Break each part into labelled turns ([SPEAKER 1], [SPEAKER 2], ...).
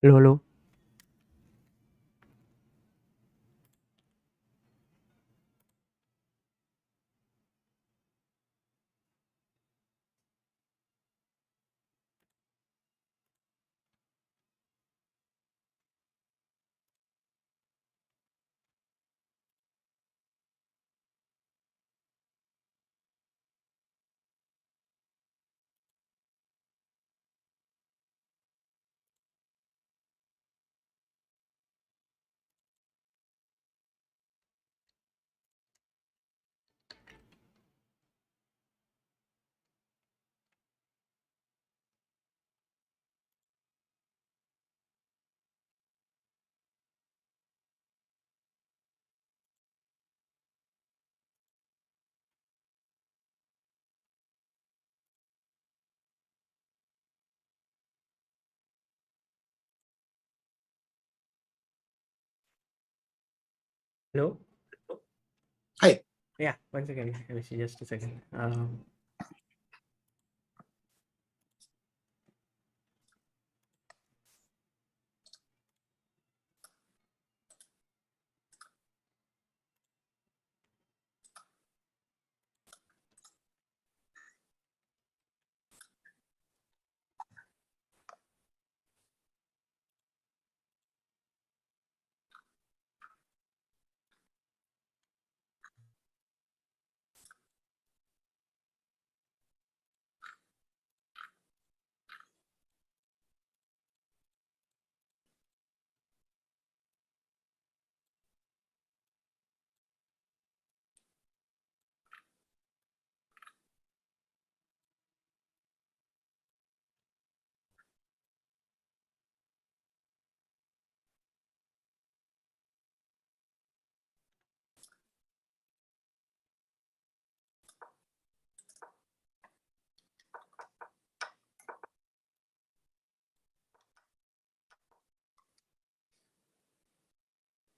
[SPEAKER 1] Hello, hello. Hello.
[SPEAKER 2] Hi.
[SPEAKER 1] Yeah, one second. Vishy, just a second.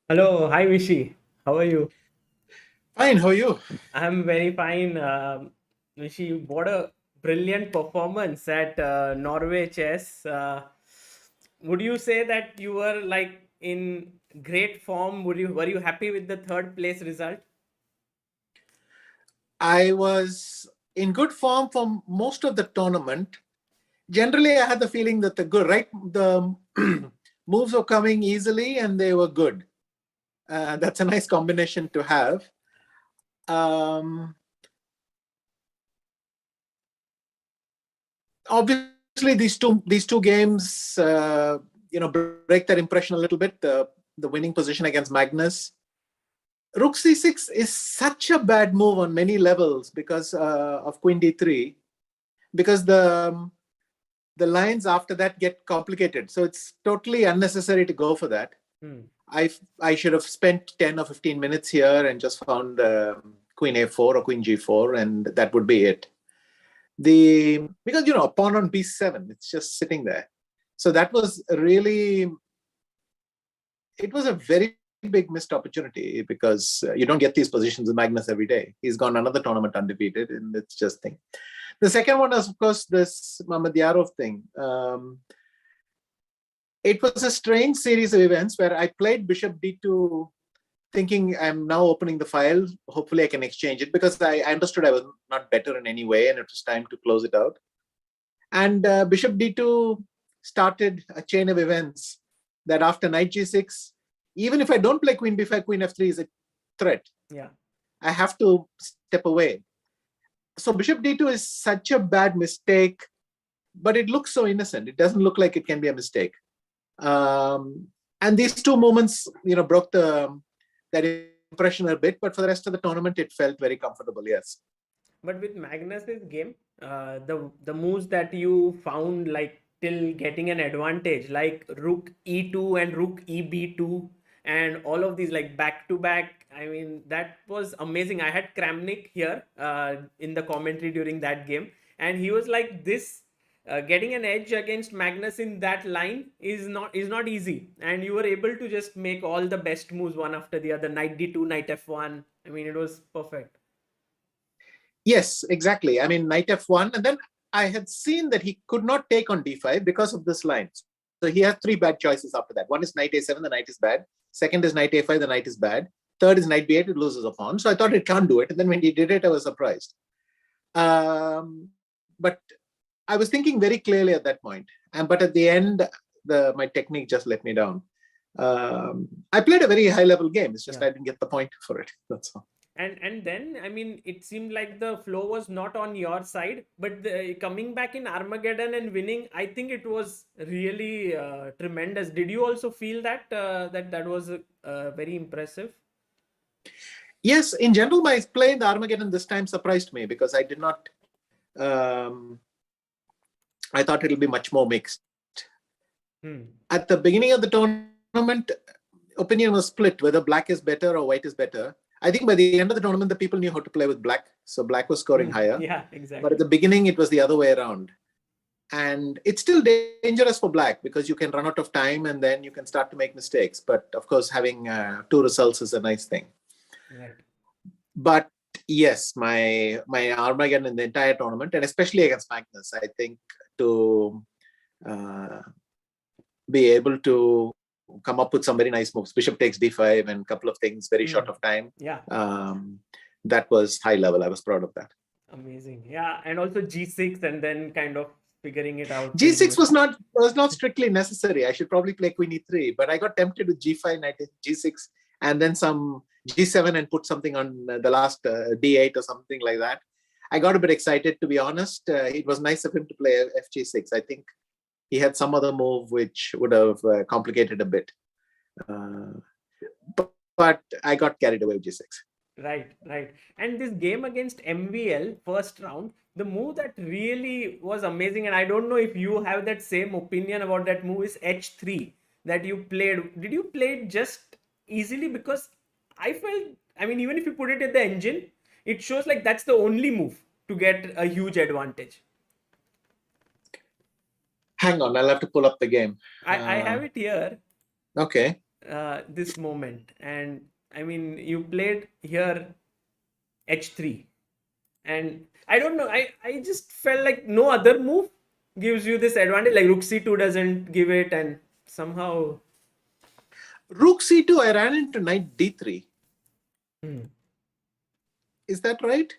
[SPEAKER 1] Hello. Hi, Vishy. How are you?
[SPEAKER 2] Fine, how are you?
[SPEAKER 1] I'm very fine. Vishy, what a brilliant performance at Norway Chess. Would you say that you were like in great form? Were you happy with the third place result?
[SPEAKER 2] I was in good form for most of the tournament. Generally, I had the feeling that the moves were coming easily and they were good. That's a nice combination to have. Um, Obviously, these two games, break that impression a little bit. The winning position against Magnus. Rook c6 is such a bad move on many levels because of Queen d3, because the lines after that get complicated. So it's totally unnecessary to go for that. I should have spent 10 or 15 minutes here and just found Queen a4 or Queen g4, and that would be it. Because a pawn on b7, it's just sitting there. So that was really, it was a very big missed opportunity because you don't get these positions with Magnus every day. He's gone another tournament undefeated, and it's just thing. The second one is, of course, this Mamedyarov thing. It was a strange series of events where I played Bishop d2 thinking I'm now opening the file. Hopefully I can exchange it, because I understood I was not better in any way and it was time to close it out. And Bishop d2 started a chain of events that after knight g6, even if I don't play queen b5, queen f3 is a threat.
[SPEAKER 1] Yeah.
[SPEAKER 2] I have to step away. So Bishop d2 is such a bad mistake, but it looks so innocent. It doesn't look like it can be a mistake. And these two moments, broke that impression a bit. But for the rest of the tournament, it felt very comfortable. Yes.
[SPEAKER 1] But with Magnus's game, the moves that you found like till getting an advantage, like Rook E2 and Rook EB2, and all of these like back to back. I mean, that was amazing. I had Kramnik here in the commentary during that game, and he was like, "This getting an edge against Magnus in that line is not easy." And you were able to just make all the best moves one after the other. Knight D2, Knight F1. I mean, it was perfect.
[SPEAKER 2] Yes, exactly. I mean, knight f1, and then I had seen that he could not take on d5 because of this line. he has three bad choices after that. One is knight a7, the knight is bad. Second is knight a5, the knight is bad. Third is knight b8, it loses a pawn. So I thought it can't do it. And then when he did it, I was surprised. But I was thinking very clearly at that point. But at the end, my technique just let me down. I played a very high-level game. It's just I didn't get the point for it. That's all.
[SPEAKER 1] And then, I mean, it seemed like the flow was not on your side, but coming back in Armageddon and winning, I think it was really tremendous. Did you also feel that that was very impressive?
[SPEAKER 2] Yes, in general, my play in the Armageddon this time surprised me because I did not. I thought it'll be much more mixed. At the beginning of the tournament, opinion was split whether black is better or white is better. I think by the end of the tournament, the people knew how to play with black. So black was scoring higher.
[SPEAKER 1] Yeah, exactly.
[SPEAKER 2] But at the beginning, it was the other way around. And it's still dangerous for black because you can run out of time and then you can start to make mistakes. But of course, having two results is a nice thing.
[SPEAKER 1] Right.
[SPEAKER 2] But yes, my Armageddon in the entire tournament, and especially against Magnus, I think to be able to come up with some very nice moves. Bishop takes d5 and a couple of things, very short of time.
[SPEAKER 1] Yeah.
[SPEAKER 2] That was high level. I was proud of that.
[SPEAKER 1] Amazing. Yeah. And also g6 and then kind of figuring it out.
[SPEAKER 2] G6 was not strictly necessary. I should probably play queen e3, but I got tempted with g5, knight g6, and then some g7 and put something on the last d8 or something like that. I got a bit excited, to be honest. It was nice of him to play fg6. I think he had some other move which would have complicated a bit. But I got carried away with g6.
[SPEAKER 1] Right. And this game against MVL, first round, the move that really was amazing, and I don't know if you have that same opinion about that move, is h3 that you played. Did you play it just easily? Because I felt, I mean, even if you put it in the engine, it shows like that's the only move to get a huge advantage.
[SPEAKER 2] Hang on, I'll have to pull up the game.
[SPEAKER 1] I have it here.
[SPEAKER 2] Okay.
[SPEAKER 1] This moment, and I mean, you played here h3, and I don't know, I just felt like no other move gives you this advantage. Like rook c2 doesn't give it, and somehow
[SPEAKER 2] rook c2, I ran into knight d3. Is that right?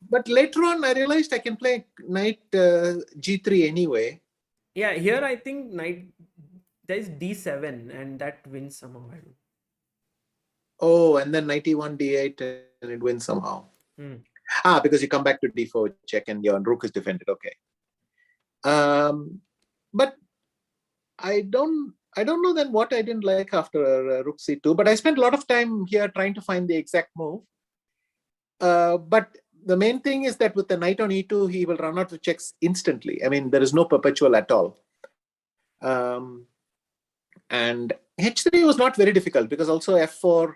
[SPEAKER 2] But later on, I realized I can play knight g3 anyway.
[SPEAKER 1] Yeah, here I think knight, there's d7 and that wins somehow.
[SPEAKER 2] Oh, and then knight e1, d8 and it wins somehow. Because you come back to d4 check and your rook is defended. Okay. But I don't know then what I didn't like after rook c2. But I spent a lot of time here trying to find the exact move. But the main thing is that with the knight on e2, he will run out of checks instantly. I mean, there is no perpetual at all. And h3 was not very difficult because also f4,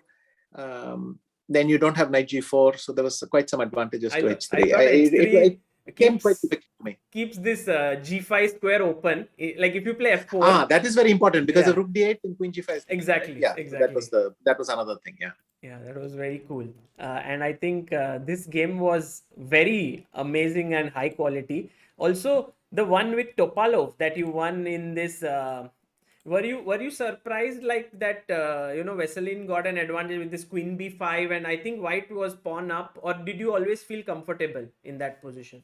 [SPEAKER 2] then you don't have knight g4. So there was quite some advantages to h3. It came quite difficult to me.
[SPEAKER 1] Keeps this g5 square open. Like if you play f4.
[SPEAKER 2] That is very important because the rook d8 and queen g5.
[SPEAKER 1] Exactly.
[SPEAKER 2] Yeah,
[SPEAKER 1] exactly.
[SPEAKER 2] That was another thing. Yeah.
[SPEAKER 1] Yeah, that was very cool. And I think this game was very amazing and high quality. Also, the one with Topalov that you won in this, were you surprised like that, Veselin got an advantage with this queen b5 and I think white was pawn up, or did you always feel comfortable in that position?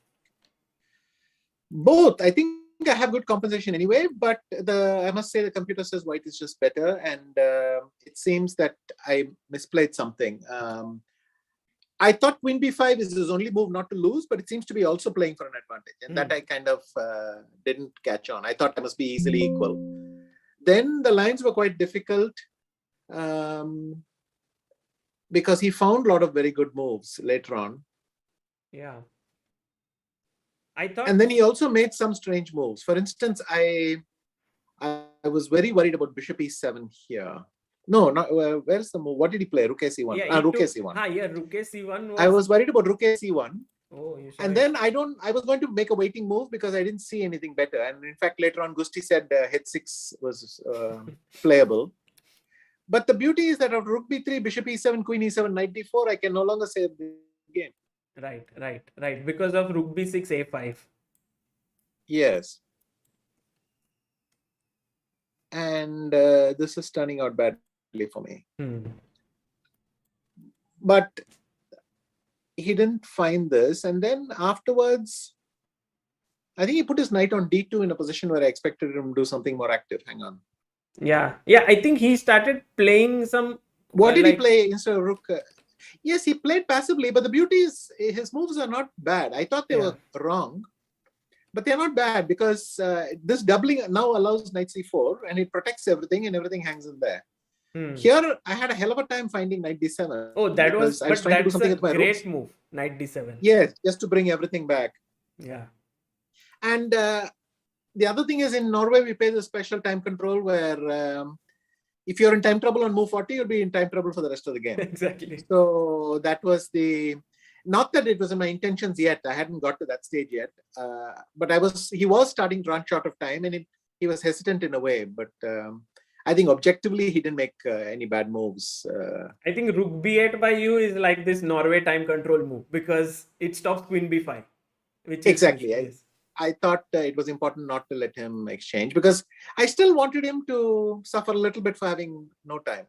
[SPEAKER 2] Both. I think I have good compensation anyway, but I must say the computer says white is just better, and it seems that I misplayed something. I thought queen b5 is his only move not to lose, but it seems to be also playing for an advantage, and that I kind of didn't catch on. I thought I must be easily equal. Then the lines were quite difficult because he found a lot of very good moves later on.
[SPEAKER 1] Yeah.
[SPEAKER 2] And then he also made some strange moves. For instance, I was very worried about bishop e7 here. No, not where's the move? What did he play? Rook a1.
[SPEAKER 1] Yeah,
[SPEAKER 2] rook a1.
[SPEAKER 1] Yeah, rook a1.
[SPEAKER 2] I was worried about rook a1.
[SPEAKER 1] Oh, you saw
[SPEAKER 2] and then I was going to make a waiting move because I didn't see anything better. And in fact, later on, Gusti said h6 was playable. But the beauty is that after rook b3, bishop e7, queen e7, knight d4, I can no longer save the game.
[SPEAKER 1] Right. Because of rook b6, a5.
[SPEAKER 2] Yes. and this is turning out badly for me. But he didn't find this, and then afterwards, I think he put his knight on d2 in a position where I expected him to do something more active. Hang on.
[SPEAKER 1] Yeah, I think he started playing some.
[SPEAKER 2] What did he play instead of rook? Yes, he played passively, but the beauty is his moves are not bad. I thought they were wrong, but they're not bad because this doubling now allows knight c4 and it protects everything and everything hangs in there. Here, I had a hell of a time finding knight d7.
[SPEAKER 1] Oh, that was,
[SPEAKER 2] I was trying to do something with my
[SPEAKER 1] great
[SPEAKER 2] rooks.
[SPEAKER 1] move, knight d7.
[SPEAKER 2] Yes, just to bring everything back.
[SPEAKER 1] Yeah.
[SPEAKER 2] And the other thing is, in Norway, we play the special time control where if you're in time trouble on move 40, you'll be in time trouble for the rest of the game.
[SPEAKER 1] Exactly.
[SPEAKER 2] So that was not that it was in my intentions yet. I hadn't got to that stage yet. But he was starting to run short of time and he was hesitant in a way. But I think objectively, he didn't make any bad moves.
[SPEAKER 1] I think rook b8 by you is like this Norway time control move because it stops queen b5. Which
[SPEAKER 2] exactly. I thought it was important not to let him exchange because I still wanted him to suffer a little bit for having no time.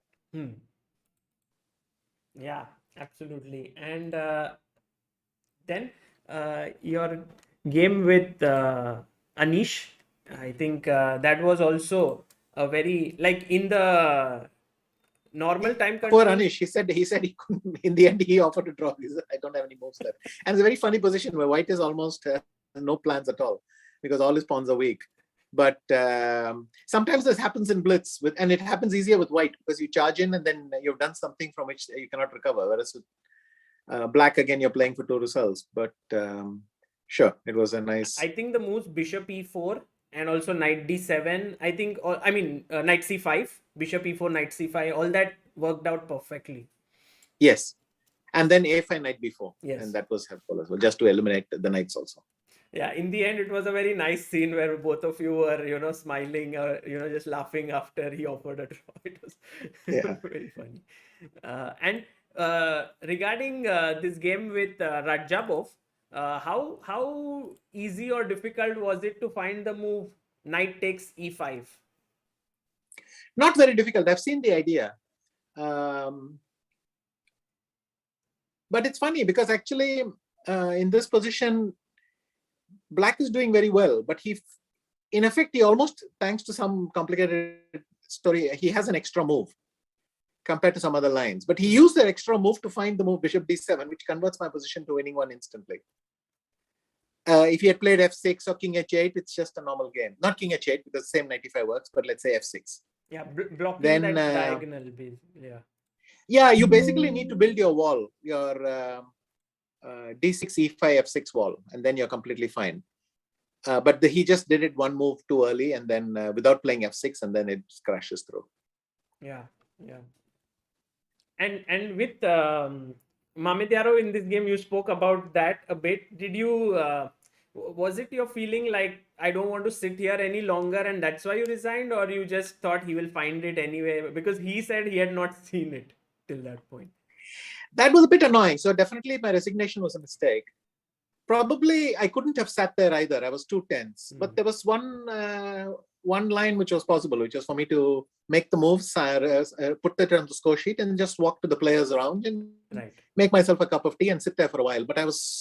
[SPEAKER 1] Yeah, absolutely. And then your game with Anish, I think that was also a very, like in the normal time control.
[SPEAKER 2] Poor Anish, he said he couldn't. In the end, he offered to draw. He said, I don't have any moves left. And it's a very funny position where white is almost no plans at all because all his pawns are weak. But sometimes this happens in blitz, and it happens easier with white because you charge in and then you've done something from which you cannot recover. Whereas with black, again, you're playing for two results. But sure, it was a nice.
[SPEAKER 1] I think the moves bishop e4 and also knight d7. I think, knight c5, bishop e4, knight c5, all that worked out perfectly.
[SPEAKER 2] Yes. And then a5, knight b4.
[SPEAKER 1] Yes.
[SPEAKER 2] And that was helpful as well, just to eliminate the knights also.
[SPEAKER 1] Yeah, in the end, it was a very nice scene where both of you were, smiling or, just laughing after he offered a draw. It was very funny. And regarding this game with Rajabov, how easy or difficult was it to find the move knight takes e5?
[SPEAKER 2] Not very difficult. I've seen the idea. But it's funny because actually in this position, black is doing very well, but in effect, he almost, thanks to some complicated story, he has an extra move compared to some other lines. But he used that extra move to find the move bishop d7, which converts my position to winning one instantly. If he had played f6 or king h8, it's just a normal game. Not king h8 because same 95 works, but let's say f6.
[SPEAKER 1] Yeah, blocking that diagonal.
[SPEAKER 2] Yeah, you basically need to build your wall, your d6, e5, f6 wall, and then you're completely fine. But he just did it one move too early and then without playing f6, and then it crashes through.
[SPEAKER 1] Yeah. And with Mamed Yaro in this game, you spoke about that a bit. Did you, was it your feeling like, I don't want to sit here any longer and that's why you resigned, or you just thought he will find it anyway? Because he said he had not seen it till that point.
[SPEAKER 2] That was a bit annoying. So definitely my resignation was a mistake. Probably I couldn't have sat there either. I was too tense. But there was one line which was possible, which was for me to make the moves, put that on the score sheet and just walk to the players around and make myself a cup of tea and sit there for a while. But I was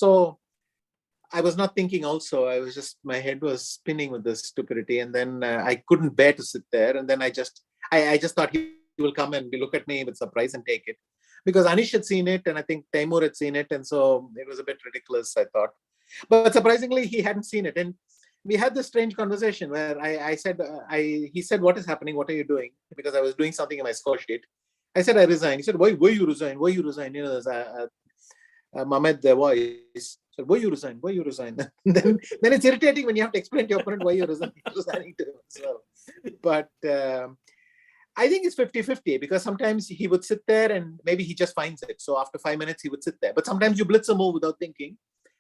[SPEAKER 2] not thinking also. I was just, my head was spinning with this stupidity. And then I couldn't bear to sit there. And then I just thought he will come and look at me with surprise and take it. Because Anish had seen it, and I think Taimur had seen it, and so it was a bit ridiculous, I thought. But surprisingly, he hadn't seen it, and we had this strange conversation where I said, he said, "What is happening? What are you doing?" Because I was doing something in my score sheet. I said, "I resign." He said, "Why you resign? Why you resign?" You know, there's Mamed, the voice. So, "Why you resign? Why you resign?" then it's irritating when you have to explain to your opponent why you're resigning to him as well. But I think it's 50-50 because sometimes he would sit there and maybe he just finds it. So after 5 minutes, he would sit there. But sometimes you blitz a move without thinking,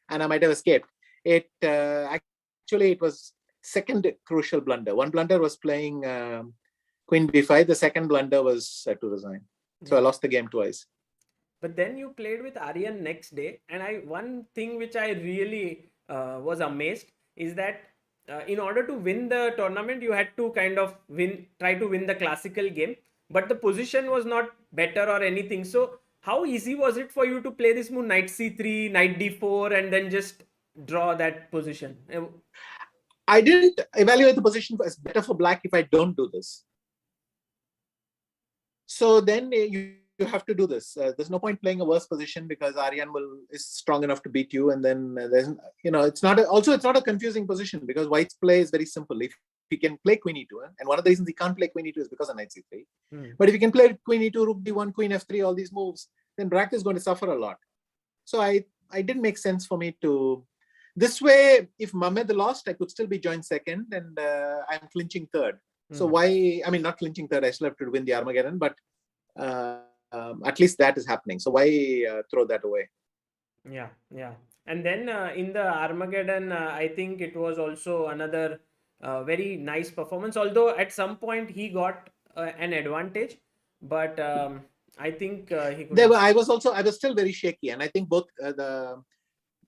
[SPEAKER 2] and I might have escaped. Actually, it was second crucial blunder. One blunder was playing Queen b5. The second blunder was to resign. So I lost the game twice.
[SPEAKER 1] But then you played with Aryan next day. And one thing which I really was amazed is that in order to win the tournament, you had to kind of try to win the classical game, but the position was not better or anything. So how easy was it for you to play this move, knight c3, knight d4, and then just draw that position?
[SPEAKER 2] I didn't evaluate the position as better for black if I don't do this. So then you have to do this. There's no point playing a worse position because Aryan is strong enough to beat you, and then it's not a confusing position because White's play is very simple. If he can play Queen E2, and one of the reasons he can't play Queen E2 is because of Knight C3. But if he can play Queen E2, Rook D1, Queen F3, all these moves, then Black is going to suffer a lot. So I didn't make sense for me to. This way, if Mehmed lost, I could still be joined second, and I'm clinching third. So why? I mean, not clinching third. I still have to win the Armageddon, but at least that is happening. So why throw that away?
[SPEAKER 1] Yeah. And then in the Armageddon, I think it was also another very nice performance. Although at some point he got an advantage, but I think he could.
[SPEAKER 2] I was still very shaky, and I think both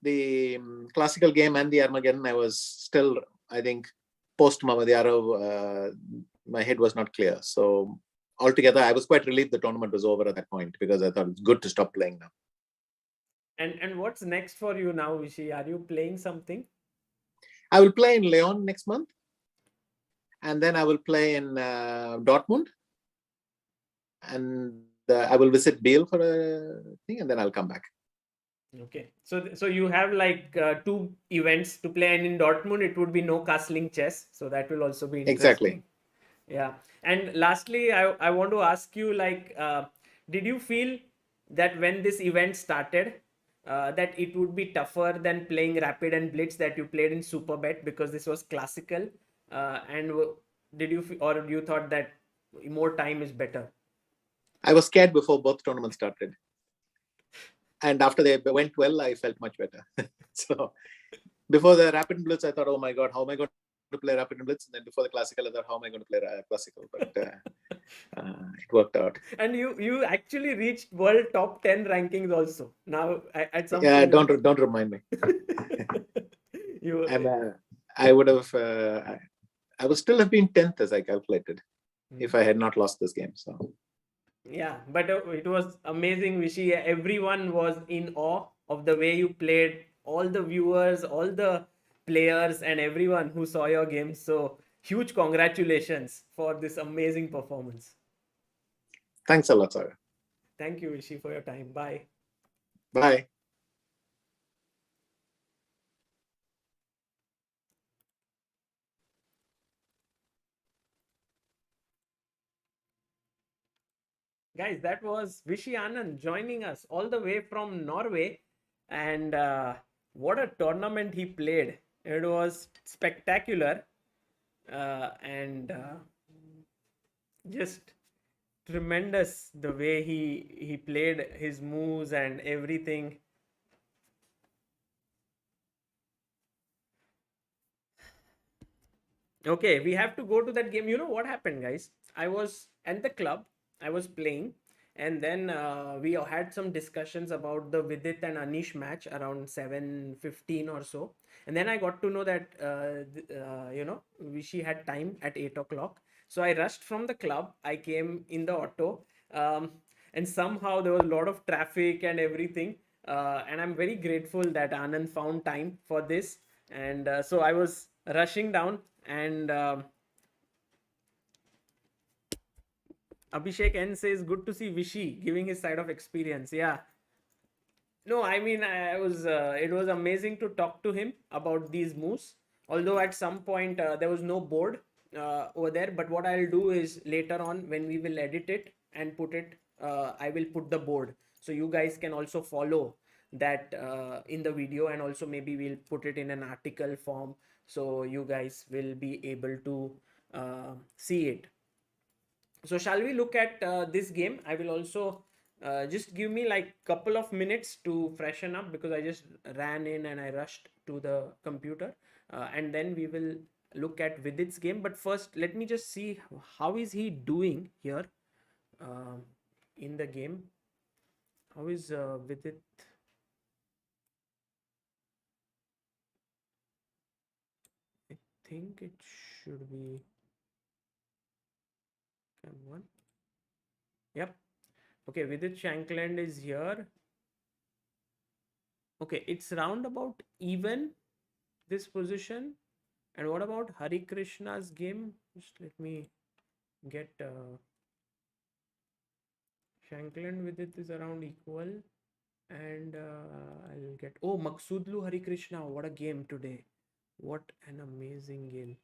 [SPEAKER 2] the classical game and the Armageddon, I was still, I think, post Mamadiyarov, my head was not clear. So altogether, I was quite relieved the tournament was over at that point because I thought it's good to stop playing now.
[SPEAKER 1] And what's next for you now, Vishy? Are you playing something?
[SPEAKER 2] I will play in Lyon next month, and then I will play in Dortmund, and I will visit Biel for a thing, and then I'll come back.
[SPEAKER 1] Okay, so you have like 2 events to play, and in Dortmund it would be no castling chess, so that will also be interesting.
[SPEAKER 2] Exactly.
[SPEAKER 1] Yeah, and lastly, I want to ask you, like, did you feel that when this event started, that it would be tougher than playing Rapid and Blitz that you played in Superbet because this was classical, and did you or you thought that more time is better?
[SPEAKER 2] I was scared before both tournaments started. And after they went well, I felt much better. So before the Rapid and Blitz, I thought, oh my God, how am I going to play Rapid and Blitz? And then before the Classical, I thought, how am I going to play Classical? But it worked out.
[SPEAKER 1] And you actually reached world top 10 rankings also. Now at some
[SPEAKER 2] point. Don't remind me. I would have. I would still have been 10th as I calculated if I had not lost this game. So.
[SPEAKER 1] Yeah, but it was amazing, Vishy. Everyone was in awe of the way you played. All the viewers, all the players, and everyone who saw your game. So huge congratulations for this amazing performance.
[SPEAKER 2] Thanks a lot, sir.
[SPEAKER 1] Thank you, Vishy, for your time. Bye.
[SPEAKER 2] Bye.
[SPEAKER 1] Guys, that was Vishy Anand joining us all the way from Norway. And what a tournament he played. It was spectacular. And just tremendous the way he played his moves and everything. Okay, we have to go to that game. You know what happened, guys? I was at the club, I was playing, and then we had some discussions about the Vidit and Anish match around 7:15 or so. And then I got to know that Vishy had time at 8 o'clock. So I rushed from the club. I came in the auto, and somehow there was a lot of traffic and everything. And I'm very grateful that Anand found time for this. And so I was rushing down, and Abhishek N says, good to see Vishy giving his side of experience. Yeah. No, I mean, it was amazing to talk to him about these moves. Although at some point there was no board over there. But what I'll do is later on when we will edit it and put it, I will put the board. So you guys can also follow that in the video, and also maybe we'll put it in an article form. So you guys will be able to see it. So shall we look at this game? I will also just give me like couple of minutes to freshen up because I just ran in and I rushed to the computer, and then we will look at Vidit's game. But first, let me just see how is he doing here in the game. How is Vidit? I think it should be. Come on. Yep. Okay, Vidit Shankland is here. Okay, it's roundabout even this position. And what about Hari Krishna's game? Just let me get Shankland with it is around equal. And I'll get. Oh, Maghsoodloo Hari Krishna. What a game today. What an amazing game.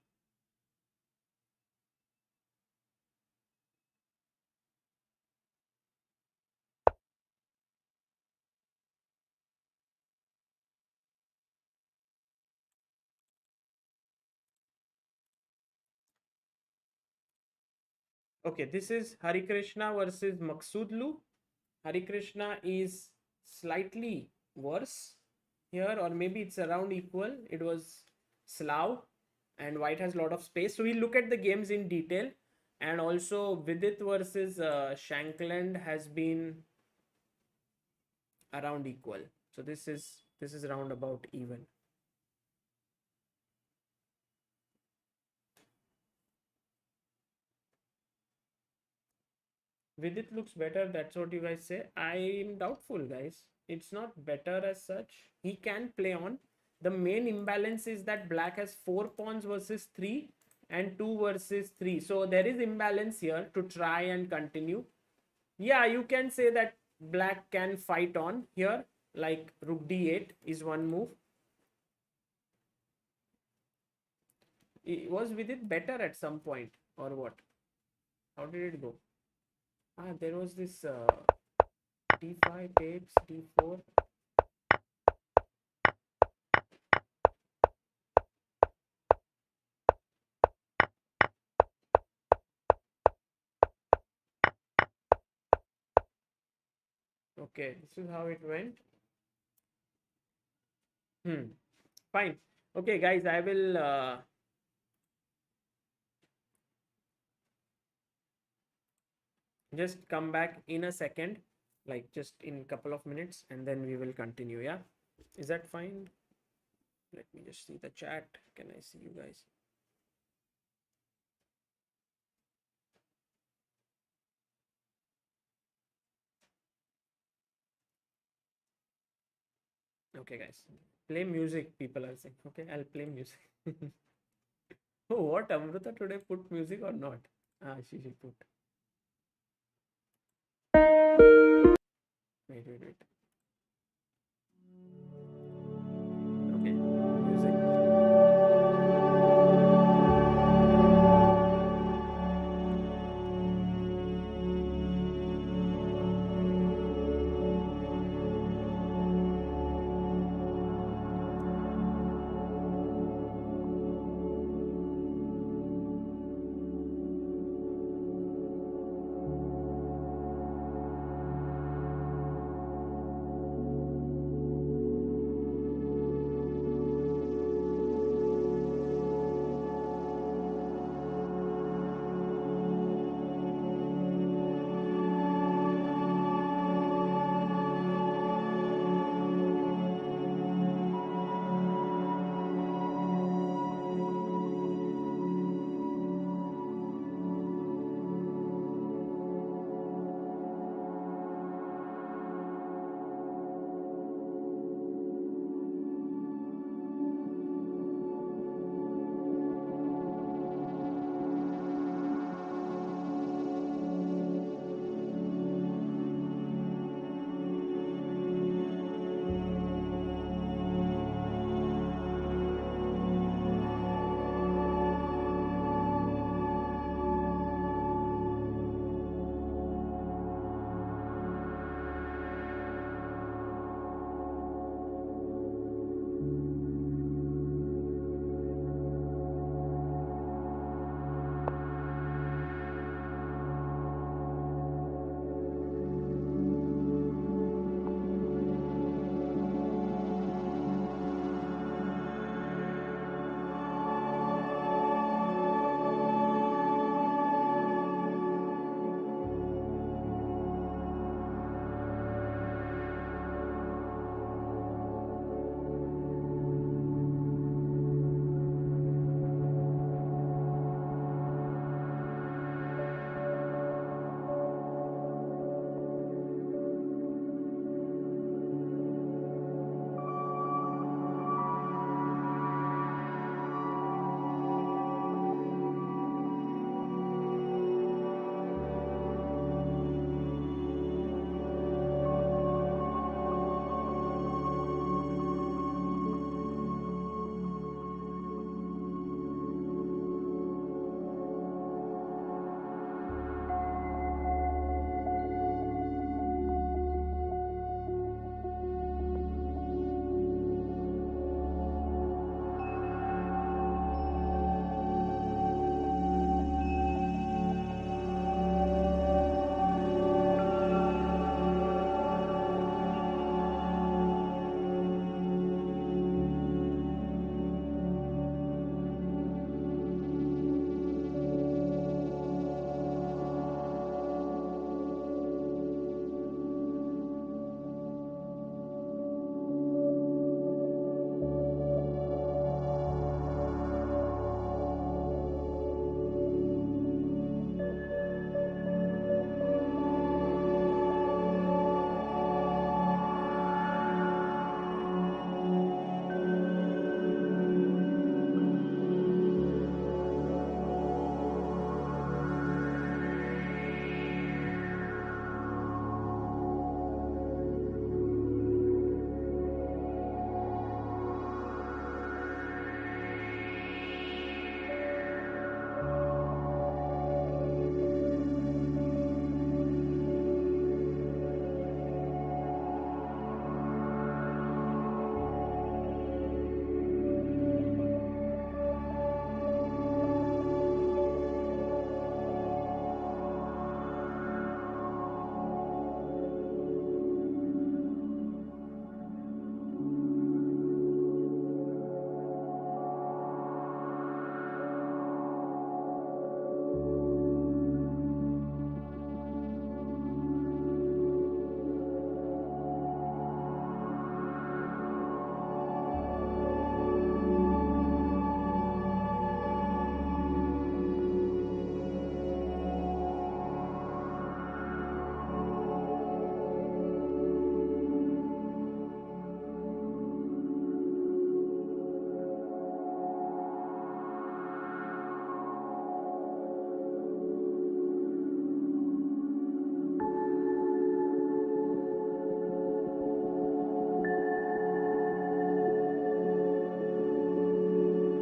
[SPEAKER 1] Okay, this is Hari Krishna versus Maghsoodloo. Hari Krishna is slightly worse here, or maybe it's around equal. It was Slav, and white has a lot of space. So we'll look at the games in detail. And also Vidit versus Shankland has been around equal. So this is round about even. Vidit looks better. That's what you guys say. I'm doubtful, guys. It's not better as such. He can play on. The main imbalance is that black has 4 pawns versus 3 and 2 versus 3. So there is imbalance here to try and continue. Yeah, you can say that black can fight on here. Like rook d8 is one move. Was Vidit better at some point or what? How did it go? There was this d5 takes d4. Okay, this is how it went. Fine. Okay, guys, I will just come back in a second, like just in a couple of minutes, and then we will continue. Yeah, is that fine? Let me just see the chat. Can I see you guys? Okay, guys, play music. People are saying. Okay, I'll play music. Oh, what Amrita today put music or not? She put. Wait. Okay, music.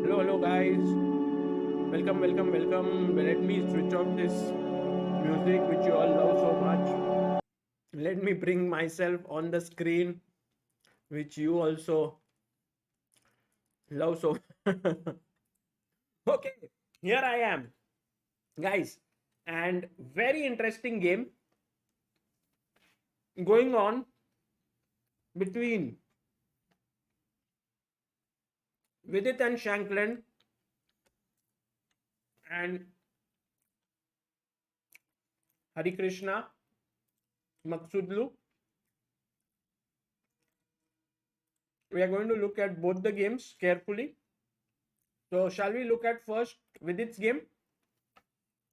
[SPEAKER 1] Hello guys. Welcome. Let me switch off this music which you all love so much. Let me bring myself on the screen which you also love so. Okay, here I am, guys, and very interesting game going on between Vidit and Shankland and Harikrishna Maghsoodloo. We are going to look at both the games carefully. So, shall we look at first Vidit's game?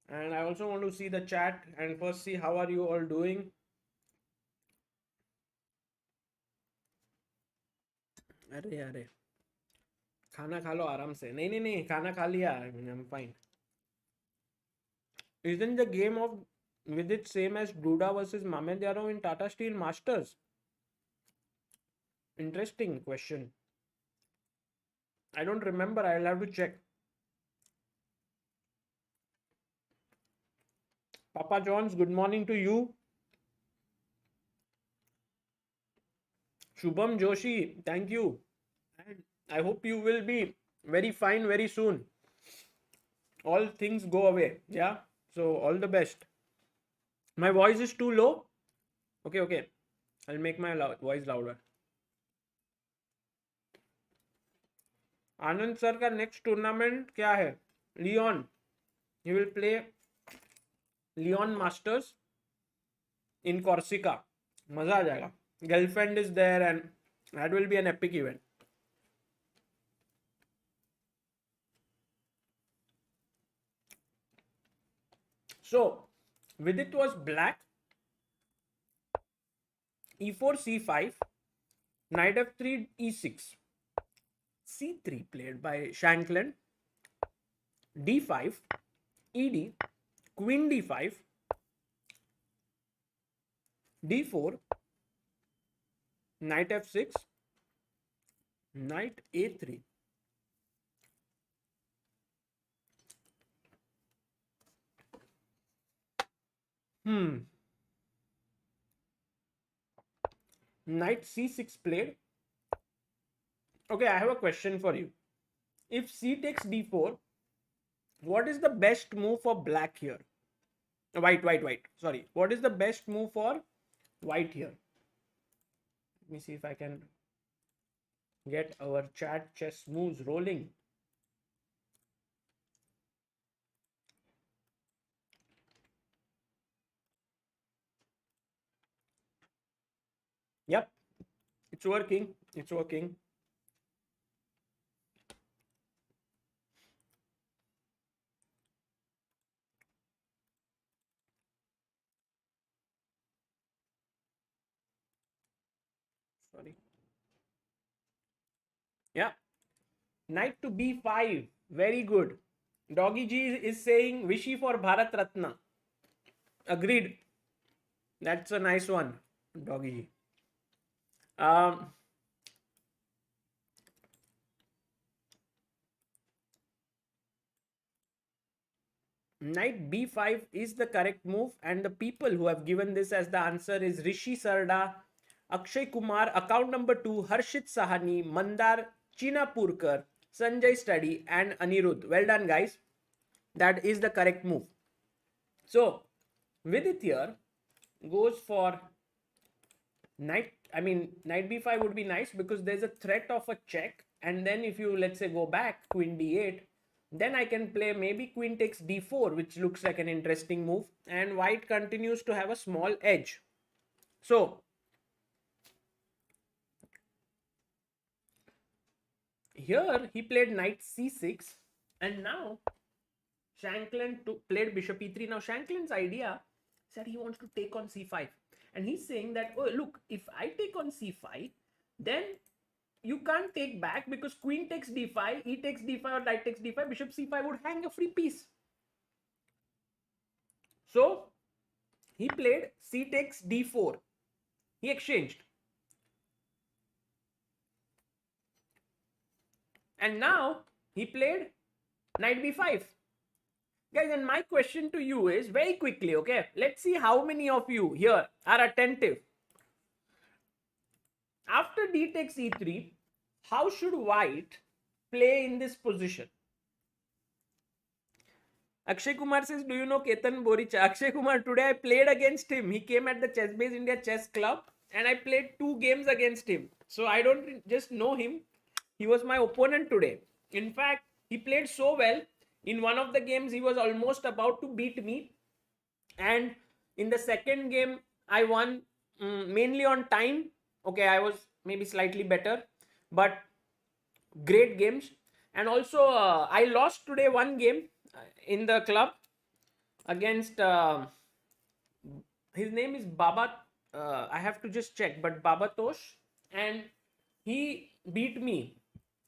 [SPEAKER 1] And I also want to see the chat and first see how are you all doing. अरे खाना खा लो आराम से. नहीं खाना खा लिया. I'm fine. Isn't the game of Vidit same as Duda versus Mamed Yarov in Tata Steel Masters? Interesting question. I don't remember. I'll have to check. Papa Johns, good morning to you. Shubham Joshi, thank you. And I hope you will be very fine very soon. All things go away. Yeah. So, all the best. My voice is too low. Okay. I'll make my voice louder. Anand sir का next tournament क्या है? Leone. He will play Leon Masters in Corsica. मजा आ जाएगा. Girlfriend is there and that will be an epic event. So, Vidit was black. E4, C5, Knight F3, E6. C3 played by Shankland. D5, ED, Queen D5, D4, Knight F6, Knight A3. Knight C6 played. Okay, I have a question for you. If C takes D4, what is the best move for black here? White. Sorry. What is the best move for white here? Let me see if I can get our chat chess moves rolling. Yep, it's working. Sorry. Yeah. Knight to B5. Very good. Doggy G is saying Vishy for Bharat Ratna. Agreed. That's a nice one, Doggy G. Knight B5 is the correct move, and the people who have given this as the answer is Rishi Sarda, Akshay Kumar, account number 2, Harshit Sahani, Mandar Chinapurkar, Sanjay Study, and Anirudh. Well done, guys. That is the correct move. So, Vidit here goes for knight b5 would be nice because there's a threat of a check, and then if you, let's say, go back queen d8, then I can play maybe queen takes d4, which looks like an interesting move, and white continues to have a small edge. So here he played knight c6, and now Shankland played bishop e3. Now Shankland's idea is that he wants to take on c5, and he's saying that, oh look, if I take on c5, then you can't take back because queen takes d5, e takes d5, or knight takes d5, bishop c5 would hang a free piece. So he played c takes d4. He exchanged. And now he played knight b5. Guys, and my question to you is very quickly, okay? Let's see how many of you here are attentive. After d takes e3, how should white play in this position? Akshay Kumar says, do you know Ketan Boricha? Akshay Kumar, today I played against him. He came at the Chess Base India Chess Club and I played 2 games against him. So I don't just know him. He was my opponent today. In fact, he played so well. In one of the games, he was almost about to beat me. And in the second game, I won mainly on time. Okay, I was maybe slightly better, but great games. And also, I lost today one game in the club against his name is Baba. I have to just check, but Baba Tosh, and he beat me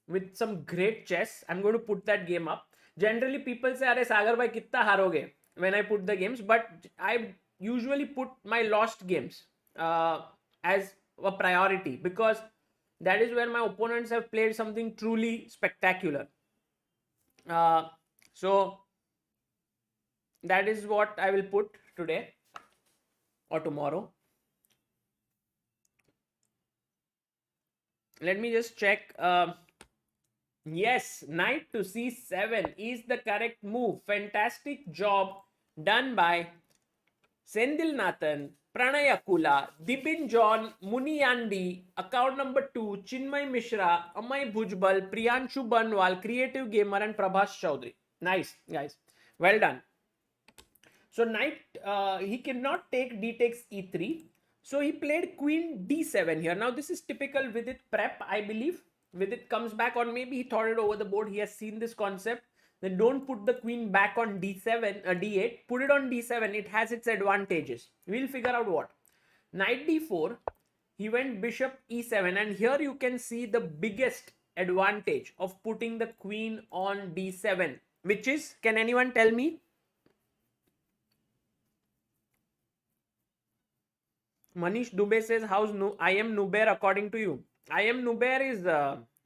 [SPEAKER 1] with some great chess. I'm going to put that game up. Generally, people say, "Arey Sagar bhai, kitta haroge?" when I put the games, but I usually put my lost games as a priority because that is where my opponents have played something truly spectacular. So that is what I will put today or tomorrow. Let me just check. Yes, knight to c7 is the correct move. Fantastic job done by Sendil Nathan, Pranay Akula, Dibin John, Muniyandi, account number 2, Chinmay Mishra, Amay Bhujbal, Priyanshu Banwal, Creative Gamer, and Prabhas Chaudhary. Nice, guys. Well done. So knight, he cannot take d takes e3. So he played queen d7 here. Now this is typical Vidit prep, I believe. Vidit comes back, or maybe he thought it over the board. He has seen this concept. Then don't put the queen back on d7, d8. Put it on d7. It has its advantages. We'll figure out what. Knight d4. He went bishop e7. And here you can see the biggest advantage of putting the queen on d7. Which is, can anyone tell me? Manish Dubey says, how's I am Nubair according to you? I am Nubair is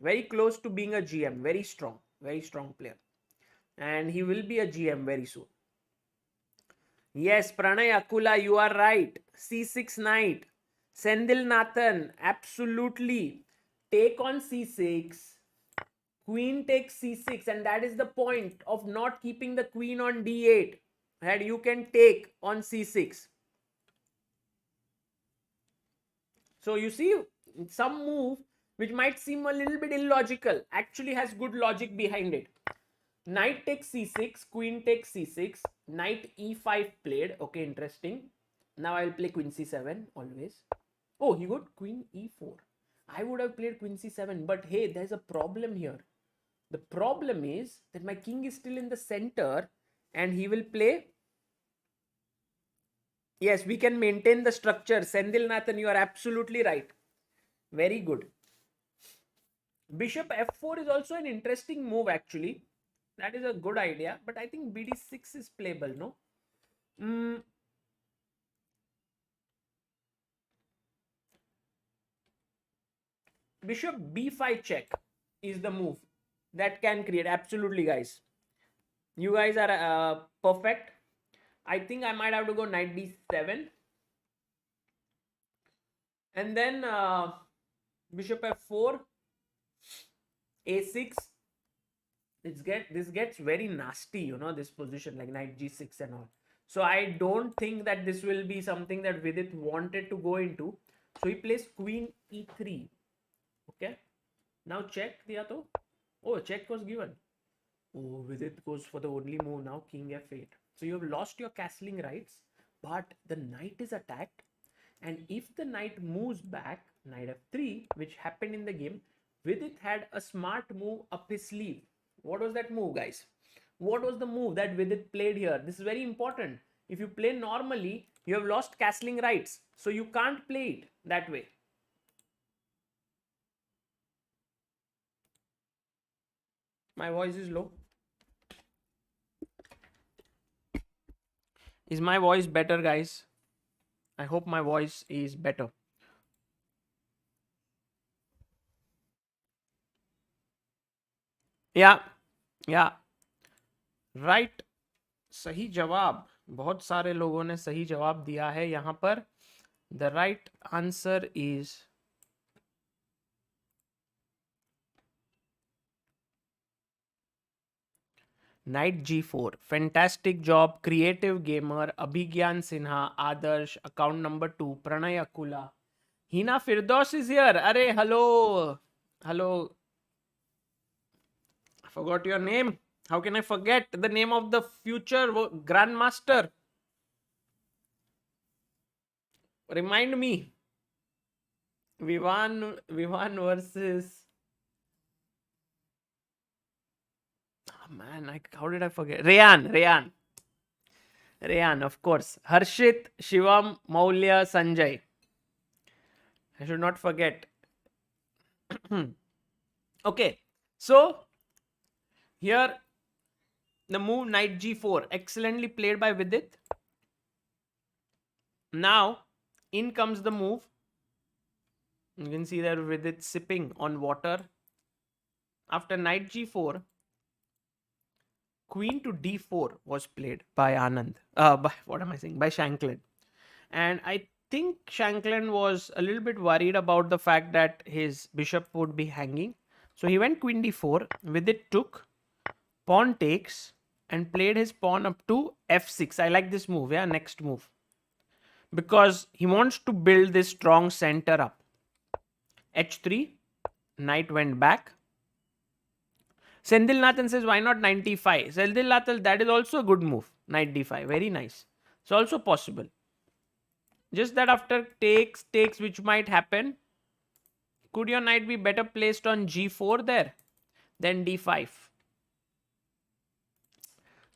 [SPEAKER 1] very close to being a GM. Very strong player. And he will be a GM very soon. Yes, Pranay Akula, you are right. C6 knight. Sendil Nathan, absolutely. Take on c6. Queen takes c6. And that is the point of not keeping the queen on d8. That you can take on c6. So you see, some move which might seem a little bit illogical actually has good logic behind it. Knight takes c6, queen takes c6, knight e5 played. Okay, interesting. Now I'll play queen c7 always. Oh, he got queen e4. I would have played queen c7, but hey, there's a problem here. The problem is that my king is still in the center and he will play. Yes, we can maintain the structure. Sendil Nathan, you are absolutely right. Very good. Bishop f4 is also an interesting move actually. That is a good idea, but I think bd6 is playable, no? Bishop b5 check is the move that can create. Absolutely, guys. You guys are perfect. I think I might have to go knight d7. And then bishop f4, a6. This gets very nasty, you know, this position like knight g6 and all. So I don't think that this will be something that Vidit wanted to go into. So he plays queen e3. Okay. Now check diya to. Oh, check was given. Oh, Vidit goes for the only move now, king f8. So you have lost your castling rights, but the knight is attacked. And if the knight moves back, knight f3, which happened in the game, Vidit had a smart move up his sleeve. What was that move, guys? What was the move that Vidit played here? This is very important. If you play normally, you have lost castling rights. So you can't play it that way. My voice is low. Is my voice better, guys? I hope my voice is better. Yeah, या right, सही जवाब, बहुत सारे लोगों ने सही जवाब दिया है यहाँ पर. The right answer is Knight G4. Fantastic job. Creative gamer. Abhigyan Sinha. Adarsh. Account number 2. Pranay Akula. Hina Firdos is here. Arey, hello. Hello. I forgot your name. How can I forget the name of the future grandmaster? Remind me. Vivan versus... Oh man, how did I forget? Rayan, of course. Harshit, Shivam, Maulya, Sanjay. I should not forget. Okay, so here the move Knight G4, excellently played by Vidit. Now in comes the move. You can see there Vidit sipping on water. After Knight G4, Queen to D4 was played by Anand. By Shankland. And I think Shankland was a little bit worried about the fact that his bishop would be hanging. So he went Queen D4. Vidit took, pawn takes, and played his pawn up to F6. I like this move, yeah, next move. Because he wants to build this strong center up. H3, knight went back. Sendil Nathan says, why not 95? Sendil Nathan, that is also a good move. Knight D5, very nice. It's also possible. Just that after takes, which might happen, could your knight be better placed on G4 there than D5?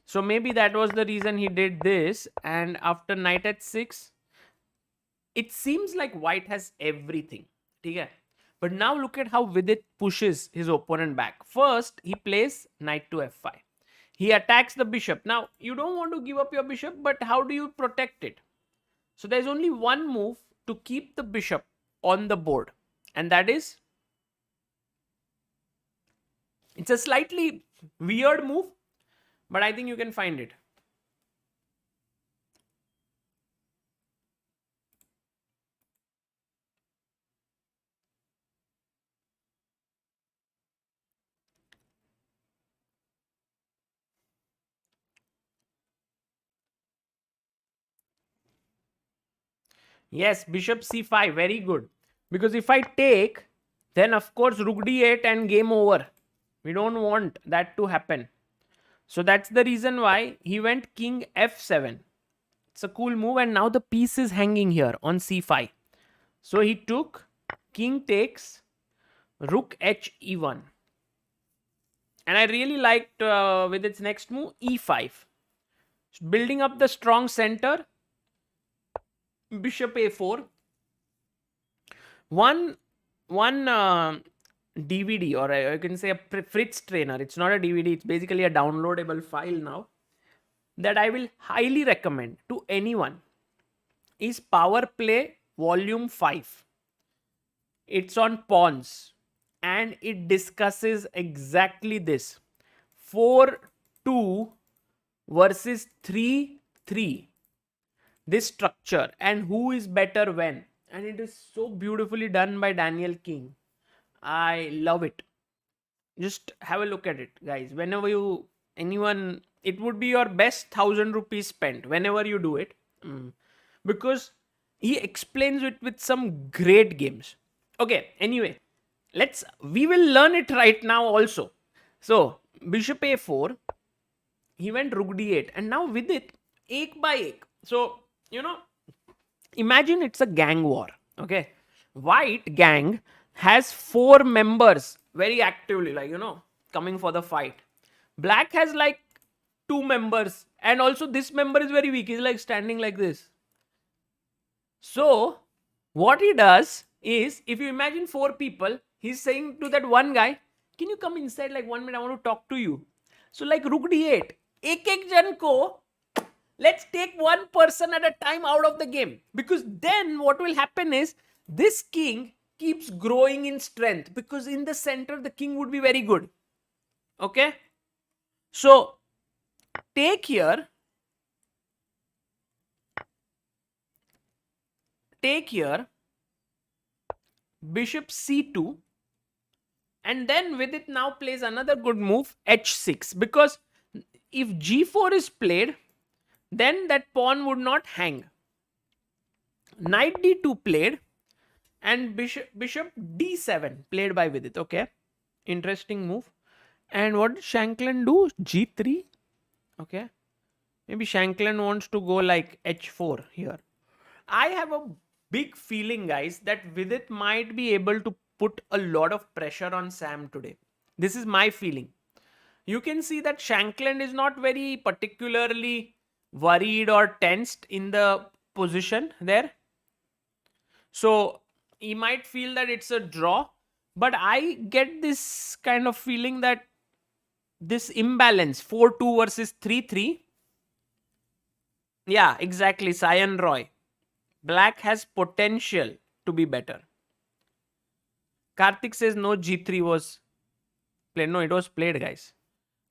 [SPEAKER 1] So maybe that was the reason he did this. And after knight h6, it seems like white has everything. Okay? But now look at how Vidit pushes his opponent back. First, he plays knight to f5. He attacks the bishop. Now, you don't want to give up your bishop, but how do you protect it? So there's only one move to keep the bishop on the board. And that is, it's a slightly weird move, but I think you can find it. Yes, bishop c5, very good. Because if I take, then of course rook d8 and game over. We don't want that to happen. So that's the reason why he went king f7. It's a cool move, and now the piece is hanging here on c5. So he took king takes, rook h e1. And I really liked with its next move e5. Building up the strong center. Bishop a4. One DVD, or I can say a Fritz trainer. It's not a DVD. It's basically a downloadable file now that I will highly recommend to anyone is Power Play Volume 5. It's on Pons and it discusses exactly this. 4-2 versus 3-3. This structure and who is better when. And it is so beautifully done by Daniel King. I love it. Just have a look at it, guys. Whenever it would be your best 1,000 rupees spent whenever you do it. Because he explains it with some great games. Okay, anyway, we will learn it right now also. So, bishop a4, he went rook d8, and now with it, ek by ek. So, imagine it's a gang war. Okay, white gang has 4 members very actively, coming for the fight. Black has 2 members, and also this member is very weak. He's standing like this. So what he does is, if you imagine 4 people, he's saying to that one guy, can you come inside 1 minute? I want to talk to you. So rook d8, ek jan ko, let's take one person at a time out of the game. Because then what will happen is, this king keeps growing in strength, because in the center the king would be very good. Okay, So take here, bishop c2, and then Vidit now plays another good move, h6, because if g4 is played, then that pawn would not hang. Knight d2 played, and bishop d7 played by Vidit. Okay, interesting move. And what did Shankland do? G3. Okay, maybe Shankland wants to go like h4 here. I have a big feeling, guys, that Vidit might be able to put a lot of pressure on Sam today. This is my feeling. You can see that Shankland is not very particularly worried or tensed in the position there. So he might feel that it's a draw. But I get this kind of feeling that this imbalance 4-2 versus 3-3. Yeah, exactly. Sayan Roy. Black has potential to be better. Karthik says no, g3 was played. No, it was played, guys.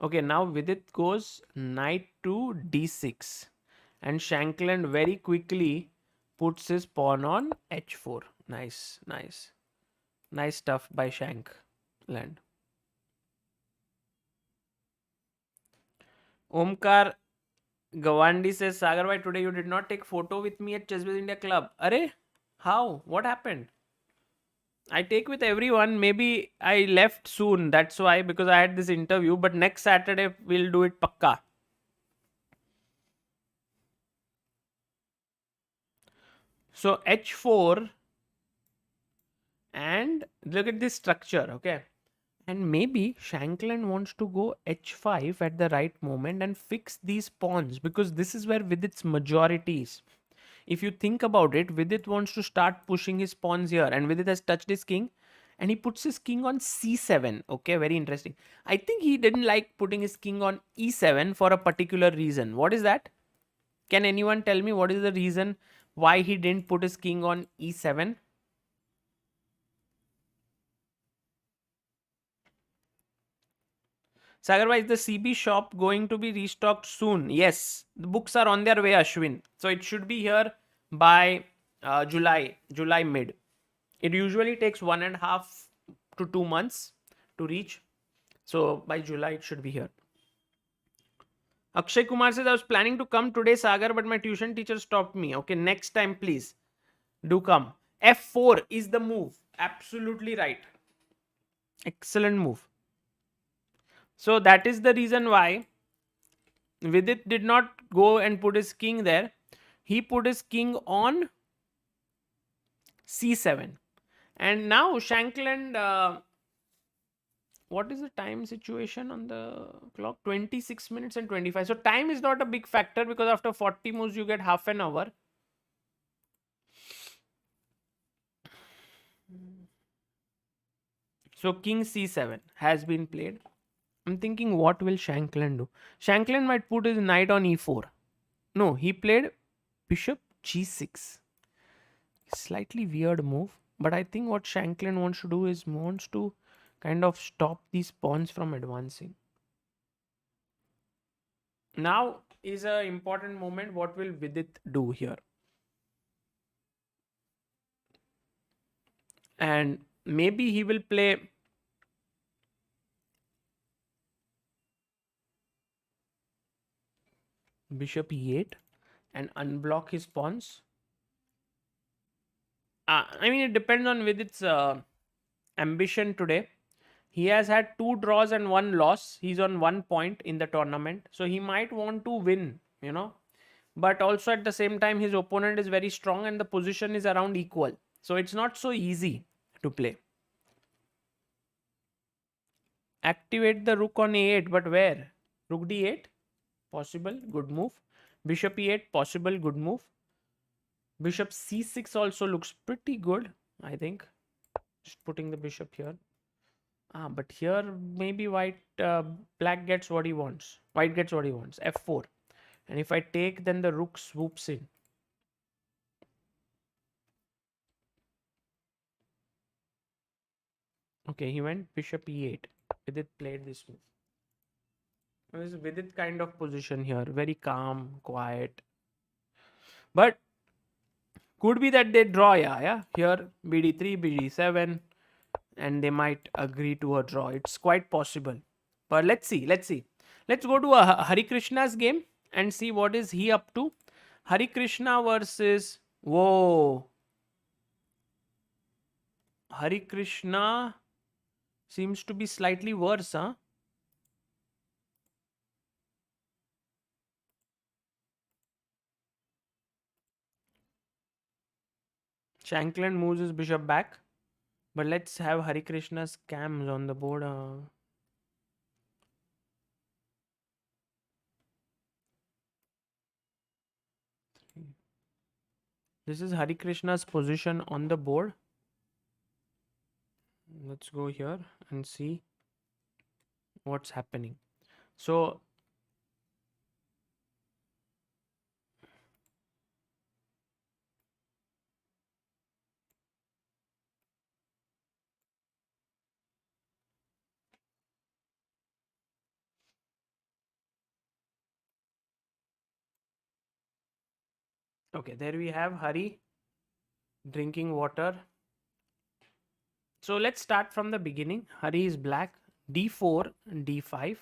[SPEAKER 1] Okay, now Vidit goes knight to d6. And Shankland very quickly puts his pawn on h4. Nice, nice. Nice stuff by Shankland. Omkar Gawandi says, Sagar bhai, today you did not take photo with me at Chessbiz India Club. Are? How? What happened? I take with everyone. Maybe I left soon. That's why, because I had this interview. But next Saturday, we'll do it pakka. So h4, and look at this structure. Okay. And maybe Shankland wants to go h5 at the right moment and fix these pawns, because this is where Vidit's majority is. If you think about it, Vidit wants to start pushing his pawns here, and Vidit has touched his king, and he puts his king on c7. Okay, very interesting. I think he didn't like putting his king on e7 for a particular reason. What is that? Can anyone tell me what is the reason why he didn't put his king on e7? Sagar, is the CB shop going to be restocked soon? Yes, the books are on their way, Ashwin. So it should be here by July mid. It usually takes 1.5 to 2 months to reach. So by July, it should be here. Akshay Kumar says, I was planning to come today, Sagar, but my tuition teacher stopped me. Okay, next time, please do come. F4 is the move. Absolutely right. Excellent move. So that is the reason why Vidit did not go and put his king there. He put his king on c7. And now Shankland, what is the time situation on the clock? 26 minutes and 25. So time is not a big factor, because after 40 moves, you get half an hour. So king c7 has been played. I'm thinking, what will Shankland do? Shankland might put his knight on e4. No, he played bishop g6. Slightly weird move. But I think what Shankland wants to do is wants to kind of stop these pawns from advancing. Now is an important moment. What will Vidit do here? And maybe he will play bishop e8 and unblock his pawns. I mean, it depends on Vidit's ambition today. He has had 2 draws and 1 loss. He's on 1 point in the tournament. So he might want to win. But also at the same time, his opponent is very strong and the position is around equal. So it's not so easy to play. Activate the rook on a8, but where? Rook d8? Possible, good move. Bishop e8, possible, good move. Bishop c6 also looks pretty good, I think. Just putting the bishop here. But here maybe black gets what he wants. White gets what he wants. F4. And if I take, then the rook swoops in. Okay, he went bishop e8. Vidit played this move. This is Vidit kind of position here. Very calm, quiet. But could be that they draw, yeah. Here, BD3, BD7, and they might agree to a draw. It's quite possible. But let's see. Let's go to a Harikrishna's game and see what is he up to. Harikrishna versus... Whoa. Harikrishna seems to be slightly worse, huh? Shankland moves his bishop back. But let's have Harikrishna's cams on the board. This is Harikrishna's position on the board. Let's go here and see what's happening. So okay, there we have Hari drinking water. So let's start from the beginning. Hari is black. D4, D5.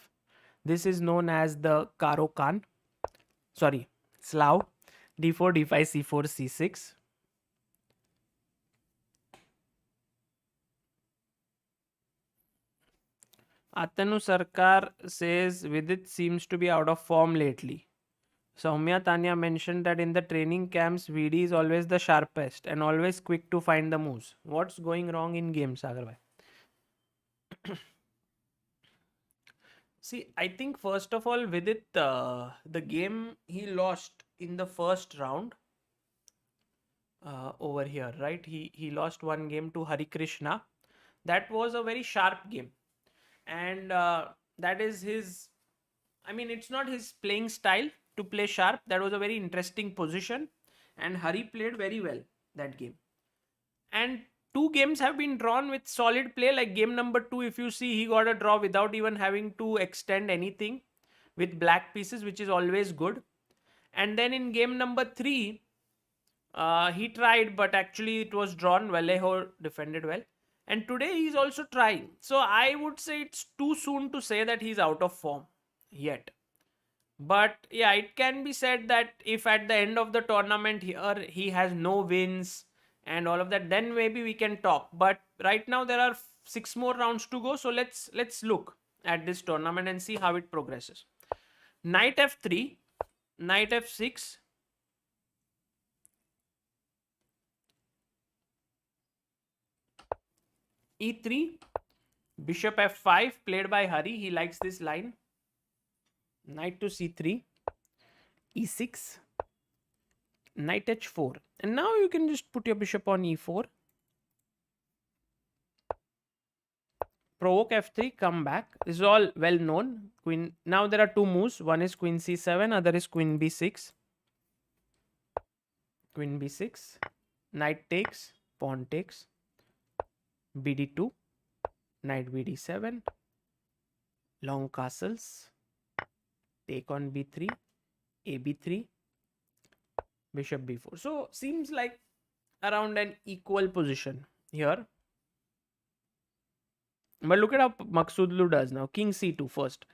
[SPEAKER 1] This is known as the Karo Khan. Sorry, Slav. D4, D5, C4, C6. Atanu Sarkar says Vidit seems to be out of form lately. Soumya Tanya mentioned that in the training camps, VD is always the sharpest and always quick to find the moves. What's going wrong in games, Sagar bhai? See, I think first of all, Vidit, the game he lost in the first round over here, right? He lost one game to Harikrishna. That was a very sharp game, and that is his. I mean, it's not his playing style to play sharp. That was a very interesting position, and Hari played very well that game. And two games have been drawn with solid play. Like game number 2, if you see, he got a draw without even having to extend anything with black pieces, which is always good. And then in game number 3, he tried, but actually it was drawn. Vallejo defended well. And today he's also trying. So I would say it's too soon to say that he's out of form yet. But yeah, it can be said that if at the end of the tournament here he has no wins and all of that, then maybe we can talk. But right now there are 6 more rounds to go. So let's look at this tournament and see how it progresses. Knight f3, knight f6, e3, bishop f5 played by Hari. He likes this line. Knight to c3, e6, knight h4. And now you can just put your bishop on e4. Provoke f3, come back. This is all well known. Queen. Now there are two moves. One is queen c7, other is queen b6. Queen b6. Knight takes, pawn takes. bd2, knight bd7. Long castles. Take on b3, ab3, bishop b4. So seems like around an equal position here. But look at how Maghsoodloo does now. King c2 first.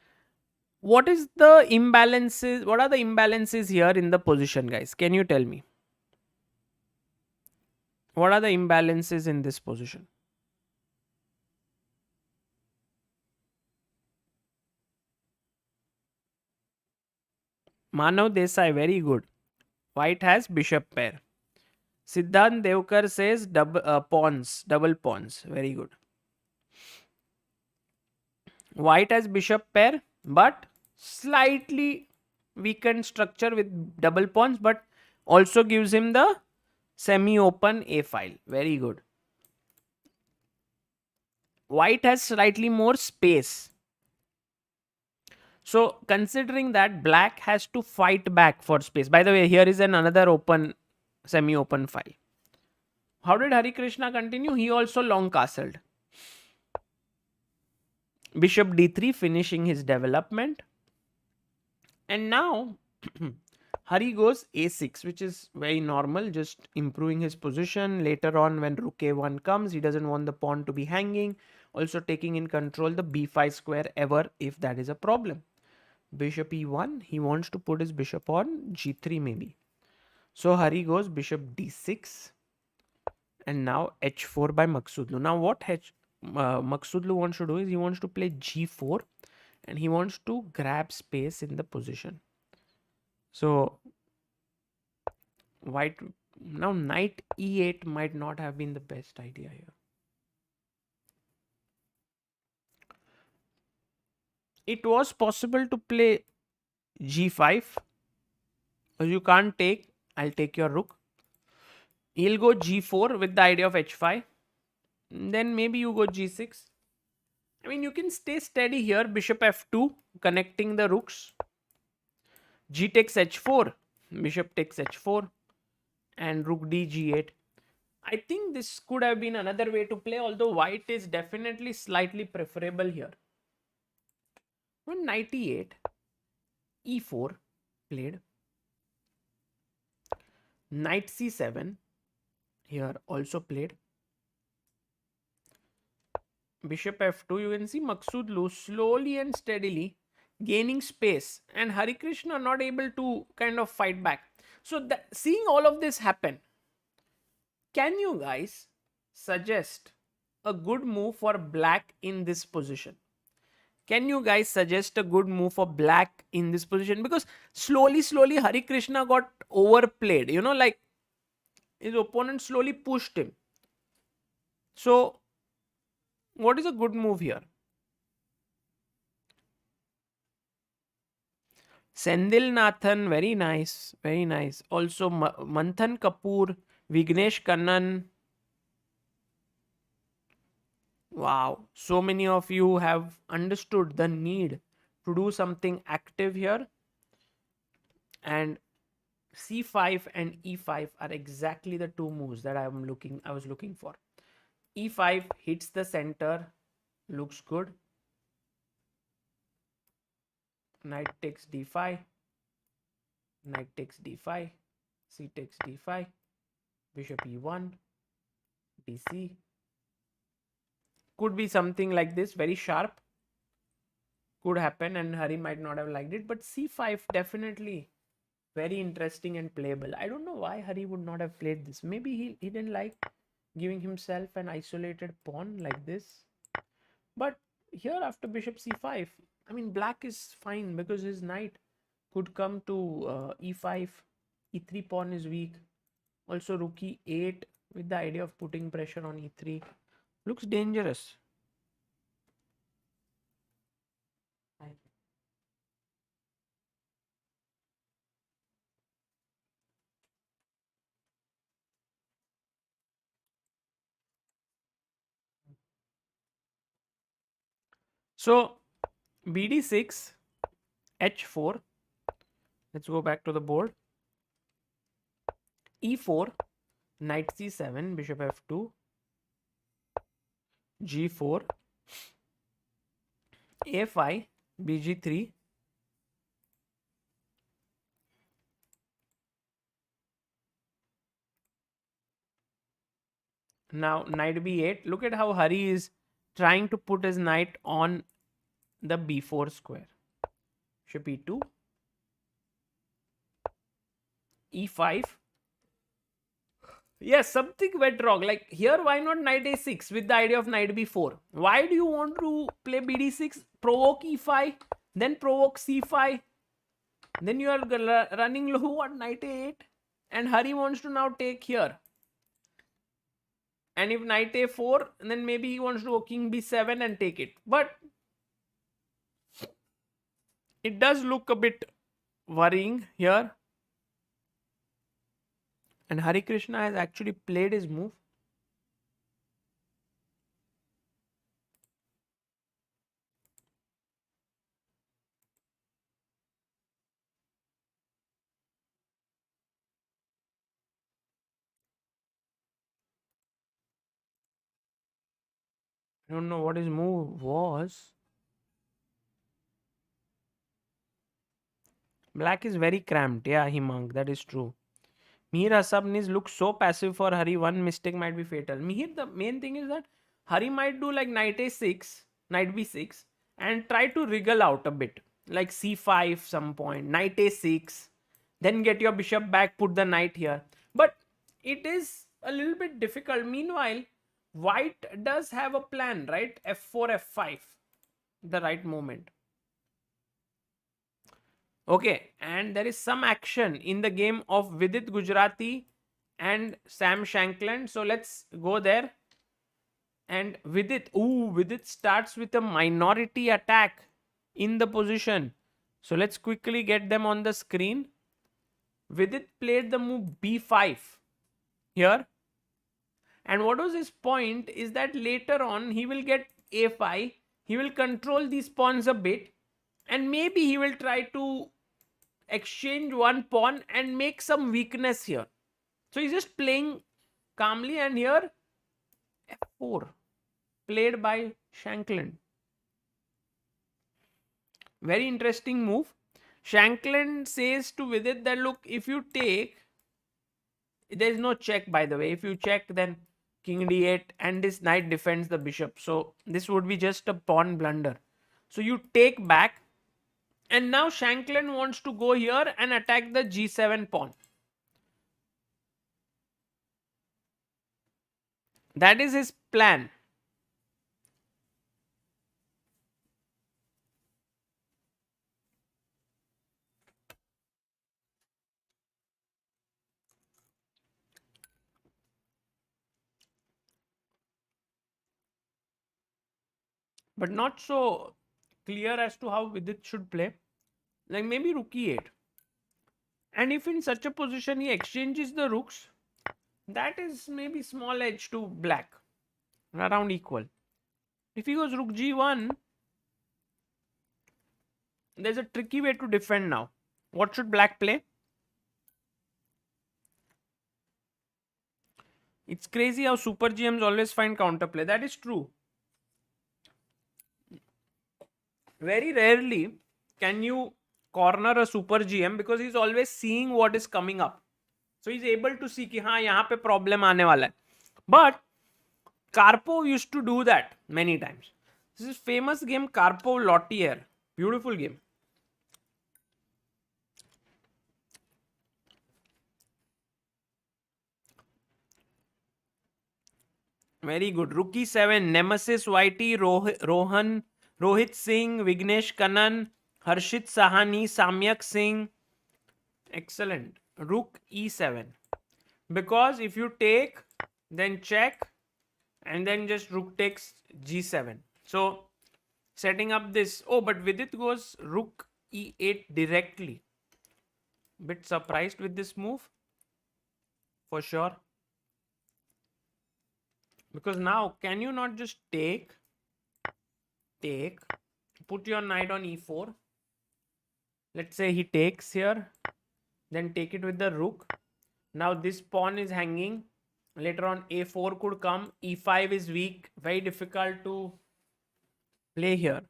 [SPEAKER 1] What is the imbalances? What are the imbalances here in the position, guys? Can you tell me? What are the imbalances in this position? Manav Desai, very good. White has bishop pair. Siddhant Devkar says pawns, double pawns. Very good. White has bishop pair, but slightly weakened structure with double pawns, but also gives him the semi-open A file. Very good. White has slightly more space. So considering that, black has to fight back for space. By the way, here is another open, semi-open file. How did Harikrishna continue? He also long castled. Bishop d3 finishing his development. And now Hari goes a6, which is very normal, just improving his position. Later on, when rook a1 comes, he doesn't want the pawn to be hanging. Also taking in control the b5 square ever if that is a problem. Bishop e1, he wants to put his bishop on g3 maybe. So Hari goes bishop d6 and now h4 by Maghsoodloo. Now what Maghsoodloo wants to do is he wants to play g4 and he wants to grab space in the position. So white, now knight e8 might not have been the best idea here. It was possible to play g5, but you can't take. I'll take your rook. He'll go g4 with the idea of h5. Then maybe you go g6. I mean, you can stay steady here. Bishop f2, connecting the rooks. G takes h4. Bishop takes h4. And rook d g8. I think this could have been another way to play, although white is definitely slightly preferable here. When knight e8, e4 played. Knight c7 here also played. Bishop f2, you can see Maghsoodloo slowly and steadily gaining space and Harikrishna not able to kind of fight back. So seeing all of this happen, can you guys suggest a good move for black in this position? Can you guys suggest a good move for black in this position? Because slowly Harikrishna got overplayed, like his opponent slowly pushed him. So what is a good move here? Sendil Nathan, very nice, very nice. Also, Manthan Kapoor, Vignesh Kannan. Wow, so many of you have understood the need to do something active here. And c5 and e5 are exactly the two moves that I was looking for. e5 hits the center, looks good. Knight takes d5, knight takes d5, c takes d5, bishop e1, dc. Could be something like this, very sharp. Could happen, and Hari might not have liked it, but c5 definitely very interesting and playable. I don't know why Hari would not have played this. Maybe he didn't like giving himself an isolated pawn like this. But here after bishop c5, I mean, black is fine because his knight could come to e5. e3 pawn is weak. Also rook e8 with the idea of putting pressure on e3 looks dangerous. So bd6, h4. Let's go back to the board. e4, knight c7, bishop f2, g4, a5, bg3. Now knight b8. Look at how Hari is trying to put his knight on the b4 square. Bishop e2, e5. Yes, something went wrong. Like here, why not knight a6 with the idea of knight b4? Why do you want to play bd6, provoke e5, then provoke c5? Then you are running low on knight a8, and Hari wants to now take here. And if knight a4, then maybe he wants to go king b7 and take it. But it does look a bit worrying here. And Harikrishna has actually played his move. I don't know what his move was. Black is very cramped. Yeah, Himang, that is true. Mihir Asabnis looks so passive for Hari. One mistake might be fatal. Mihir, the main thing is that Hari might do like knight a6, knight b6, and try to wriggle out a bit. Like c5 some point, knight a6, then get your bishop back, put the knight here. But it is a little bit difficult. Meanwhile, white does have a plan, right? f4, f5, the right moment. Okay, and there is some action in the game of Vidit Gujrathi and Sam Shankland. So let's go there. And Vidit starts with a minority attack in the position. So let's quickly get them on the screen. Vidit played the move b5 here. And what was his point is that later on he will get a5. He will control these pawns a bit. And maybe he will try to exchange one pawn and make some weakness here. So he's just playing calmly, and here f4 played by Shankland. Very interesting move. Shankland says to Vidit that look, if you take, there is no check by the way. If you check, then king d8 and this knight defends the bishop. So this would be just a pawn blunder. So you take back, and now Shankland wants to go here and attack the g7 pawn. That is his plan. But not so clear as to how Vidit should play. Like maybe rook e8. And if in such a position he exchanges the rooks, that is maybe small edge to black, around equal. If he goes rook g1, there's a tricky way to defend now. What should black play? It's crazy how super GMs always find counterplay. That is true. Very rarely can you corner a super GM because he's always seeing what is coming up. So he's able to see कि हाँ यहाँ पे problem आने वाला है. But Karpov used to do that many times. This is famous game Karpov Lottier. Beautiful game. Very good. Rookie 7. Nemesis YT, Rohan, Rohit Singh, Vignesh Kannan, Harshit Sahani, Samyak Singh. Excellent. Rook E7. Because if you take, then check, and then just rook takes G7. So setting up this. Oh, but Vidit goes rook E8 directly. Bit surprised with this move. For sure. Because now, can you not just take, put your knight on e4. Let's say he takes here, then take it with the rook. Now this pawn is hanging. Later on a4 could come. e5 is weak. Very difficult to play here.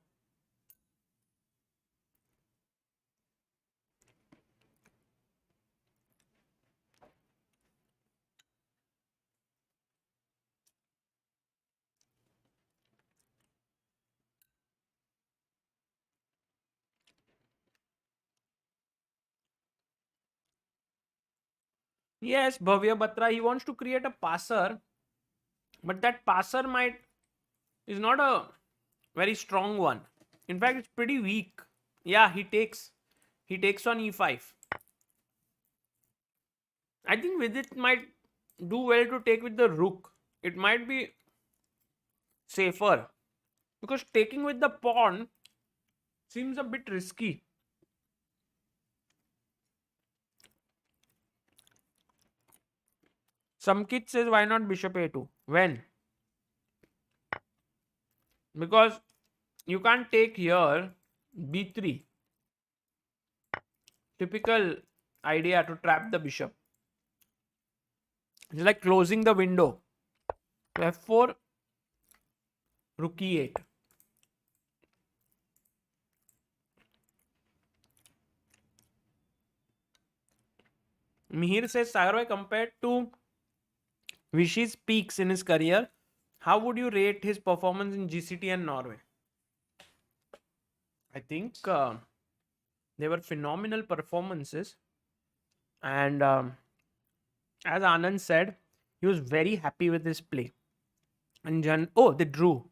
[SPEAKER 1] Yes, Bhavya Batra, he wants to create a passer, but that passer is not a very strong one. In fact, it's pretty weak. Yeah, he takes on e5. I think Vidit might do well to take with the rook. It might be safer because taking with the pawn seems a bit risky. Some kid says, why not bishop a2? When? Because you can't take here b3. Typical idea to trap the bishop. It's like closing the window. f4, rook e8. Mihir says, Sagar, compared to Vishy's peaks in his career, how would you rate his performance in GCT and Norway? I think they were phenomenal performances. And as Anand said, he was very happy with his play. And they drew.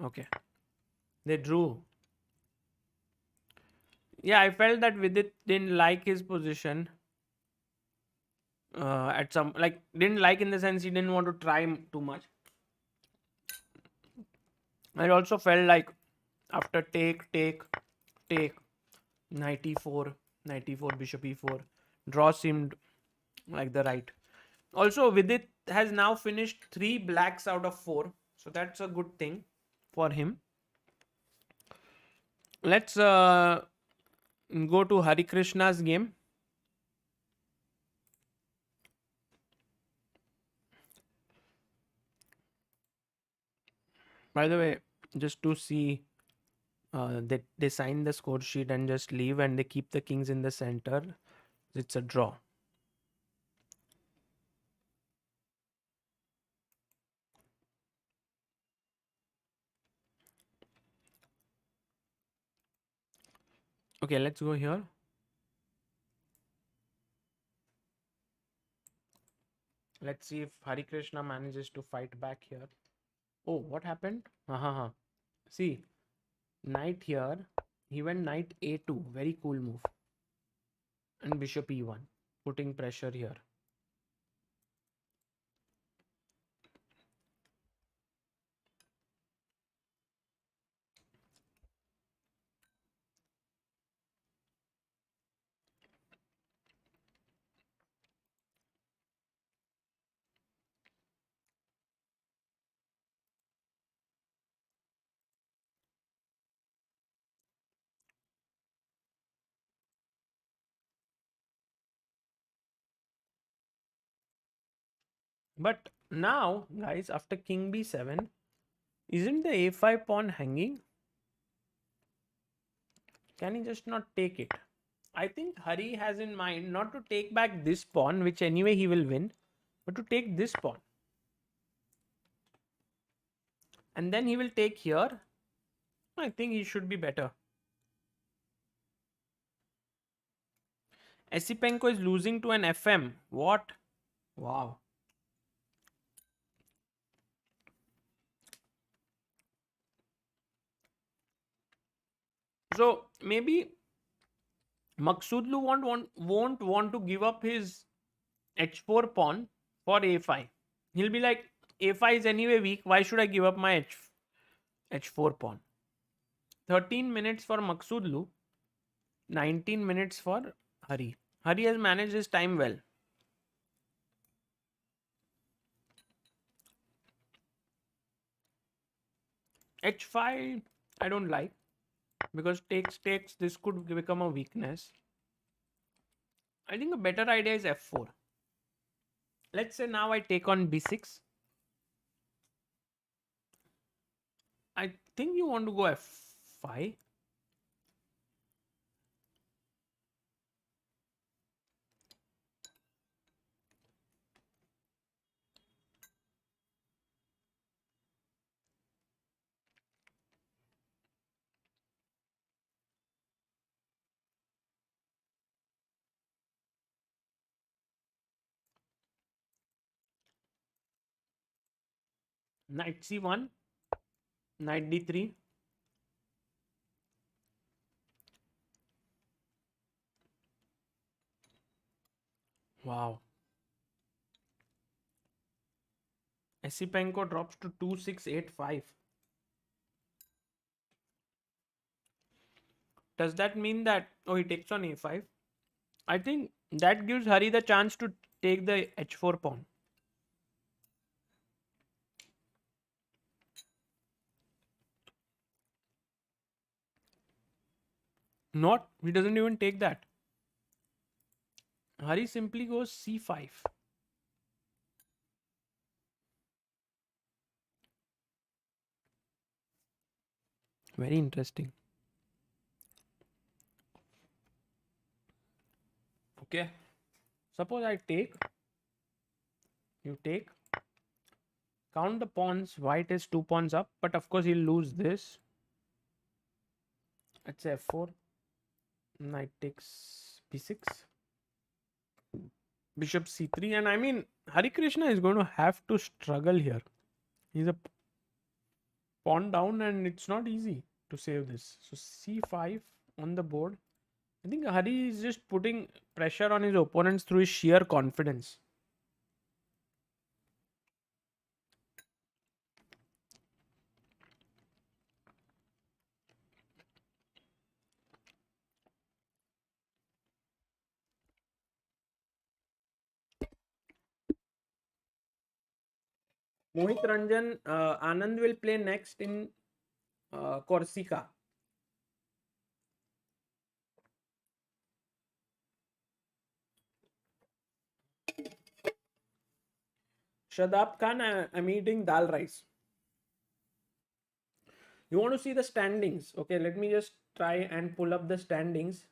[SPEAKER 1] Okay. They drew. Yeah, I felt that Vidit didn't like his position. At some, like, didn't like in the sense he didn't want to try too much. I also felt like after take, knight e4, bishop e4, draw seemed like the right. Also, Vidit has now finished 3 blacks out of 4, so that's a good thing for him. Let's go to Harikrishna's game. By the way, just to see, they sign the score sheet and just leave, and they keep the kings in the center. It's a draw. Okay, let's go here. Let's see if Harikrishna manages to fight back here. Oh, what happened? See, knight here. He went knight a2. Very cool move. And bishop e1. Putting pressure here. But now, guys, after king b7, isn't the a5 pawn hanging? Can he just not take it? I think Hari has in mind not to take back this pawn, which anyway he will win, but to take this pawn. And then he will take here. I think he should be better. Esipenko is losing to an FM. What? Wow. So maybe Maghsoodloo won't want to give up his h4 pawn for a5. He'll be like, a5 is anyway weak. Why should I give up my h4 pawn? 13 minutes for Maghsoodloo, 19 minutes for Hari. Hari has managed his time well. h5 I don't like, because takes, this could become a weakness. I think a better idea is f4. Let's say now I take on b6. I think you want to go f5. Knight c1, knight d3. Wow. Esipenko drops to 2685. Does that mean that, oh, he takes on a5? I think that gives Hari the chance to take the h4 pawn. Not, he doesn't even take that. Hari simply goes c5. Very interesting. Okay. Suppose I take, you take, count the pawns. White is 2 pawns up, but of course he'll lose this. Let's say f4. Knight takes b6. Bishop c3. And I mean, Harikrishna is going to have to struggle here. He's a pawn down and it's not easy to save this. So c5 on the board. I think Hari is just putting pressure on his opponents through his sheer confidence. Mohit Ranjan Anand will play next in Corsica. Shadab Khan, I'm eating dal rice. You want to see the standings? Okay, let me just try and pull up the standings.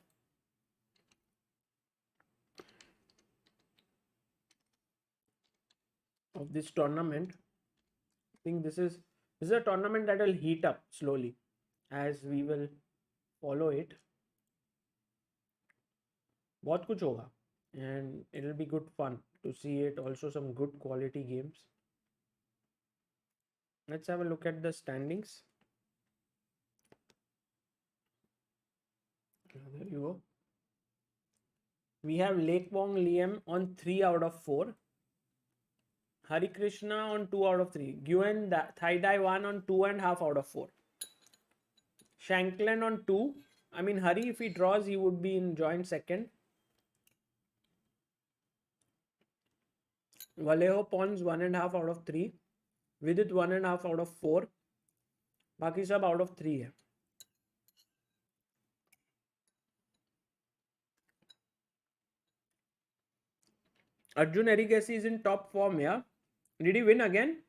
[SPEAKER 1] Of this tournament. I think this is a tournament that will heat up slowly as we will follow it. बहुत कुछ होगा and it'll be good fun to see it. Also some good quality games. Let's have a look at the standings. There you go. We have Quang Liem on 3 out of 4. Harikrishna on 2 out of 3. Nguyen Thai Dai 1 on 2.5 out of 4. Shankland on 2. I mean, Hari, if he draws, he would be in joint second. Vallejo Pons 1.5 out of 3. Vidit 1.5 out of 4. Baki sab out of 3 hai. Arjun Erigasi is in top form, yeah. Did he win again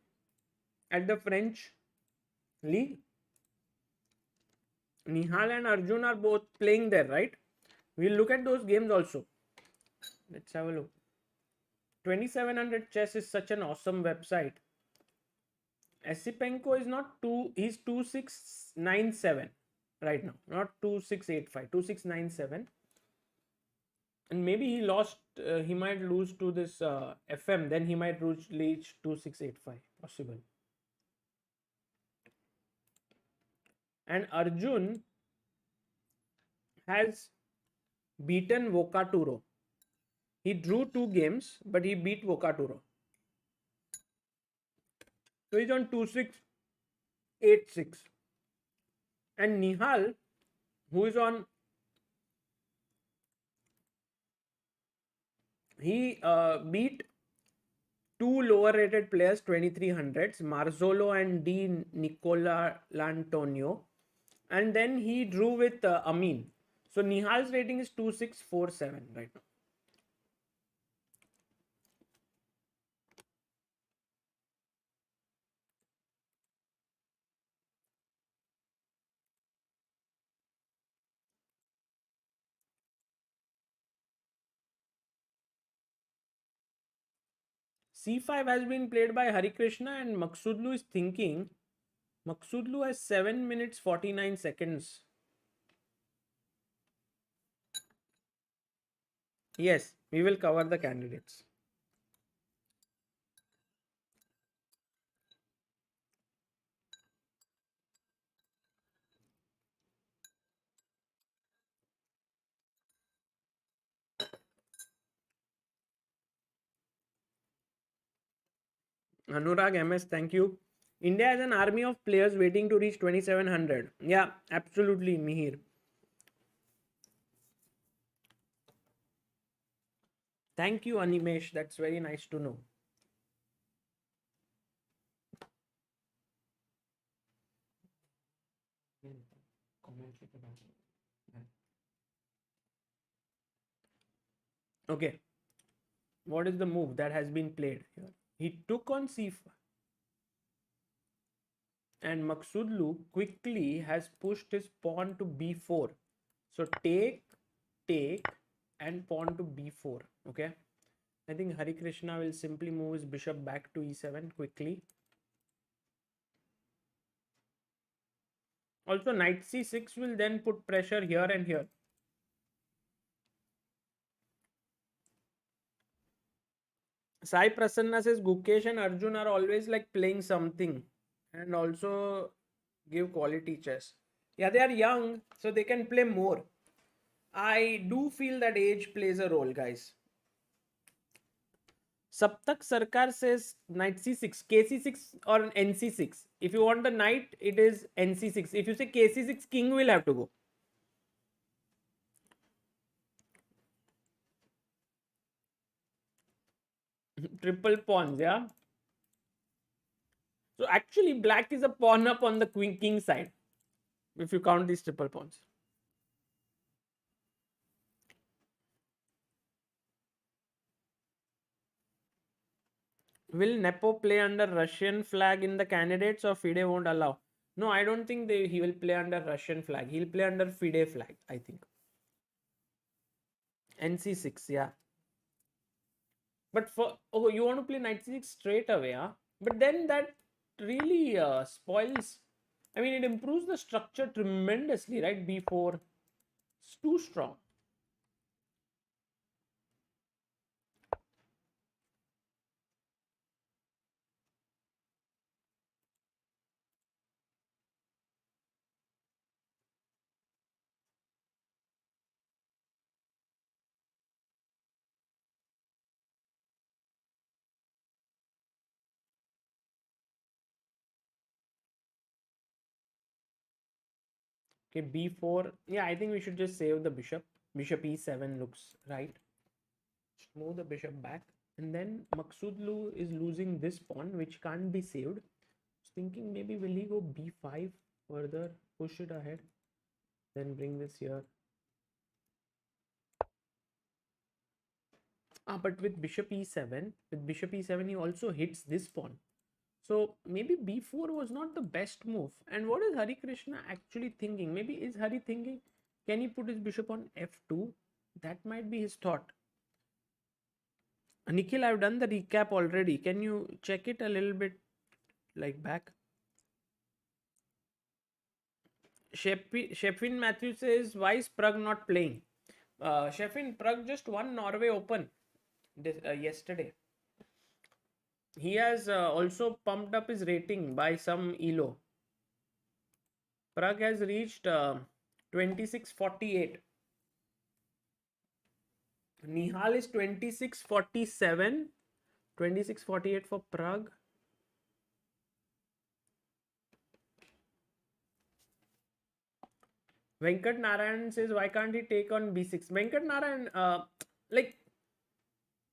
[SPEAKER 1] at the French league? Nihal and Arjun are both playing there, right? We'll look at those games also. Let's have a look. 2700 Chess is such an awesome website. Esipenko is not 2, he's 2697 right now, not 2685, 2697. And maybe he lost, he might lose to this FM, then he might reach 2685, possible. And Arjun has beaten Vocaturo. He drew 2 games, but he beat Vocaturo. So he's on 2686. And Nihal, who is on, he beat 2 lower rated players, 2300s, Marzolo and Di Nicola Lantonio. And then he drew with Amin. So Nihal's rating is 2647 right now. C5 has been played by Harikrishna and Maghsoodloo is thinking. Maghsoodloo has 7 minutes 49 seconds. Yes, we will cover the candidates. Anurag MS, thank you. India has an army of players waiting to reach 2700. Yeah, absolutely, Mihir. Thank you, Animesh. That's very nice to know. Okay. What is the move that has been played here? He took on c5. And Maghsoodloo quickly has pushed his pawn to b4. So take, and pawn to b4. Okay. I think Harikrishna will simply move his bishop back to e7 quickly. Also, knight c6 will then put pressure here and here. Sai Prasanna says Gukesh and Arjun are always like playing something and also give quality chess. Yeah, they are young, so they can play more. I do feel that age plays a role, guys. Saptak Sarkar says knight c6, kc6 or nc6. If you want the knight, it is nc6. If you say kc6, king will have to go. Triple pawns, yeah. So actually, black is a pawn up on the queen king side if you count these triple pawns. Will Nepo play under Russian flag in the candidates or FIDE won't allow? No, I don't think he will play under Russian flag. He'll play under FIDE flag, I think. NC6, yeah. But you want to play knight c6 straight away, huh? But then that really spoils. I mean, it improves the structure tremendously, right? b4. It's too strong. Okay, b4. Yeah, I think we should just save the bishop. Bishop e7 looks right. Just move the bishop back. And then Maghsoodloo is losing this pawn, which can't be saved. I was thinking maybe will he go b5 further, push it ahead, then bring this here. But with bishop e7, he also hits this pawn. So maybe b4 was not the best move. And what is Hari Krishna actually thinking? Maybe is Hari thinking, can he put his bishop on f2? That might be his thought. Nikhil, I've done the recap already. Can you check it a little bit like back? Sheffin Matthew says, why is Prague not playing? Sheffin, Prague just won Norway Open yesterday. He has also pumped up his rating by some ELO. Prague has reached 2648. Nihal is 2647. 2648 for Prague. Venkat Narayan says, why can't he take on b6? Venkat Narayan, like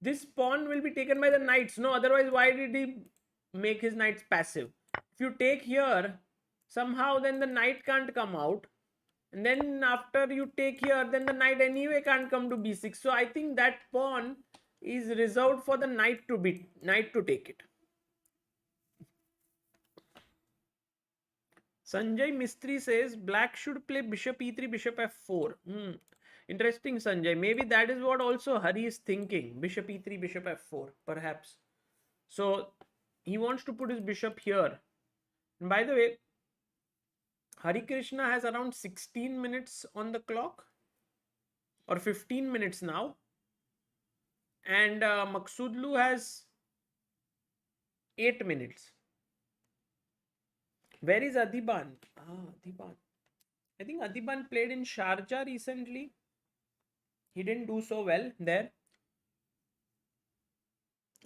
[SPEAKER 1] this pawn will be taken by the knights. No, otherwise, why did he make his knights passive? If you take here, somehow then the knight can't come out. And then after you take here, then the knight anyway can't come to b6. So I think that pawn is reserved for the knight to take it. Sanjay Mistry says black should play bishop e3, bishop f4. Interesting, Sanjay. Maybe that is what also Hari is thinking. Bishop e3, bishop f4, perhaps. So he wants to put his bishop here. And by the way, Hari Krishna has around 16 minutes on the clock or 15 minutes now. And Maghsoodloo has 8 minutes. Where is Adiban? Adiban. I think Adiban played in Sharjah recently. He didn't do so well there.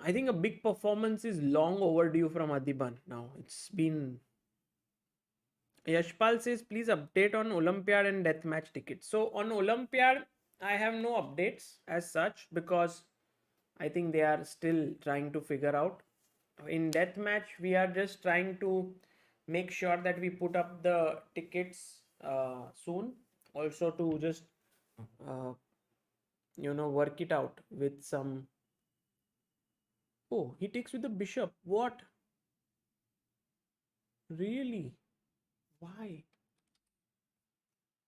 [SPEAKER 1] I think a big performance is long overdue from Adiban now. It's been... Yashpal says, please update on Olympiad and deathmatch tickets. So on Olympiad, I have no updates as such because I think they are still trying to figure out. In deathmatch, we are just trying to make sure that we put up the tickets soon. Also to just, work it out with some... Oh, he takes with the bishop. What? Really? Why?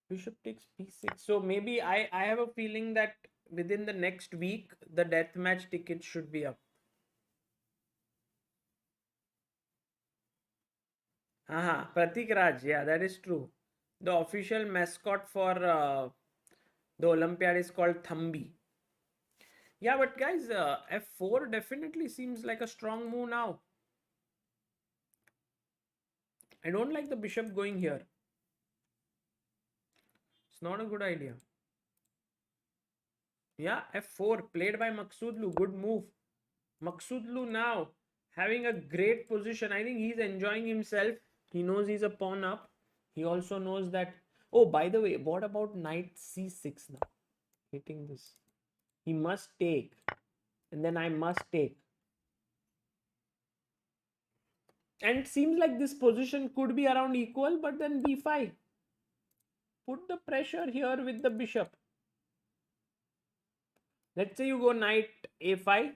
[SPEAKER 1] Bishop takes b6. So maybe I have a feeling that within the next week, the deathmatch tickets should be up. Pratik Raj, yeah, that is true. The official mascot for the Olympiad is called Thambi. Yeah, but guys, f4 definitely seems like a strong move now. I don't like the bishop going here. It's not a good idea. Yeah, f4 played by Maghsoodloo. Good move. Maghsoodloo now having a great position. I think he's enjoying himself. He knows he's a pawn up. He also knows that. Oh, by the way, what about knight c6 now? Hitting this. He must take. And then I must take. And it seems like this position could be around equal, but then b5. Put the pressure here with the bishop. Let's say you go knight a5.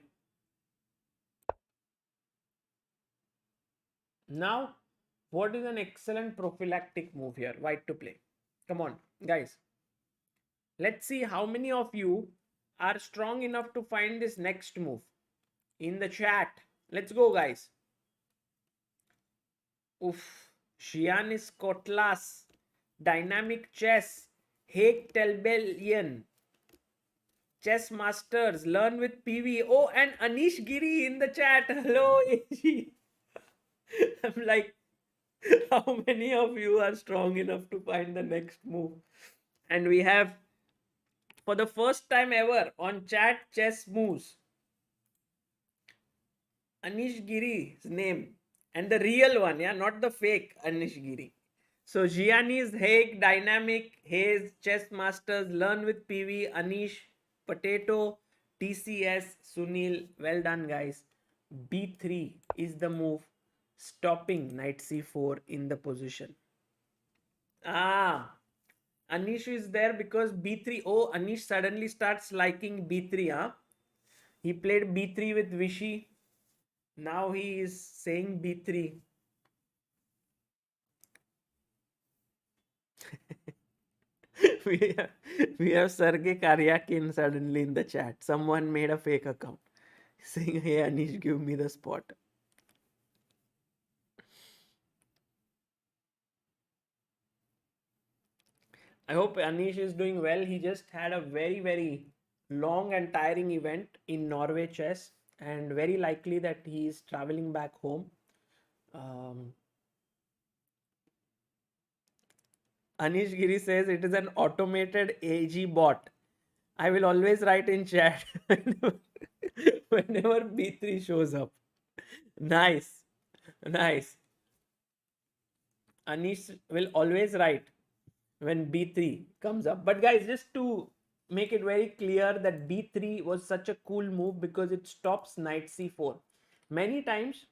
[SPEAKER 1] Now, what is an excellent prophylactic move here? White to play. Come on, guys. Let's see how many of you are strong enough to find this next move in the chat. Let's go, guys. Oof. Giannis Kotlas. Dynamic Chess. Haig Telbelian. Chess Masters. Learn with PV. Oh, and Anish Giri in the chat. Hello, AG. I'm like, how many of you are strong enough to find the next move? And we have, for the first time ever on chat chess moves, Anish Giri's name, and the real one, yeah, not the fake Anish Giri. So Gianni's Hague, Dynamic, Hayes, Chess Masters, Learn with PV, Anish, Potato, TCS, Sunil. Well done, guys. B3 is the move, stopping knight c4 in the position. Anish is there because b3. Oh, Anish suddenly starts liking b3. He played b3 with Vishy. Now he is saying b3. we have, we have Sergey Karyakin suddenly in the chat. Someone made a fake account saying, "Hey Anish, give me the spot." I hope Anish is doing well. He just had a very, very long and tiring event in Norway chess, and very likely that he is traveling back home. Anish Giri says it is an automated AG bot. I will always write in chat whenever B3 shows up. Nice. Nice. Anish will always write when B3 comes up. But guys, just to make it very clear that B3 was such a cool move because it stops knight C4. Many times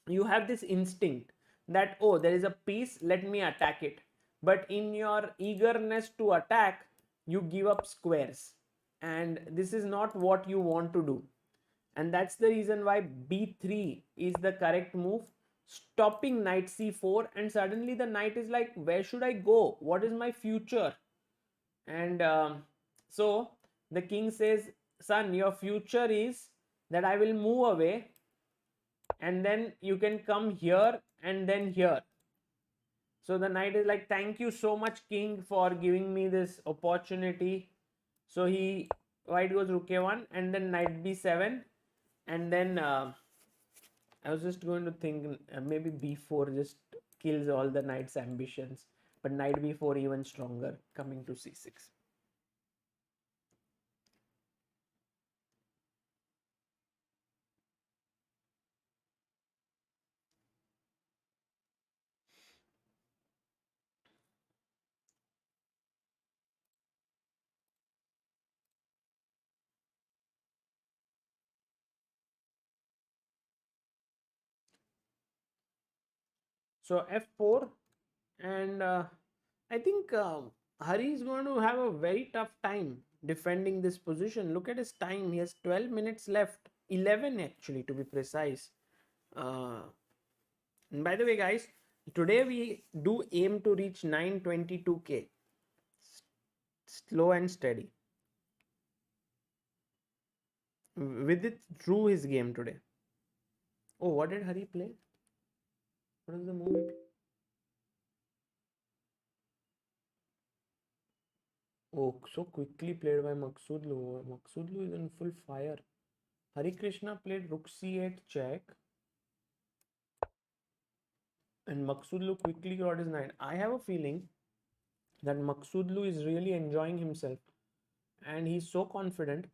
[SPEAKER 1] you have this instinct that, oh, there is a piece, let me attack it. But in your eagerness to attack, you give up squares. And this is not what you want to do. And that's the reason why b3 is the correct move, stopping knight c4. And suddenly the knight is like, where should I go? What is my future? And so the king says, son, your future is that I will move away, and then you can come here and then here. So the knight is like, thank you so much, king, for giving me this opportunity. So he, white goes rook a1 and then knight b7, and then I was just going to think maybe b4 just kills all the knight's ambitions, but knight b4 even stronger, coming to c6. So f4, and I think Hari is going to have a very tough time defending this position. Look at his time. He has 12 minutes left, 11 actually to be precise. And by the way, guys, today we do aim to reach 922k. Slow and steady. Vidit drew his game today. Oh, what did Hari play? What is the move? Oh, so quickly played by Maghsoodloo. Maghsoodloo is in full fire. Harikrishna played rook c8 check, and Maghsoodloo quickly got his knight. I have a feeling that Maghsoodloo is really enjoying himself, and he's so confident.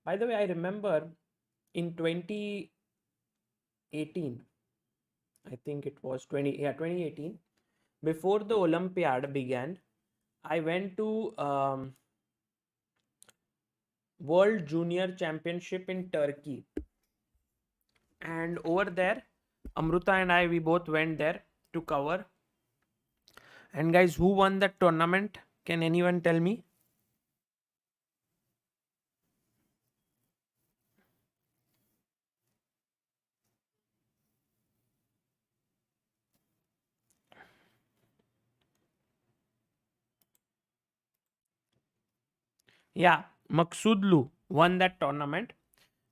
[SPEAKER 1] By the way, I remember in 2018, I think it was 2018, before the Olympiad began, I went to World Junior Championship in Turkey, and over there, Amruta and I, we both went there to cover. And guys, who won that tournament? Can anyone tell me? Yeah, Maghsoodloo won that tournament,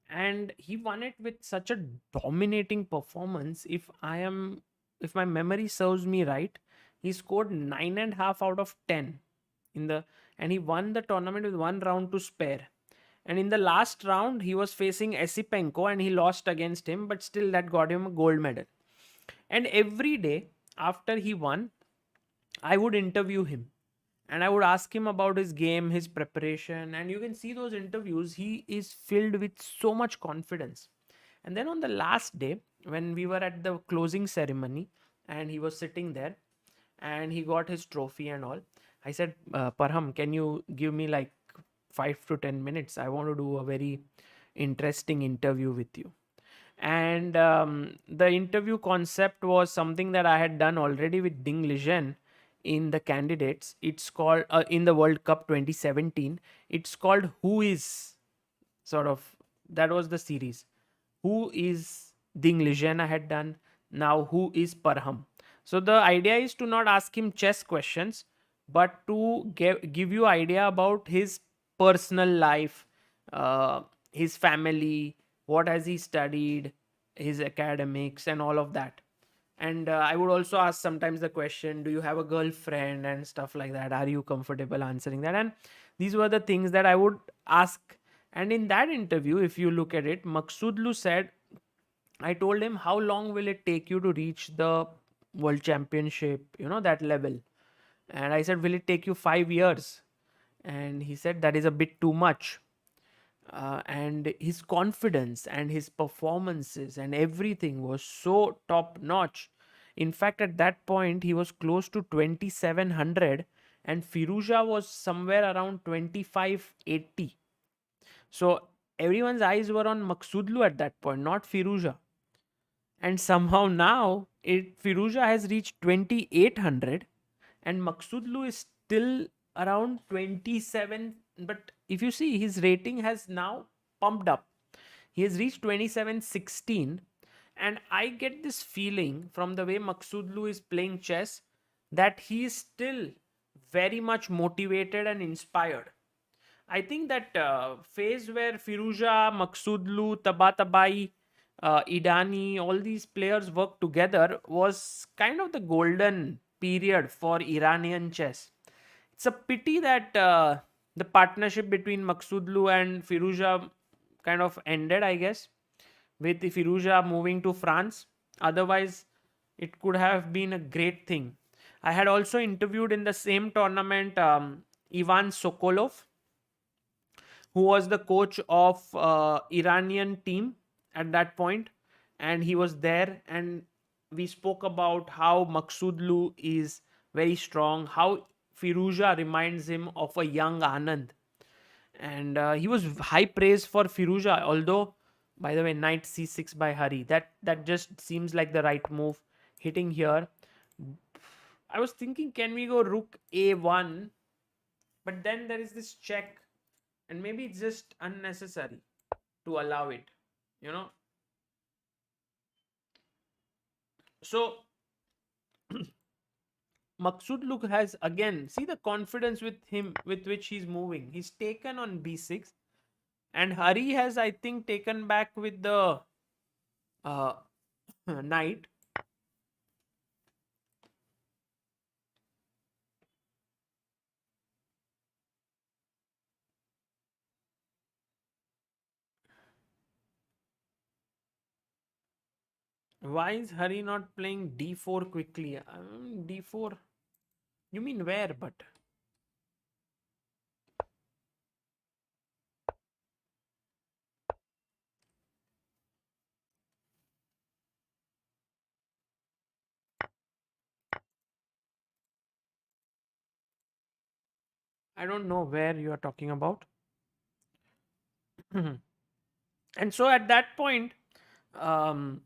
[SPEAKER 1] and he won it with such a dominating performance. If my memory serves me right, he scored 9.5 out of 10 in the, and he won the tournament with one round to spare. And in the last round, he was facing Esipenko and he lost against him, but still that got him a gold medal. And every day after he won, I would interview him and I would ask him about his game, his preparation. And you can see those interviews, he is filled with so much confidence. And then on the last day, when we were at the closing ceremony and he was sitting there and he got his trophy and all, I said, Parham, can you give me like 5 to 10 minutes? I want to do a very interesting interview with you. And the interview concept was something that I had done already with Ding Lijen in the candidates. It's called in the World Cup 2017. It's called Who Is, sort of, that was the series. Who is Ding Lijen I had done. Now who is Parham? So the idea is to not ask him chess questions, but to give you idea about his personal life, his family, what has he studied, his academics, and all of that. And I would also ask sometimes the question, do you have a girlfriend and stuff like that? Are you comfortable answering that? And these were the things that I would ask. And in that interview, if you look at it, Maghsoodloo said, I told him, how long will it take you to reach the world championship, that level? And I said, will it take you 5 years? And he said, that is a bit too much. And his confidence and his performances and everything was so top notch. In fact, at that point, he was close to 2700 and Firuza was somewhere around 2580. So everyone's eyes were on Maghsoodloo at that point, not Firuza. And somehow now Firuza has reached 2800 and Maghsoodloo is still around 27. But if you see, his rating has now pumped up. He has reached 2716. And I get this feeling from the way Maghsoodloo is playing chess that he is still very much motivated and inspired. I think that phase where Firuza, Maghsoodloo, Tabatabai, Idani, all these players worked together was kind of the golden period for Iranian chess. It's a pity that the partnership between Maghsoodloo and Firuza kind of ended, I guess, with the Firuza moving to France. Otherwise, it could have been a great thing. I had also interviewed in the same tournament Ivan Sokolov, who was the coach of Iranian team at that point, and he was there, and we spoke about how Maghsoodloo is very strong, how Firuza reminds him of a young Anand, and he was high praise for Firuza. Although, by the way, knight c6 by Hari, that just seems like the right move. Hitting here, I was thinking, can we go rook a1? But then there is this check, and maybe it's just unnecessary to allow it, you know. So Maghsoodloo has, again, see the confidence with him with which he's moving. He's taken on b6, And Hari has, I think, taken back with the uh, knight. Why is Hari not playing d4 quickly? D4. You mean where? But I don't know where you are talking about. And so at that point, um,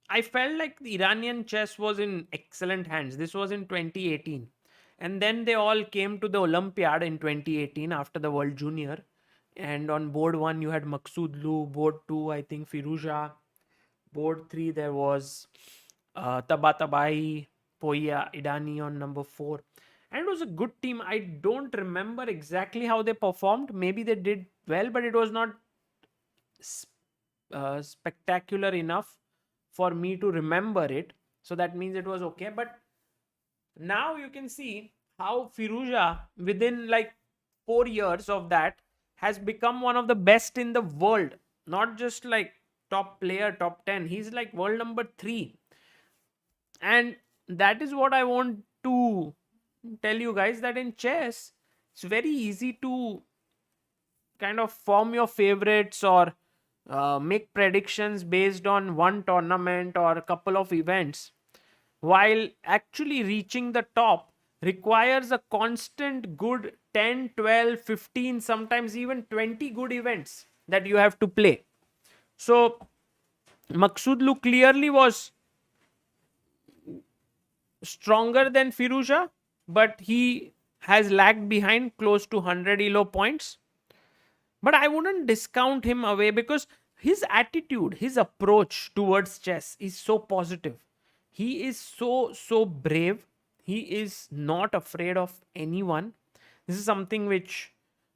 [SPEAKER 1] I felt like the Iranian chess was in excellent hands. This was in 2018. And then they all came to the Olympiad in 2018 after the World Junior. And on board one, you had Maghsoodloo, board two, I think Firuza, board three, there was Tabatabai, Poya, Idani on number four. And it was a good team. I don't remember exactly how they performed. Maybe they did well, but it was not spectacular enough for me to remember it. So that means it was okay. But now you can see how Firuza, within like 4 years of that, has become one of the best in the world. Not just like top player, top 10. He's like world number three. And that is what I want to tell you guys, that in chess, it's very easy to kind of form your favorites or make predictions based on one tournament or a couple of events, while actually reaching the top requires a constant good 10, 12, 15, sometimes even 20 good events that you have to play. So Maghsoodloo clearly was stronger than Firuza, but he has lagged behind close to 100 elo points. But I wouldn't discount him away because his attitude, his approach towards chess is so positive. He is so brave. He is not afraid of anyone. This is something which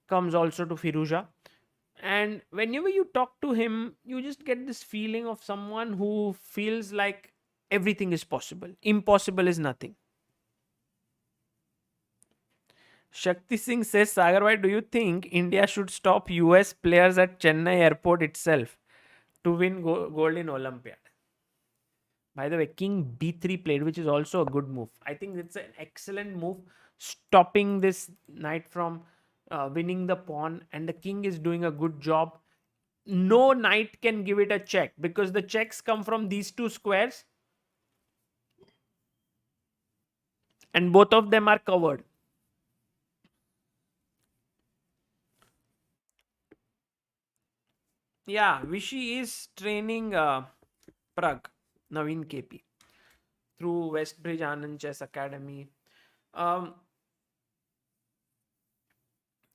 [SPEAKER 1] comes also to Firuza. And whenever you talk to him, you just get this feeling of someone who feels like everything is possible. Impossible is nothing. Shakti Singh says, Sagar, why do you think India should stop US players at Chennai airport itself to win gold in Olympiad? By the way, King B3 played, which is also a good move. I think it's an excellent move, stopping this knight from winning the pawn, and the king is doing a good job. No knight can give it a check because the checks come from these two squares, and both of them are covered. Yeah, Vishy is training Prague, Naveen KP, through Westbridge Anand Chess Academy. Um,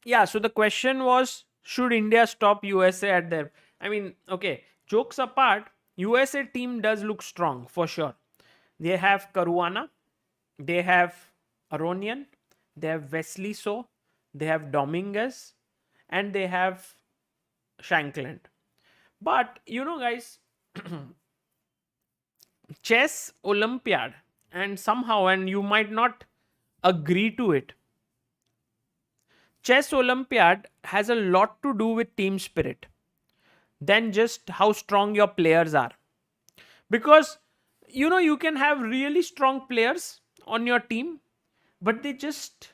[SPEAKER 1] yeah, so the question was, should India stop USA at their? I mean, okay, jokes apart, USA team does look strong for sure. They have Caruana, they have Aronian, they have Wesley So, they have Dominguez, and they have Shankland. But you know, guys, chess Olympiad, and somehow, and you might not agree to it, chess Olympiad has a lot to do with team spirit than just how strong your players are. Because you know, you can have really strong players on your team, but they just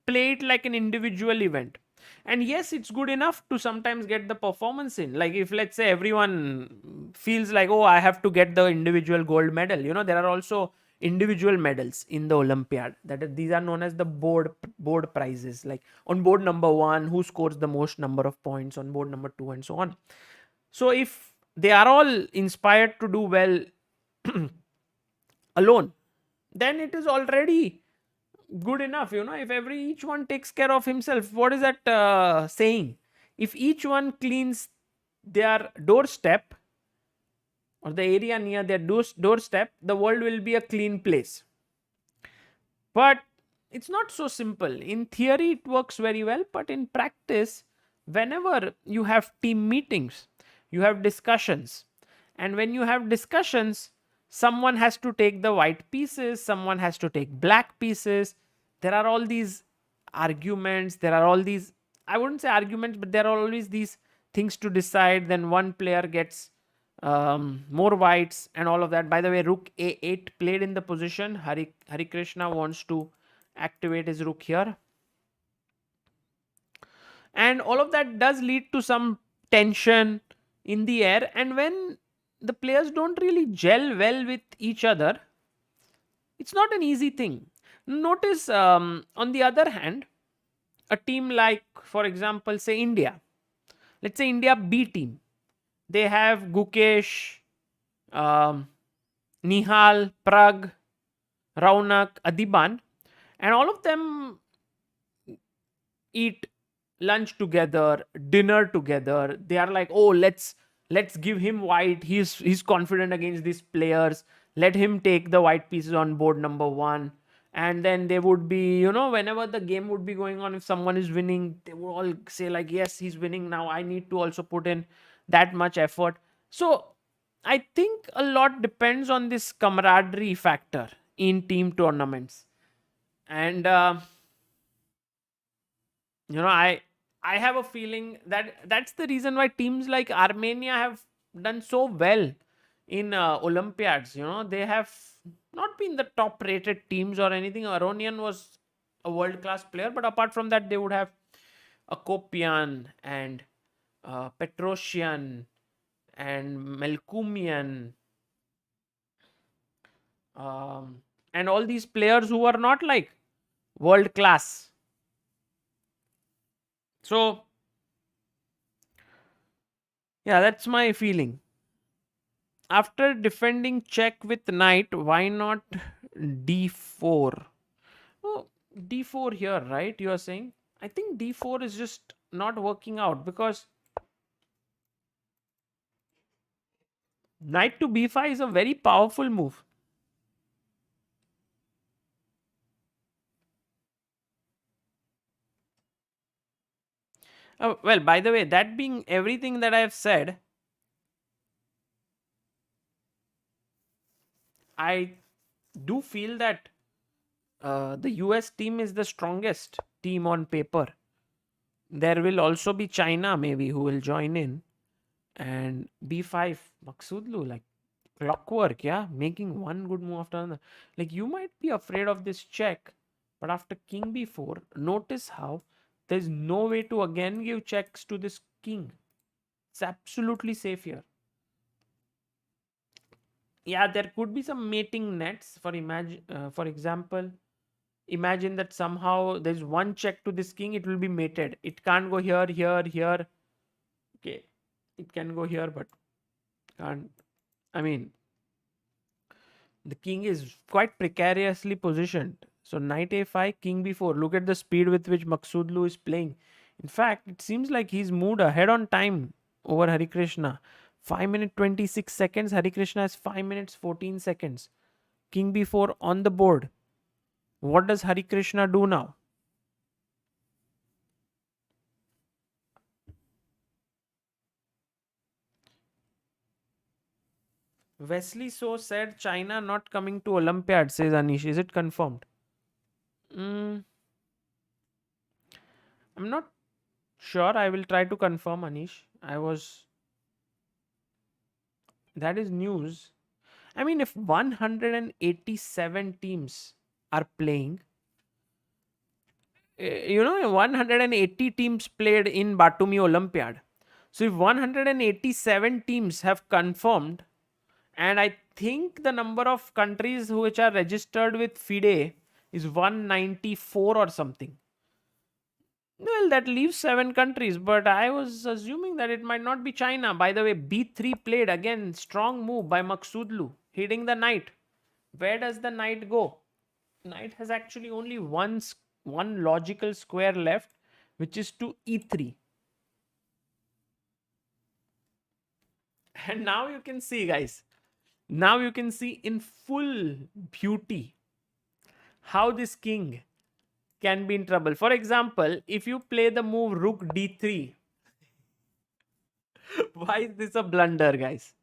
[SPEAKER 1] play it like an individual event. And yes, it's good enough to sometimes get the performance in. Like if let's say everyone feels like, oh, I have to get the individual gold medal, you know, there are also individual medals in the Olympiad, these are known as the board prizes, like on board number one, who scores the most number of points, on board number two, and so on. So if they are all inspired to do well alone, then it is already good enough. You know, if each one takes care of himself, what is that saying? If each one cleans their doorstep or the area near their doorstep, the world will be a clean place. But it's not so simple. In theory, it works very well, but in practice, whenever you have team meetings, you have discussions. And when you have discussions, someone has to take the white pieces, someone has to take black pieces. There are all these arguments, there are all these, I wouldn't say arguments, but there are always these things to decide. Then one player gets more whites and all of that. By the way, rook a8 played in the position. Harikrishna wants to activate his rook here. And all of that does lead to some tension in the air. And when the players don't really gel well with each other, it's not an easy thing. Notice, on the other hand, a team like, for example, say India. Let's say India B team. They have Gukesh, um, Nihal, Prag, Raunak, Adiban, and all of them eat lunch together, dinner together. They are like, oh, let's give him white. He's confident against these players. Let him take the white pieces on board number one. And then they would be, whenever the game would be going on, if someone is winning, they would all say like, yes, he's winning now. I need to also put in that much effort. So I think a lot depends on this camaraderie factor in team tournaments. And I have a feeling that that's the reason why teams like Armenia have done so well in Olympiads. They have not been the top rated teams or anything. Aronian was a world class player, but apart from that, they would have Akopian and Petrosian and Melkumian, and all these players who are not like world class. So yeah, that's my feeling. After defending check with knight, why not d4? Oh, d4 here, right? You are saying? I think d4 is just not working out because knight to b5 is a very powerful move. Well, by the way, that being everything that I have said, I do feel that the US team is the strongest team on paper. There will also be China, maybe, who will join in. And b5, Maghsoodloo, like clockwork, yeah, making one good move after another. Like, you might be afraid of this check, but after king b4, notice how there's no way to again give checks to this king. It's absolutely safe here. Yeah, there could be some mating nets. For example, imagine that somehow there's one check to this king, it will be mated. It can't go here, here, here. Okay, it can go here, but can't. I mean, the king is quite precariously positioned. So knight a5, king b4. Look at the speed with which Maghsoodloo is playing. In fact, it seems like he's moved ahead on time over Harikrishna. 5 minutes 26 seconds. Harikrishna has 5 minutes 14 seconds. King b4 on the board. What does Harikrishna do now? Wesley So said China not coming to Olympiad, says Anish. Is it confirmed? I'm not sure. I will try to confirm, Anish. That is news. I mean, if 187 teams are playing, 180 teams played in Batumi Olympiad. So if 187 teams have confirmed, and I think the number of countries which are registered with FIDE is 194 or something. Well, that leaves 7 countries, but I was assuming that it might not be China. By the way, b3 played again, strong move by Maghsoodloo, hitting the knight. Where does the knight go? Knight has actually only one logical square left, which is to e3. And now you can see, guys, now you can see in full beauty how this king can be in trouble. For example, if you play the move rook d3, Why is this a blunder, guys?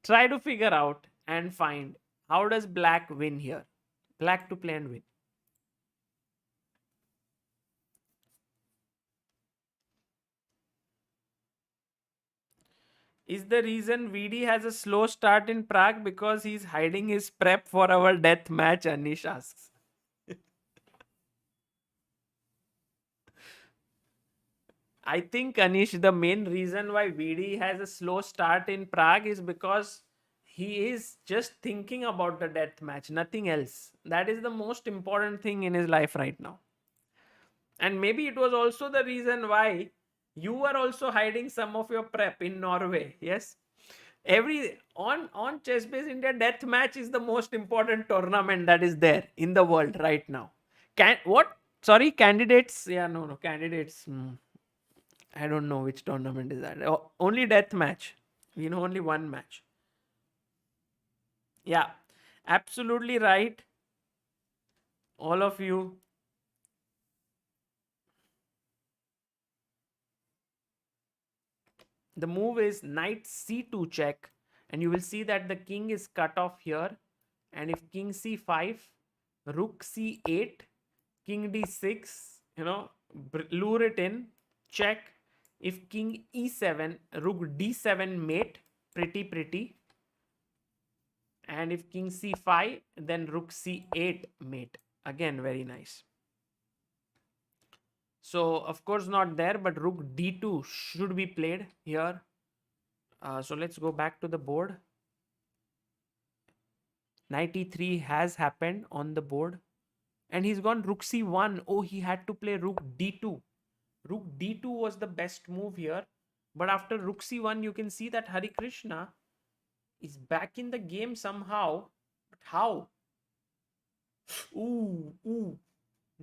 [SPEAKER 1] Try to figure out and find how does black win here. Black to play and win. Is the reason VD has a slow start in Prague because he's hiding his prep for our death match? Anish asks. I think, Anish, the main reason why VD has a slow start in Prague is because he is just thinking about the death match, nothing else. That is the most important thing in his life right now. And maybe it was also the reason why you were also hiding some of your prep in Norway. Yes. Every on Chessbase India, death match is the most important tournament that is there in the world right now. Can what? Sorry, candidates. Yeah, no, candidates. I don't know which tournament is that. Only death match. We know only one match. Yeah, absolutely right. All of you. The move is knight c2 check, and you will see that the king is cut off here. And if king c5, rook c8, king d6, lure it in, check. If king e7, rook d7 mate, pretty. And if king c5, then rook c8 mate, again very nice. So of course not there, but rook d2 should be played here. So let's go back to the board. Knight e3 has happened on the board, and he's gone rook c1. Oh, he had to play rook d2. Rook d2 was the best move here, but after rook c1 you can see that Harikrishna is back in the game somehow. But how? Ooh,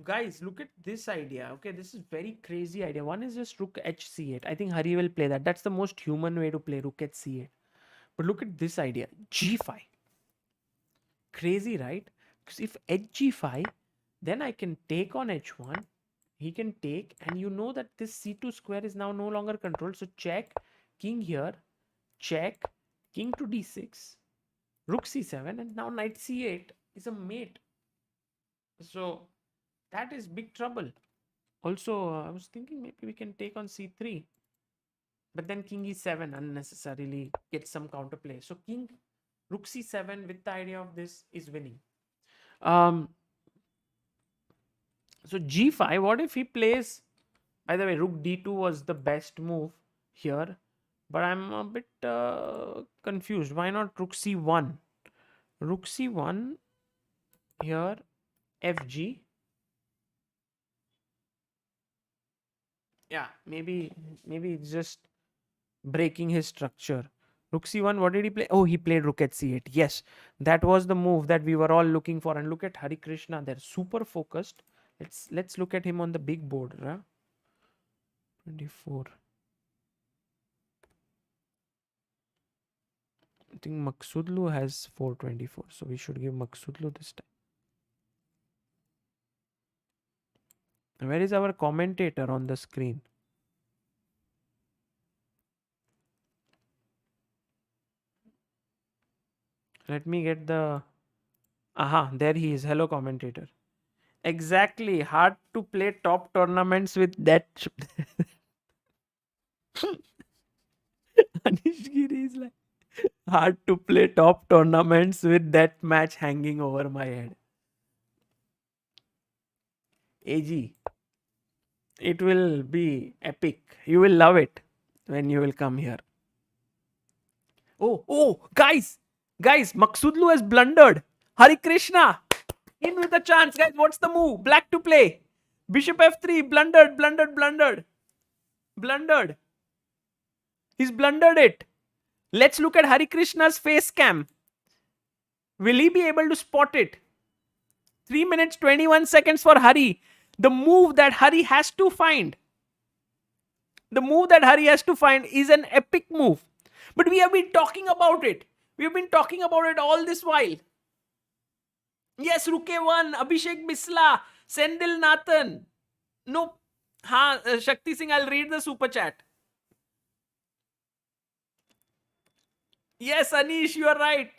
[SPEAKER 1] guys, look at this idea. Okay, this is very crazy idea. One is just rook hc8. I think Hari will play that. That's the most human way to play rook hc8. But look at this idea, g5. Crazy, right? Because if hg5, then I can take on h1. He can take, and you know that this c2 square is now no longer controlled. So check, king here, check, king to d6, rook c7, and now knight c8 is a mate. So that is big trouble. Also, I was thinking maybe we can take on c3, but then king e7 unnecessarily gets some counterplay. So king, rook c7 with the idea of this is winning. So g5, what if he plays, by the way, rook d2 was the best move here, but I'm a bit confused. Why not rook c1? Rook c1 here, fg. Yeah, maybe it's just breaking his structure. Rook c1, what did he play? Oh, he played rook at c8. Yes, that was the move that we were all looking for. And look at Harikrishna, they're super focused. Let's look at him on the big board. 24. I think Maghsoodloo has 424, so we should give Maghsoodloo this time. Where is our commentator on the screen? Let me get the... Aha, there he is. Hello, commentator. Exactly. Hard to play top tournaments with that. Anish Giri is like, hard to play top tournaments with that match hanging over my head. AG, it will be epic. You will love it when you will come here. Oh, guys, Maghsoodloo has blundered. Harikrishna, in with a chance, guys. What's the move? Black to play. Bishop f3, blundered. He's blundered it. Let's look at Harikrishna's face cam. Will he be able to spot it? 3 minutes 21 seconds for Hari. The move that Hari has to find. Is an epic move. But we have been talking about it. All this while. Yes, Rook A1, Abhishek Bisla, Sendil Nathan. No, Shakti Singh, I'll read the super chat. Yes, Anish, you are right.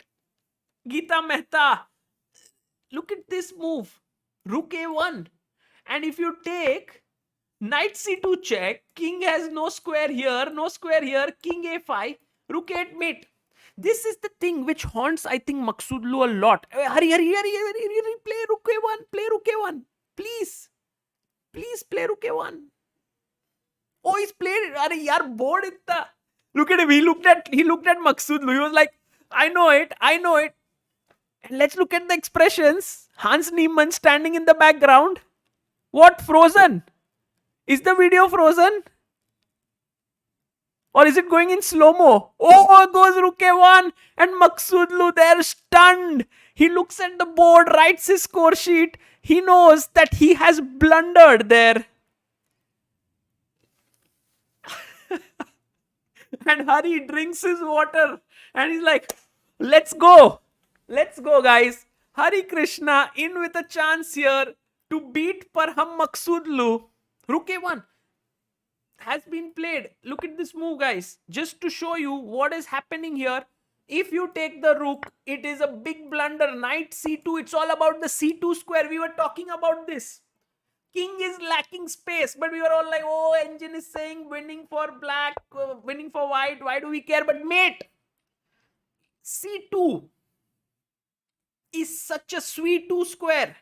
[SPEAKER 1] Geeta Mehta. Look at this move. Rook a1. And if you take knight c2 check, king has no square here, king a5, rook 8 mate. This is the thing which haunts, I think, Maghsoodloo a lot. Hurry, play rook a1, play rook a1. Please, please play rook a1. Oh, he's played it. Are yaar bored itta. Look at him. He looked at Maghsoodloo. He was like, I know it. And let's look at the expressions. Hans Niemann standing in the background. What, frozen? Is the video frozen? Or is it going in slow-mo? Oh, goes Rook A1 and Maghsoodloo there stunned. He looks at the board, writes his score sheet. He knows that he has blundered there. And Hari drinks his water and he's like, let's go. Let's go, guys. Harikrishna in with a chance here to beat Parham Maghsoodloo. Rook A1 has been played. Look at this move, guys. Just to show you what is happening here. If you take the rook, it is a big blunder. Knight c2. It's all about the c2 square. We were talking about this. King is lacking space, but we were all like, oh, engine is saying winning for black, winning for white. Why do we care? But mate, c2 is such a sweet 2 square.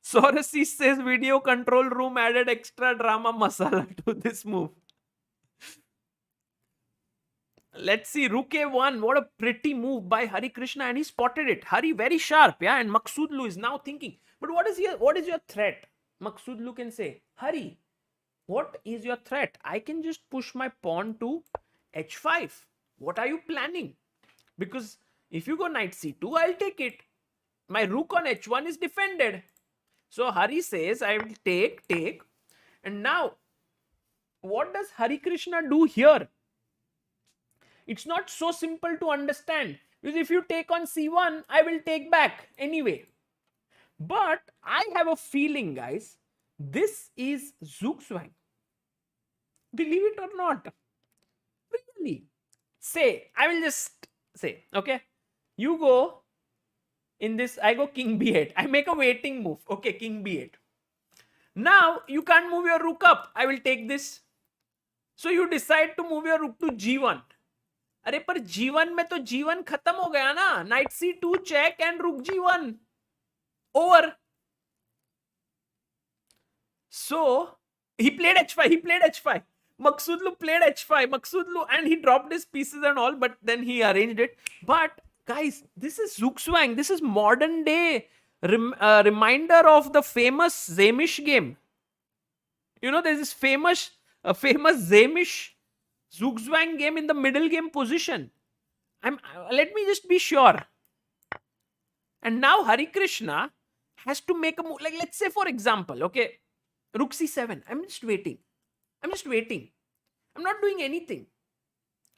[SPEAKER 1] Sorasi says video control room added extra drama masala to this move. Let's see, Rook A1. What a pretty move by Harikrishna, and he spotted it. Hari very sharp, yeah. And Maghsoodloo is now thinking, but what is your threat? Maghsoodloo can say, Hari, what is your threat? I can just push my pawn to H5. What are you planning? Because if you go Knight C2, I'll take it. My rook on H1 is defended. So Hari says, I will take. And now, what does Harikrishna do here? It's not so simple to understand. Because if you take on C1, I will take back anyway. But I have a feeling, guys, this is Zugzwang. Believe it or not. Really. I will just say, okay, you go in this, I go king b8. I make a waiting move. Okay, king b8. Now, you can't move your rook up. I will take this. So, you decide to move your rook to g1. अरे पर g1 में तो g1 खत्म हो गया ना. Knight c2 check and rook g1. Over. So, he played h5. Maghsoodloo played h5. And he dropped his pieces and all, but then he arranged it. But, guys, this is Zugzwang. This is modern day reminder of the famous Zamish game. You know, there's this famous Zamish Zugzwang game in the middle game position. Let me just be sure. And now Harikrishna has to make a move. Like, let's say, for example, okay, rook c7. I'm just waiting. I'm not doing anything.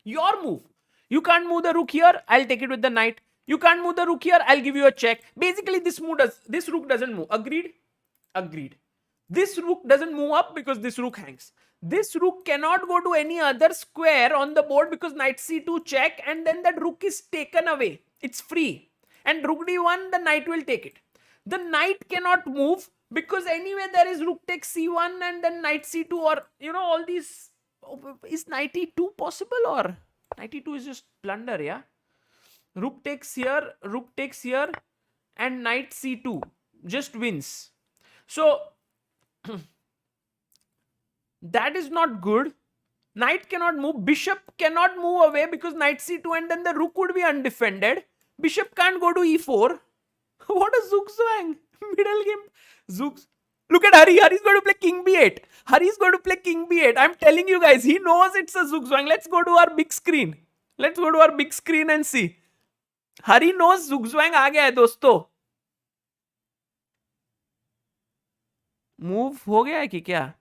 [SPEAKER 1] Your move. You can't move the rook here. I'll take it with the knight. You can't move the rook here. I'll give you a check. Basically, this rook doesn't move. Agreed? Agreed. This rook doesn't move up because this rook hangs. This rook cannot go to any other square on the board because knight c2 check, and then that rook is taken away. It's free. And rook d1, the knight will take it. The knight cannot move because anyway there is rook takes c1 and then knight c2, or you know, all these. Is knight e2 possible, or knight e2 is just blunder, yeah? Rook takes here, and knight c2 just wins. So that is not good. Knight cannot move. Bishop cannot move away because knight c2 and then the rook would be undefended. Bishop can't go to e4. What a Zugzwang. Middle game. Look at Hari. Hari's going to play king b8. I'm telling you guys, he knows it's a Zugzwang. Let's go to our big screen. And see. Hari knows Zugzwang aa gaya hai, dosto. Move ho gaya hai ki kya?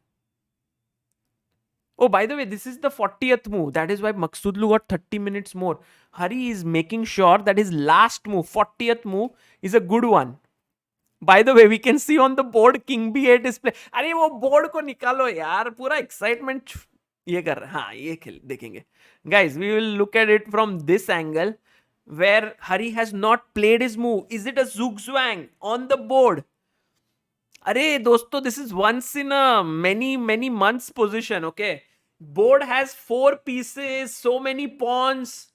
[SPEAKER 1] Oh, by the way, this is the 40th move. That is why Maghsoodloo got 30 minutes more. Hari is making sure that his last move, 40th move, is a good one. By the way, we can see on the board king b8 is play. अरे वो board को निकालो यार, पूरा excitement ये कर रहा, हाँ ये खेल देखेंगे. Guys, we will look at it from this angle where Hari has not played his move. Is it a zugzwang on the board? अरे दोस्तों, this is once in a many months position. Okay, board has 4 pieces, so many pawns,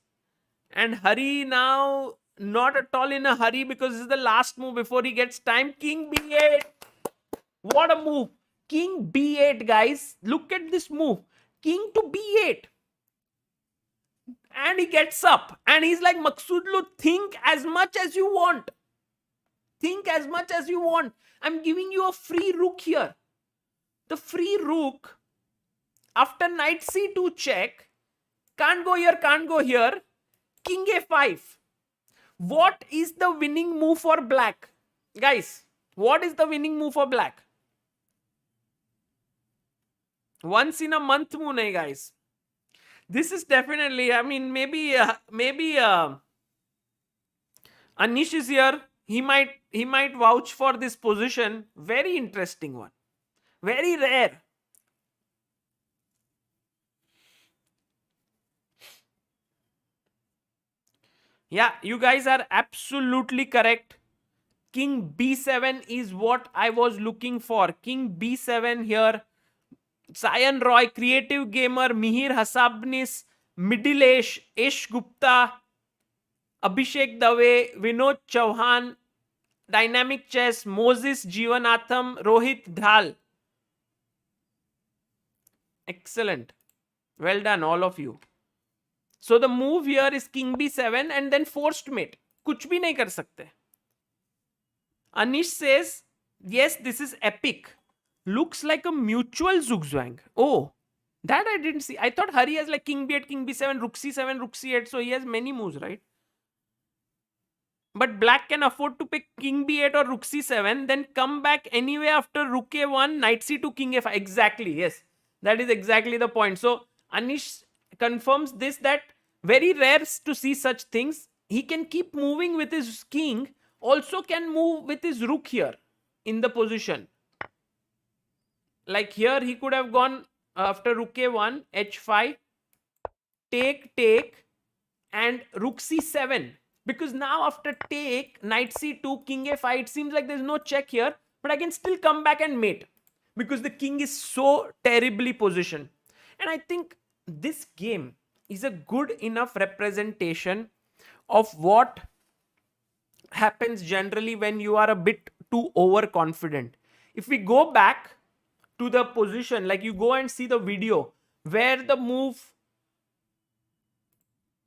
[SPEAKER 1] and Hari now not at all in a hurry because this is the last move before he gets time. King b8. What a move! King b8, guys. Look at this move. King to b8. And he gets up. And he's like, Maghsoodloo, think as much as you want. Think as much as you want. I'm giving you a free rook here. The free rook, after knight c2 check, can't go here, can't go here. King a5. What is the winning move for black? Guys, what is the winning move for black? Once in a month move, nahi, guys. This is definitely, I mean, maybe Anish is here. He might vouch for this position. Very interesting one. Very rare. Yeah, you guys are absolutely correct. King b7 is what I was looking for. King b7 here. Sayan Roy, creative gamer, Mihir Hasabnis, Middle Ish Gupta, Abhishek Dave, Vinod Chauhan, Dynamic Chess, Moses Jivanatham, Rohit Dhal. Excellent. Well done, all of you. So the move here is King b7 and then forced mate. Kuch bhi nahi kar sakte. Anish says, yes, this is epic. Looks like a mutual zugzwang. Oh, that I didn't see. I thought Hari has like King b8, King b7, Rook c7, Rook c8. So he has many moves, right? But black can afford to pick King b8 or Rook c7, then come back anyway after Rook a1, Knight c2, King a5. Exactly, yes. That is exactly the point. So Anish confirms this, that very rare to see such things. He can keep moving with his king, also can move with his rook here in the position. Like here, he could have gone after Rook a1, h5, take, and Rook c7. Because now after take, Knight c2, King a5, it seems like there's no check here, but I can still come back and mate. Because the king is so terribly positioned. And I think this game is a good enough representation of what happens generally when you are a bit too overconfident. If we go back to the position, like you go and see the video where the move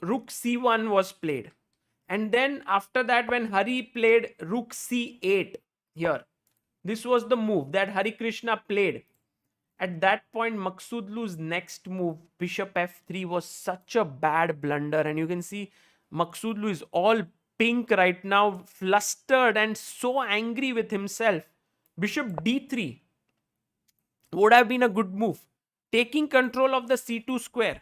[SPEAKER 1] Rook c1 was played, and then after that when Hari played Rook c8 here, this was the move that Harikrishna played. At that point, Maghsoodloo's next move, Bishop f3, was such a bad blunder. And you can see Maghsoodloo is all pink right now, flustered and so angry with himself. Bishop d3 would have been a good move. Taking control of the c2 square.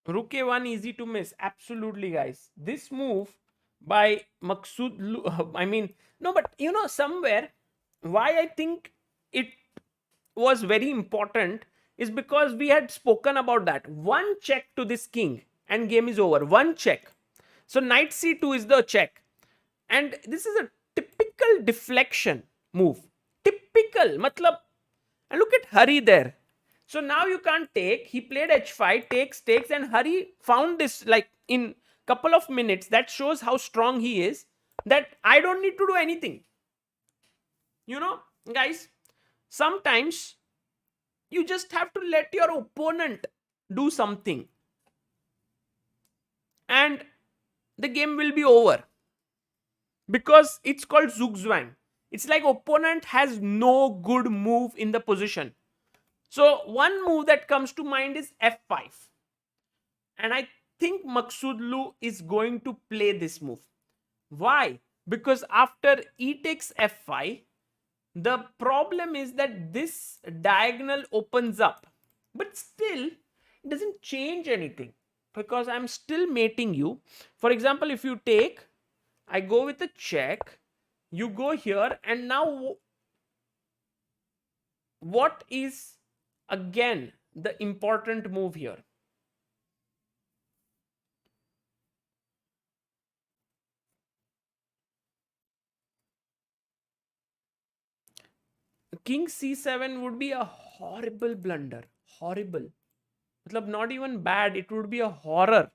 [SPEAKER 1] Rook a1 easy to miss. Absolutely, guys. This move by Maghsoodloo, I mean, no, but you know, somewhere, why I think it was very important is because we had spoken about that. One check to this king and game is over. One check. So knight c2 is the check. And this is a typical deflection move. Typical. Matlab, and look at Hari there. So now you can't take. He played h5, takes, and Hari found this like in couple of minutes. That shows how strong he is, that I don't need to do anything. You know, guys, sometimes you just have to let your opponent do something and the game will be over. Because it's called zugzwang. It's like opponent has no good move in the position. So one move that comes to mind is f5. And I think Maghsoodloo is going to play this move. Why? because after e takes f5, the problem is that this diagonal opens up, but still it doesn't change anything because I'm still mating you. For example, if you take, I go with a check, you go here, and now what is again the important move here? King c7 would be a horrible blunder. Horrible. मतलब not even bad, it would be a horror.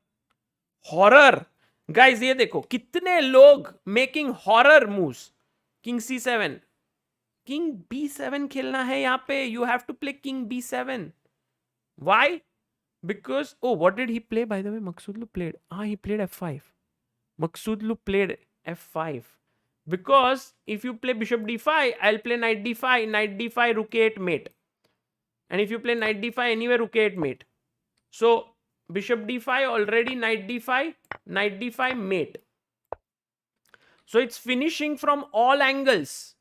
[SPEAKER 1] Horror. Guys, ये देखो कितने लोग making horror moves. King c7. King b7 खेलना है यहाँ पे. You have to play king b7. Why? Because, oh, what did he play, by the way? Maghsoodloo played. He played f5. Maghsoodloo played f5. Because if you play bishop d5, I'll play knight d5, knight d5, rook a8 mate. And if you play knight d5 anyway, rook a8 mate. So bishop d5 already, knight d5 mate. So it's finishing from all angles.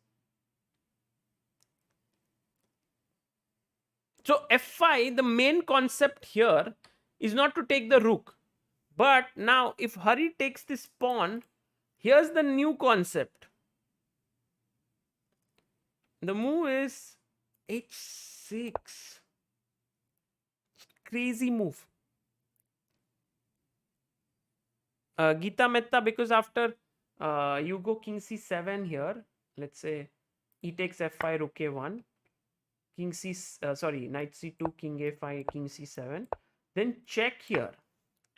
[SPEAKER 1] So f5, the main concept here is not to take the rook. But now if Hari takes this pawn, here's the new concept. The move is h6. Crazy move. Gita Mehta, because after you go king c7 here, let's say e takes f5, rook a1, king c, knight c2, king a5, king c7, then check here,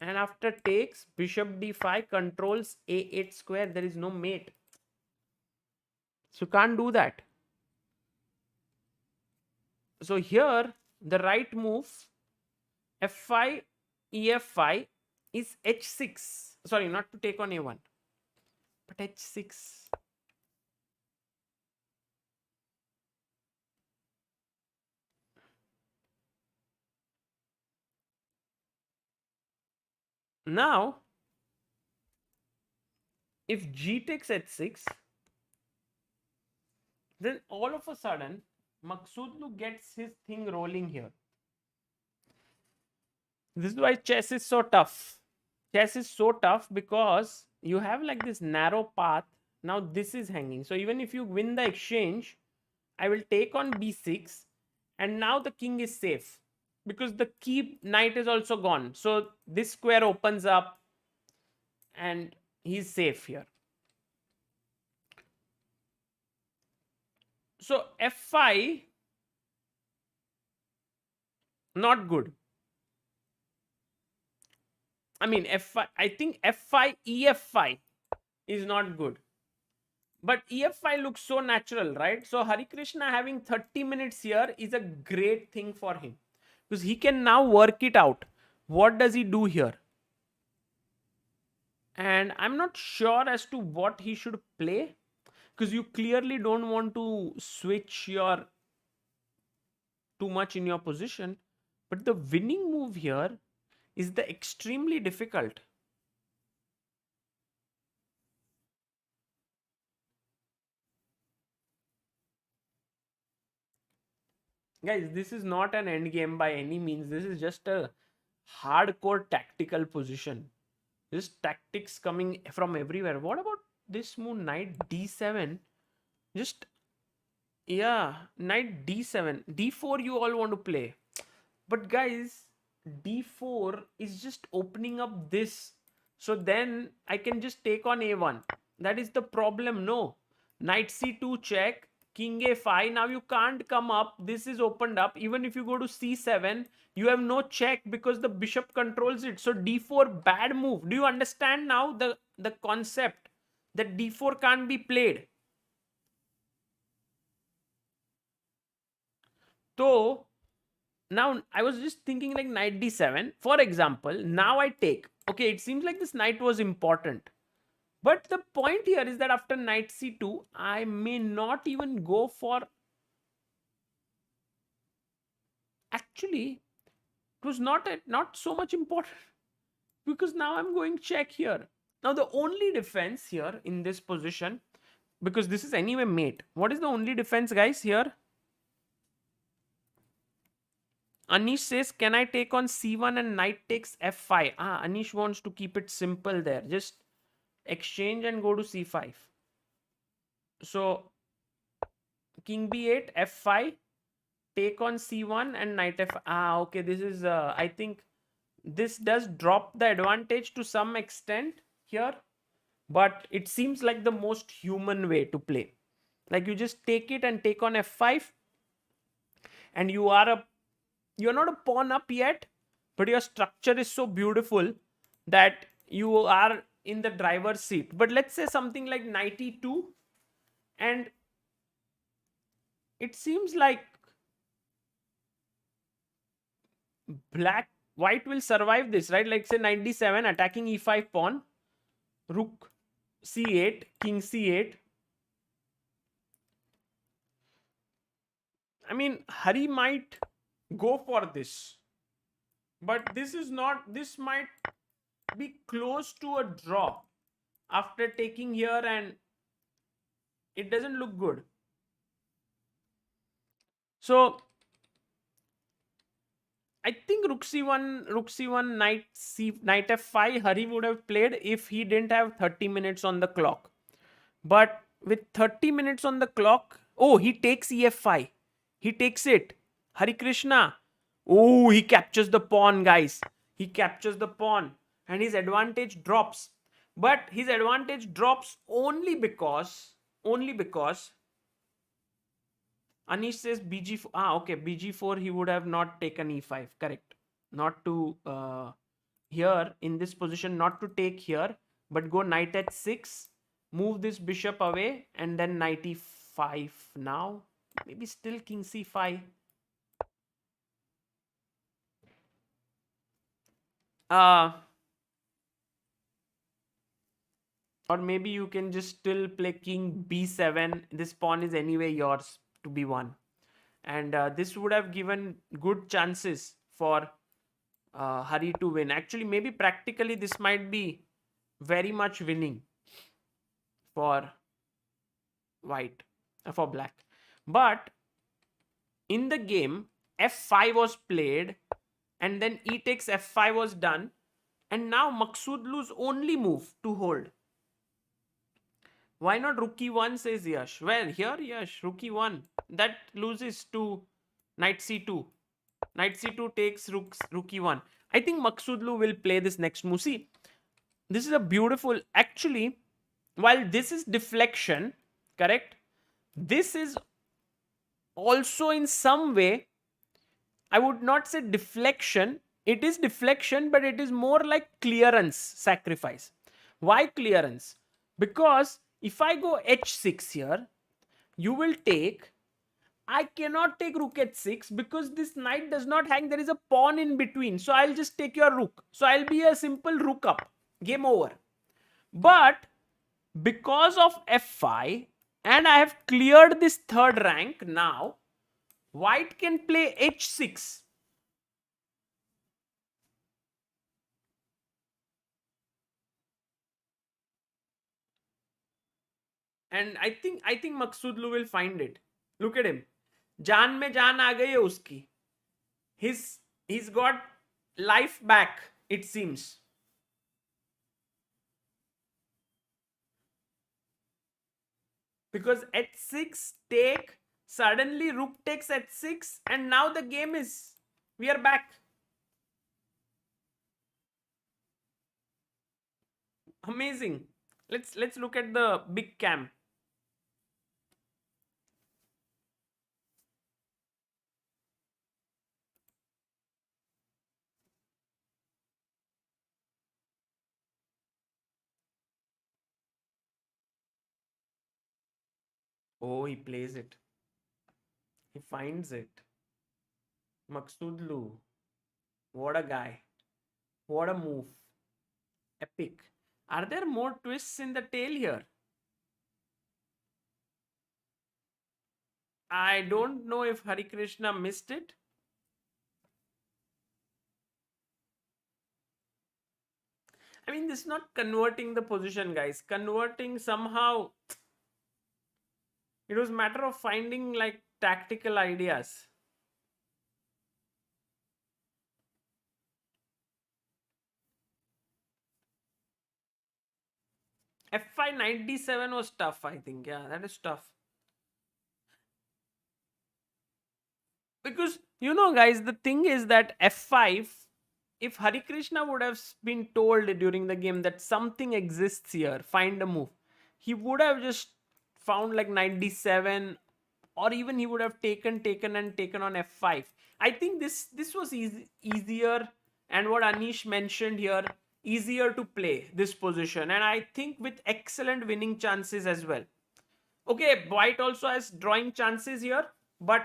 [SPEAKER 1] and after takes, bishop d5 controls a8 square. There is no mate, so can't do that. So here the right move, f5, ef5, is h6. Sorry, not to take on a1, but h6. Now, if g takes h6, then all of a sudden, Maghsoodloo gets his thing rolling here. This is why chess is so tough. Chess is so tough because you have like this narrow path. Now this is hanging. So even if you win the exchange, I will take on b6, and now the king is safe because the key knight is also gone. So this square opens up and he's safe here. So f5, not good. I mean f5, I think f5, ef5 is not good. But ef5 looks so natural, right? So Harikrishna having 30 minutes here is a great thing for him because he can now work it out. What does he do here? And I'm not sure as to what he should play because you clearly don't want to switch your too much in your position. But the winning move here is the extremely difficult. Guys, this is not an end game by any means. This is just a hardcore tactical position. This tactics coming from everywhere. What about this move, knight d7? Just, yeah, knight d7. d4 you all want to play. But guys, d4 is just opening up this. So then I can just take on a1. That is the problem. No. Knight c2 check. King a5. Now you can't come up. This is opened up. Even if you go to c7, you have no check because the bishop controls it. So d4, bad move. Do you understand now the concept that d4 can't be played? So now I was just thinking like knight d7. For example, now I take. Okay, it seems like this knight was important. But the point here is that after knight c2, I may not even go for... Actually, it was not so much important because now I'm going check here. Now the only defense here in this position, because this is anyway mate, what is the only defense, guys, here? Anish says, can I take on c1 and knight takes f5? Anish wants to keep it simple there. Just exchange and go to c5. So king b8, f5, take on c1 and knight f. Okay, this is, I think this does drop the advantage to some extent here, but it seems like the most human way to play. Like you just take it and take on f5, and you're not a pawn up yet, but your structure is so beautiful that you are in the driver's seat. But let's say something like knight e2, and it seems like white will survive this, right? Like say knight d7, attacking e5 pawn, rook c8, king c8. I mean, Hari might go for this, but this might be close to a draw after taking here, and it doesn't look good. So I think rook c1, knight f5, Hari would have played if he didn't have 30 minutes on the clock. But with 30 minutes on the clock, he takes ef5. He takes it. Harikrishna. He captures the pawn, guys. He captures the pawn, and his advantage drops. But his advantage drops only because Anish says bg4. Okay, bg4, he would have not taken e5. Correct. Not to here in this position, not to take here, but go knight h6, move this bishop away, and then knight e5 now. Maybe still king c5. Or maybe you can just still play king b7. This pawn is anyway yours to be won. And this would have given good chances for Hari to win. Actually, maybe practically this might be very much winning for white, for black. But in the game, f5 was played, and then e takes f5 was done, and now Maghsoodloo's only move to hold. Why not rook e1, says Yash? Well, here Yash, rook e1, that loses to knight c2. Knight c2 takes rook e1. I think Maghsoodloo will play this next move. See, this is a beautiful, actually, while this is deflection, correct? This is also in some way, I would not say deflection. It is deflection, but it is more like clearance sacrifice. Why clearance? Because if I go h6 here, you will take, I cannot take rook h6 because this knight does not hang. There is a pawn in between. So I'll just take your rook. So I'll be a simple rook up. Game over. But because of f5, and I have cleared this third rank now, white can play h6. And I think Maghsoodloo will find it. Look at him. Jaan mein jaan aa gayi hai uski. He's got life back, it seems. Because h6 take, suddenly rook takes h6, and now the game is, we are back. Amazing. Let's look at the big cam. He plays it. He finds it. Maghsoodloo. What a guy. What a move. Epic. Are there more twists in the tale here? I don't know if Harikrishna missed it. I mean, this is not converting the position, guys. Converting somehow, it was matter of finding like tactical ideas. F5 97 was tough, I think. Yeah, that is tough. Because, guys, the thing is that F5, if Harikrishna would have been told during the game that something exists here, find a move, he would have just found like 97, or even he would have taken on F5. I think this was easier, and what Anish mentioned here, easier to play this position, and I think with excellent winning chances as well. Okay, White also has drawing chances here, but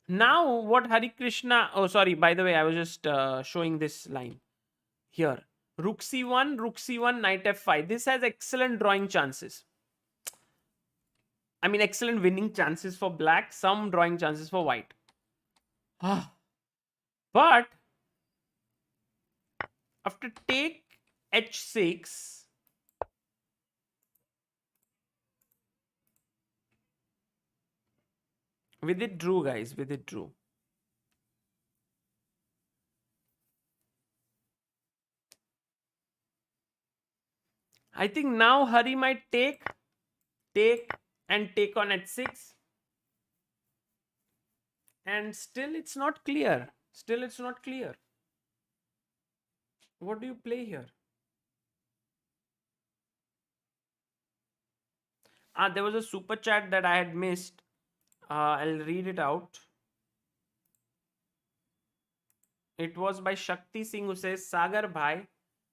[SPEAKER 1] now what Hari Krishna, oh sorry, by the way, I was just showing this line here. Rook c1, rook c1, knight f5. This has excellent drawing chances. I mean, excellent winning chances for black, some drawing chances for white. But after take h6, Vidit drew, guys, Vidit drew. I think now Hari might take, and take on h6. And still it's not clear. Still it's not clear. What do you play here? There was a super chat that I had missed. I'll read it out. It was by Shakti Singh, who says, Sagar Bhai,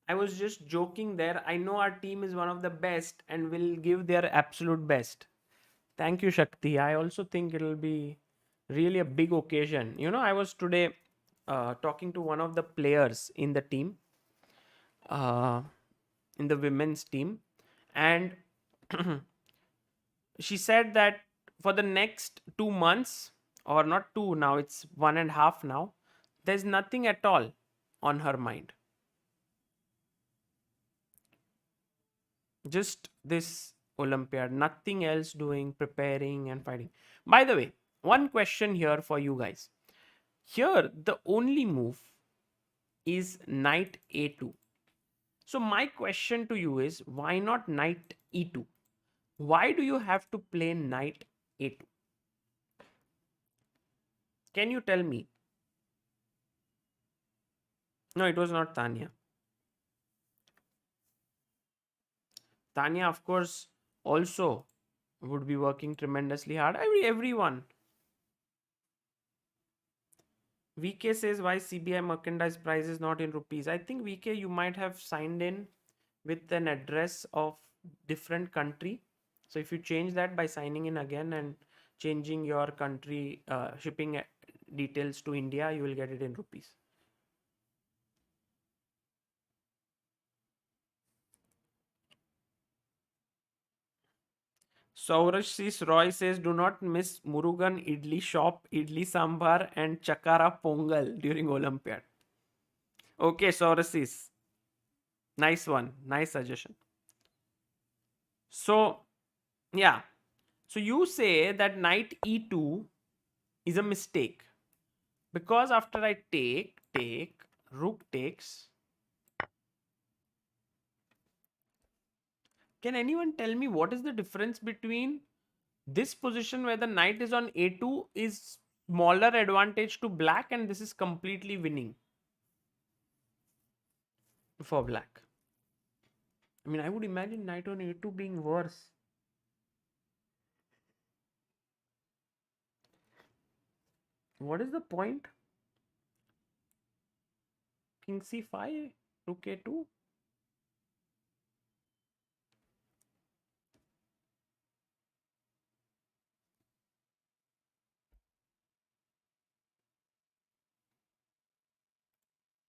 [SPEAKER 1] I was just joking there. I know our team is one of the best and will give their absolute best. Thank you, Shakti. I also think it'll be really a big occasion. I was today talking to one of the players in the team, uh, in the women's team, and she said that for the next 2 months, or not two now, it's 1.5 now, there's nothing at all on her mind. Just this Olympiad, nothing else doing, preparing and fighting. By the way, one question here for you guys. Here, the only move is knight a2. So my question to you is, why not knight e2? Why do you have to play knight a2? Can you tell me? No, it was not Tanya. Tanya, of course, also would be working tremendously hard. Everyone. VK says, why CBI merchandise price is not in rupees? I think VK, you might have signed in with an address of different country. So if you change that by signing in again and changing your country shipping details to India, you will get it in rupees. Saurash Roy says, do not miss Murugan Idli Shop, Idli Sambar and Chakara Pongal during Olympiad. Okay, Saurash, nice one. Nice suggestion. So, yeah. So you say that knight e2 is a mistake. Because after I take, rook takes. Can anyone tell me what is the difference between this position where the knight is on a2 is smaller advantage to black, and this is completely winning for black? I mean, I would imagine knight on a2 being worse. What is the point? King c5, rook a2.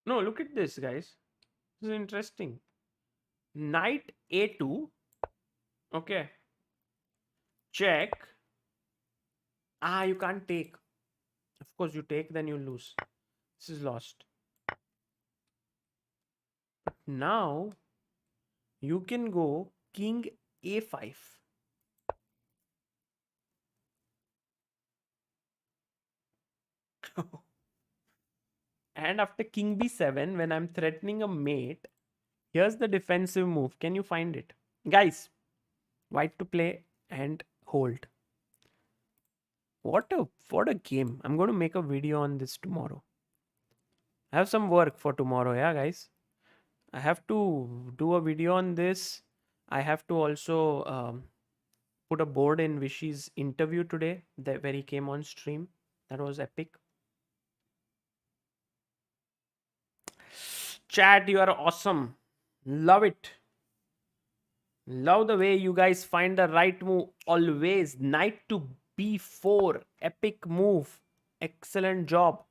[SPEAKER 1] No, look at this, guys. This is interesting. Knight a2. Okay. Check. You can't take. Of course, you take, then you lose. This is lost. Now you can go king a5. And after king b7, when I'm threatening a mate, here's the defensive move. Can you find it? Guys, white to play and hold. What a game. I'm going to make a video on this tomorrow. I have some work for tomorrow, yeah, guys. I have to do a video on this. I have to also put a board in Vishy's interview today, where he came on stream. That was epic. Chat, you are awesome. Love it. Love the way you guys find the right move always. Knight to b4. Epic move. Excellent job.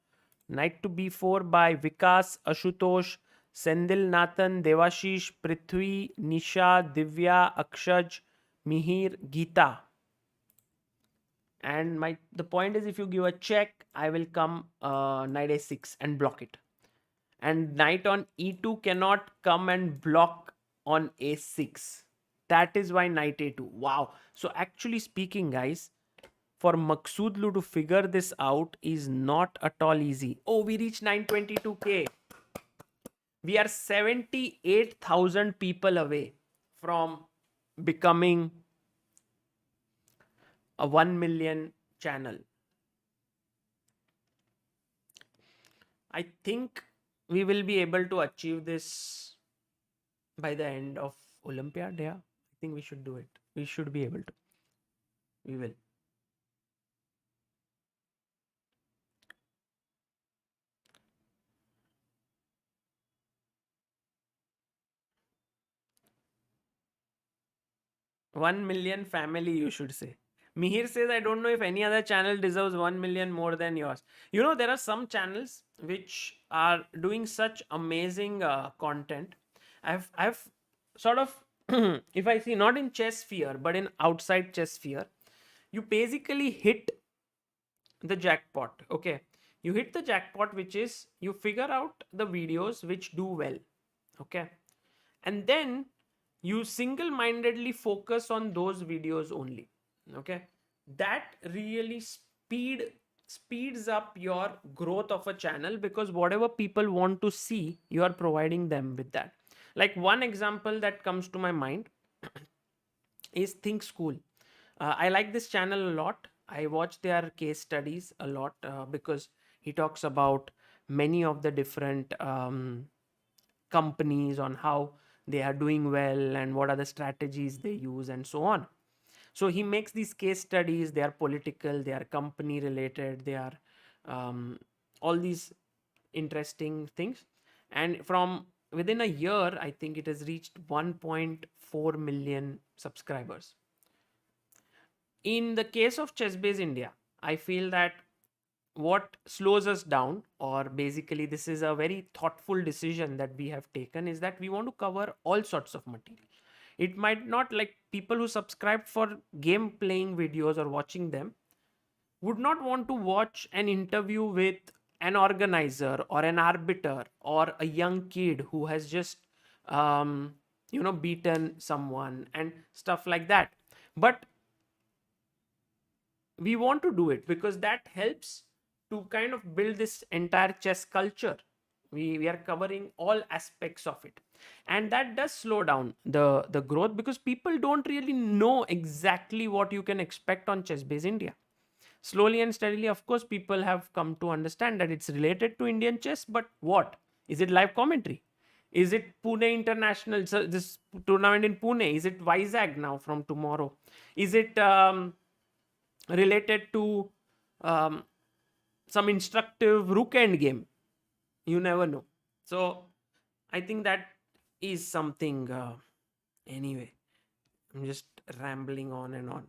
[SPEAKER 1] Knight to b4 by Vikas, Ashutosh, Sendil Nathan, Devashish, Prithvi, Nisha, Divya, Akshaj, Mihir, Geeta. And the point is, if you give a check, I will come knight a6 and block it. And knight on e2 cannot come and block on a6. That is why knight a2. Wow. So actually speaking, guys, for Maghsoodloo to figure this out is not at all easy. Oh, we reached 922k. We are 78,000 people away from becoming a 1 million channel. I think we will be able to achieve this by the end of Olympiad. Yeah, I think we should do it. We should be able to. We will. One million family, you should say. Mihir says, I don't know if any other channel deserves 1 million more than yours. You know, there are some channels which are doing such amazing content. I've sort of, if I see, not in chess sphere, but in outside chess sphere, you basically hit the jackpot. Okay. You hit the jackpot, which is you figure out the videos which do well. Okay. And then you single-mindedly focus on those videos only. Okay. That really speeds up your growth of a channel, because whatever people want to see, you are providing them with that. Like one example that comes to my mind is Think School. I like this channel a lot. I watch their case studies a lot because he talks about many of the different companies, on how they are doing well and what are the strategies they use and so on. So he makes these case studies. They are political, they are company related, they are all these interesting things. And from within a year, I think it has reached 1.4 million subscribers. In the case of ChessBase India, I feel that what slows us down, or basically this is a very thoughtful decision that we have taken, is that we want to cover all sorts of material. It might not, like people who subscribe for game playing videos or watching them would not want to watch an interview with an organizer or an arbiter or a young kid who has just beaten someone and stuff like that. But we want to do it because that helps to kind of build this entire chess culture. We are covering all aspects of it, and that does slow down the growth, because people don't really know exactly what you can expect on ChessBase India. Slowly and steadily, of course, people have come to understand that it's related to Indian chess, but what is it? Live commentary? Is it Pune International, so this tournament in Pune? Is it Vizag now from tomorrow? Is it related to um, some instructive rook end game? You never know. So I think that is something. Anyway, I'm just rambling on and on.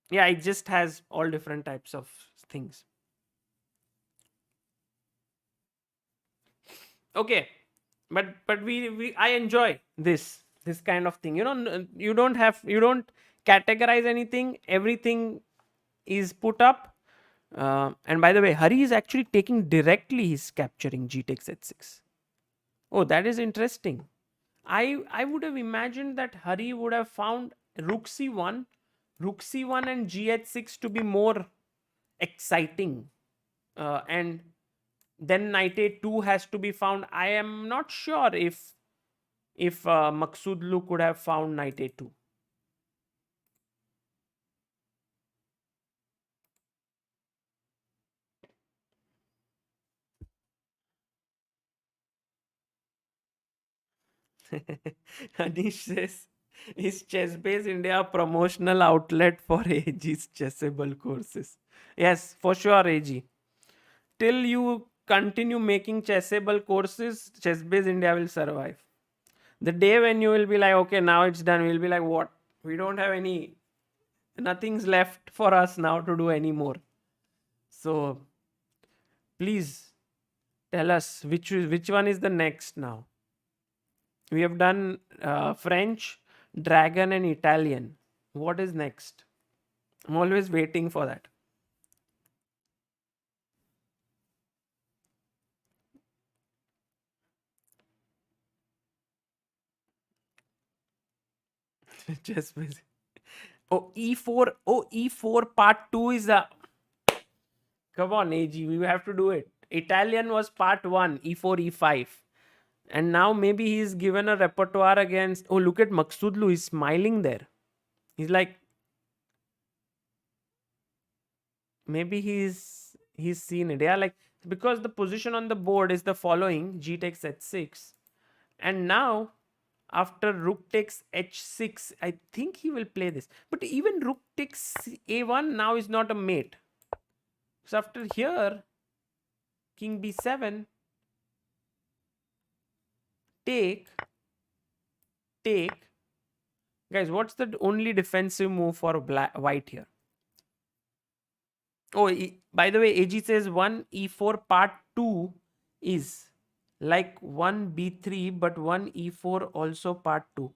[SPEAKER 1] Yeah, it just has all different types of things. Okay, but we I enjoy this kind of thing. You don't categorize anything. Everything is put up. And by the way, Hari is actually taking directly, he's capturing G takes h6. Oh, that is interesting. I would have imagined that Hari would have found rook c1 and gh6 to be more exciting. And then knight a2 has to be found. I am not sure if Maghsoodloo could have found knight a2. Anish says, is Chessbase India a promotional outlet for AG's chessable courses? Yes, for sure, AG. Till you continue making chessable courses, Chessbase India will survive. The day when you will be like, okay, now it's done, we'll be like, what? We don't have nothing's left for us now to do anymore. So please tell us which one is the next now. We have done French, Dragon, and Italian. What is next? I'm always waiting for that. Just busy. Oh, E4. Oh, E4 part 2 is a. Come on, AG. We have to do it. Italian was part 1, E4, E5. And now maybe he's given a repertoire against. Oh, look at Maghsoodloo. He's smiling there. He's like, maybe he's seen it. Yeah, like, because the position on the board is the following: G takes h6. And now, after rook takes h6, I think he will play this. But even rook takes a1 now is not a mate. So after here, king b7, take, take. Guys, what's the only defensive move for white here? Oh, by the way, AG says 1 e4 part 2 is like 1 b3, but 1 e4 also part 2.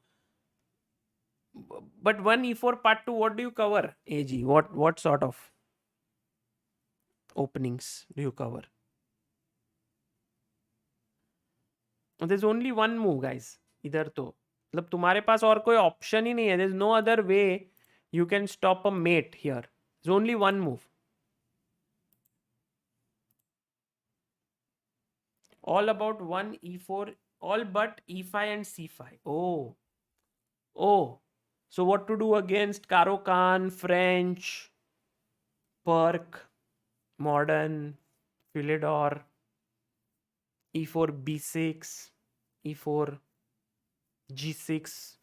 [SPEAKER 1] But 1 e4 part 2, what do you cover, AG? What sort of openings do you cover? There's only one move, guys. इधर तो मतलब तुम्हारे पास और कोई option ही नहीं है. There's no other way you can stop a mate here. There's only one move. All about 1 e4, all but e5 and c5. Oh. So what to do against Karo Khan, French, Perk, Modern, Philidor, e4 b6, e4 g6.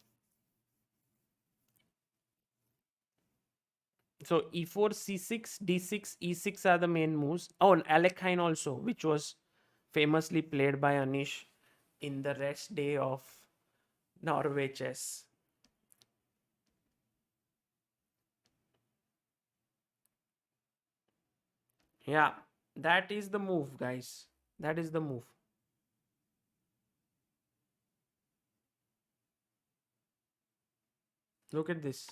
[SPEAKER 1] So e4 c6 d6 e6 are the main moves. Oh, and Alekhine also, which was famously played by Anish in the rest day of Norway chess. Yeah, that is the move, guys. That is the move. Look at this.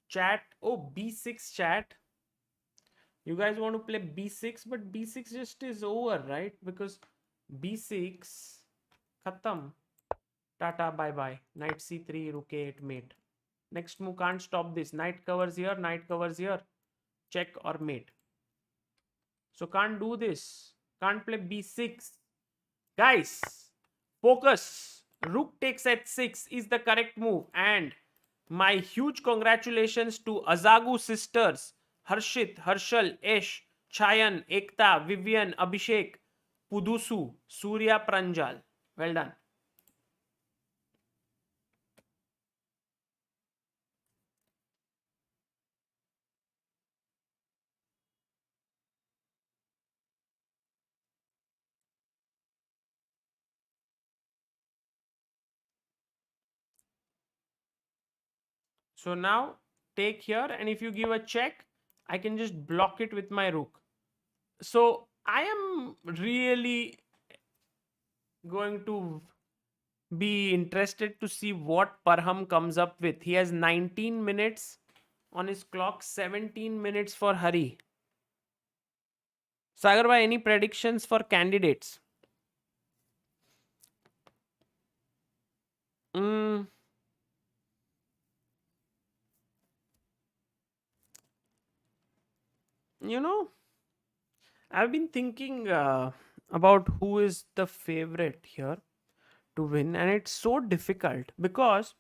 [SPEAKER 1] Chat. Oh, b6 chat. You guys want to play b6, but b6 just is over, right? Because b6 khatam. Tata, bye bye. Knight c3, rook a8 mate. Next move can't stop this. Knight covers here, knight covers here. Check or mate. So can't do this. Can't play b6. Guys, focus. Rook takes h6 is the correct move. And my huge congratulations to Azagu sisters, Harshit, Harshal, Esh, Chayan, Ekta, Vivian, Abhishek, Pudusu, Surya Pranjal. Well done. So now take here, and if you give a check, I can just block it with my rook. So I am really going to be interested to see what Parham comes up with. He has 19 minutes on his clock, 17 minutes for Hari. Sagar bhai, any predictions for candidates? Mm, you know, I've been thinking about who is the favorite here to win, and it's so difficult because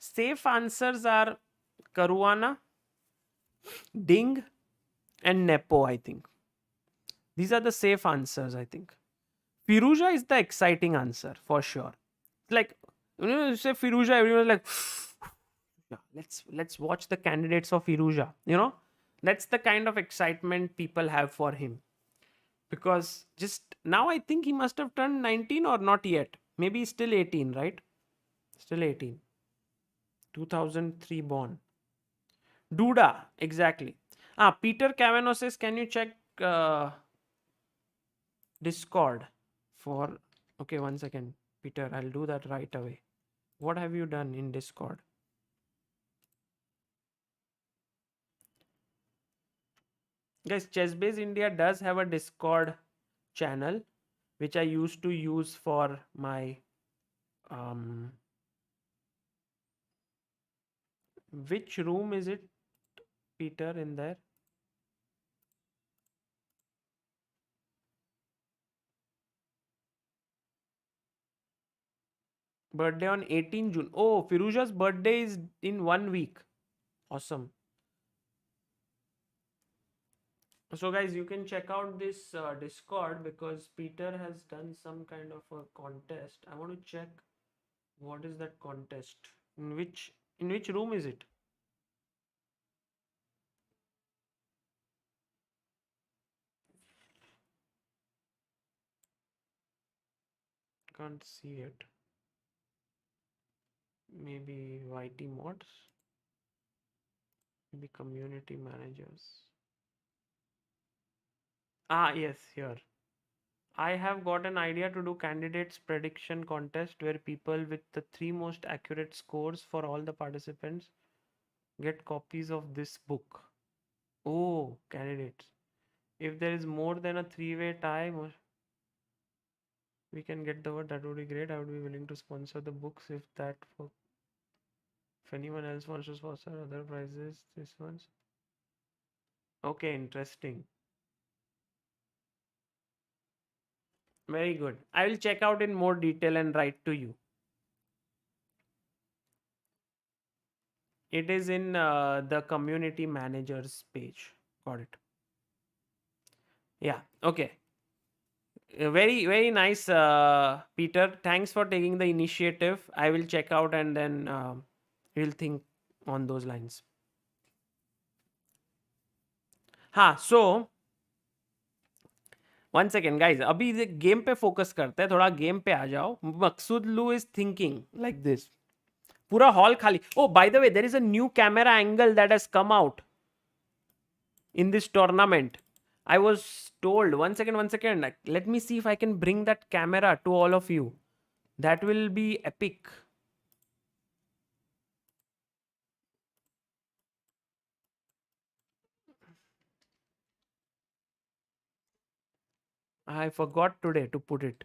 [SPEAKER 1] safe answers are Caruana, Ding, and Nepo. I think these are the safe answers. I think Firuja is the exciting answer for sure. Like, you say Firuja, everyone's like, yeah, let's watch the candidates of Firuja. That's the kind of excitement people have for him, because just now I think he must have turned 19 or not yet. Maybe he's still 18, right? Still 18. 2003 born. Duda, exactly. Peter Cavano says, can you check Discord for. Okay, one second. Peter, I'll do that right away. What have you done in Discord? Guys, Chessbase India does have a Discord channel which I used to use for my um which room is it, Peter, in there? Birthday on 18 June. Oh, Firuja's birthday is in 1 week. Awesome. So, guys, you can check out this Discord because Peter has done some kind of a contest. I want to check what is that contest. In which room is it? Can't see it. Maybe YT mods. Maybe community managers. Yes, here. I have got an idea to do candidates prediction contest where people with the three most accurate scores for all the participants get copies of this book. Oh, candidates. If there is more than a three-way tie, we can get the word. That would be great. I would be willing to sponsor the books if anyone else wants to sponsor other prizes, this one's. Okay, interesting. Very good. I will check out in more detail and write to you. It is in the community managers page. Got it. Yeah. Okay. Very, very nice, Peter. Thanks for taking the initiative. I will check out and then we'll think on those lines. So one second guys, अभी game पे focus करते हैं, थोड़ा game पे आ जाओ. मकसूद लू is thinking like this. पूरा हॉल खाली. Oh by the way, there is a new camera angle that has come out in this tournament. I was told, one second, let me see if I can bring that camera to all of you. That will be epic. I forgot today to put it.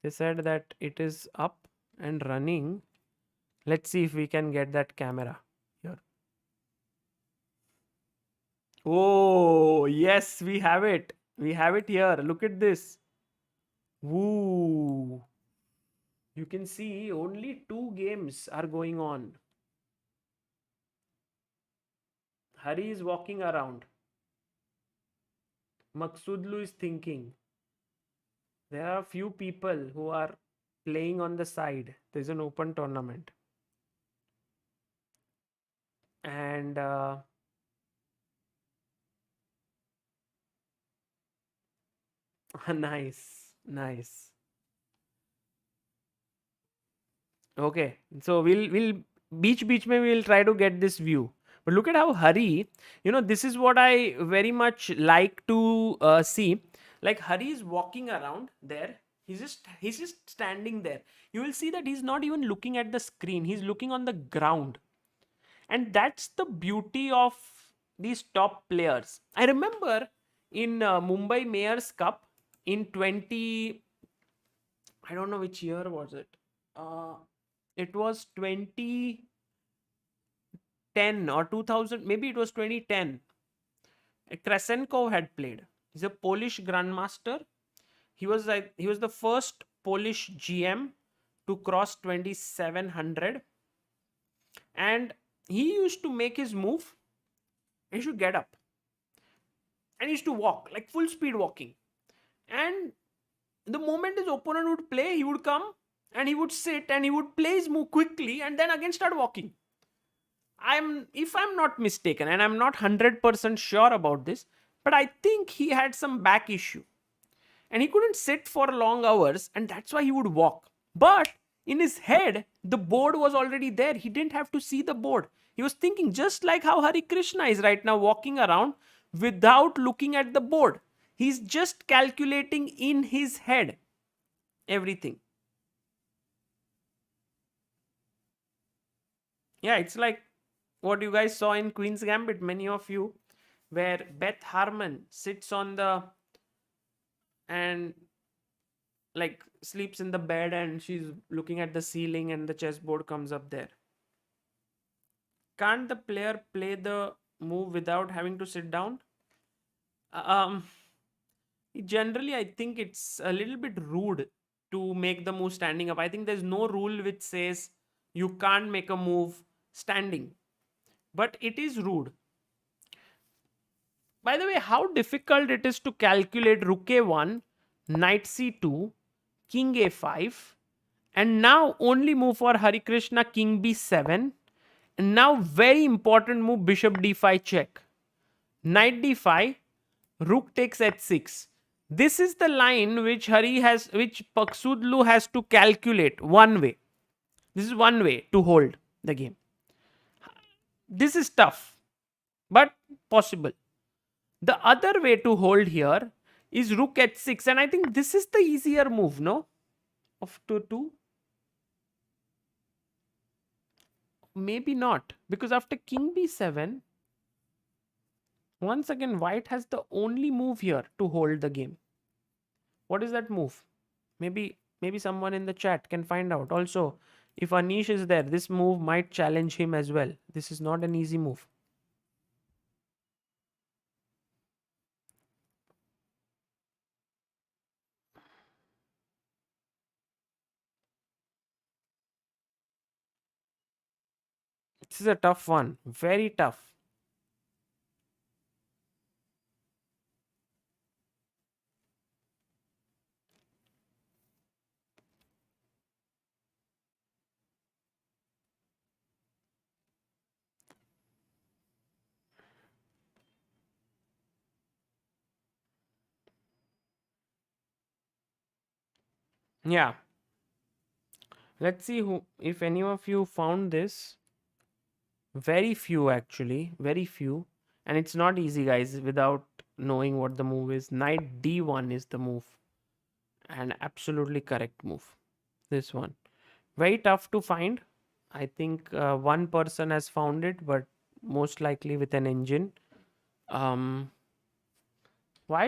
[SPEAKER 1] They said that it is up and running. Let's see if we can get that camera here. Oh, yes, we have it. We have it here. Look at this. Woo. You can see only 2 games are going on. Hari is walking around. Maghsoodloo is thinking. There are a few people who are playing on the side. There's an open tournament. And nice. Okay, so we'll beach mein we'll try to get this view. But look at how Hari, this is what I very much like to see. Like Hari is walking around there. He's just standing there. You will see that he's not even looking at the screen. He's looking on the ground. And that's the beauty of these top players. I remember in Mumbai Mayor's Cup in 20, I don't know which year was it. It was 2010 or 2000, maybe it was 2010. Krasenko had played. He's a Polish grandmaster. He was the first Polish GM to cross 2700, and he used to make his move. He should get up and he used to walk like full speed walking. And the moment his opponent would play, he would come and he would sit and he would play his move quickly and then again start walking. If I'm not mistaken, and I'm not 100% sure about this, but I think he had some back issue and he couldn't sit for long hours, and that's why he would walk. But in his head, the board was already there. He didn't have to see the board. He was thinking just like how Harikrishna is right now, walking around without looking at the board. He's just calculating in his head everything. Yeah, it's like what you guys saw in Queen's Gambit, many of you, where Beth Harmon sits on the and like sleeps in the bed and she's looking at the ceiling and the chessboard comes up there. Can't the player play the move without having to sit down? Um, Generally, I think it's a little bit rude to make the move standing up. I think there's no rule which says you can't make a move standing, but it is rude. By the way, how difficult it is to calculate rook a1, knight c2, king a5, and now only move for Harikrishna king b7, and now very important move bishop d5 check, knight d5, rook takes h6. This is the line which Maghsoodloo has to calculate one way. This is one way to hold the game. This is tough, but possible. The other way to hold here is rook h6, and I think this is the easier move, no? Of two. Maybe not, because after king b7, once again white has the only move here to hold the game. What is that move? Maybe someone in the chat can find out. Also, if Anish is there, this move might challenge him as well. This is not an easy move. This is a tough one. Very tough. Yeah. Let's see if any of you found this. Very few, actually. Very few. And it's not easy, guys, without knowing what the move is. Knight d1 is the move. And absolutely correct move. This one. Very tough to find. I think one person has found it, but most likely with an engine. Why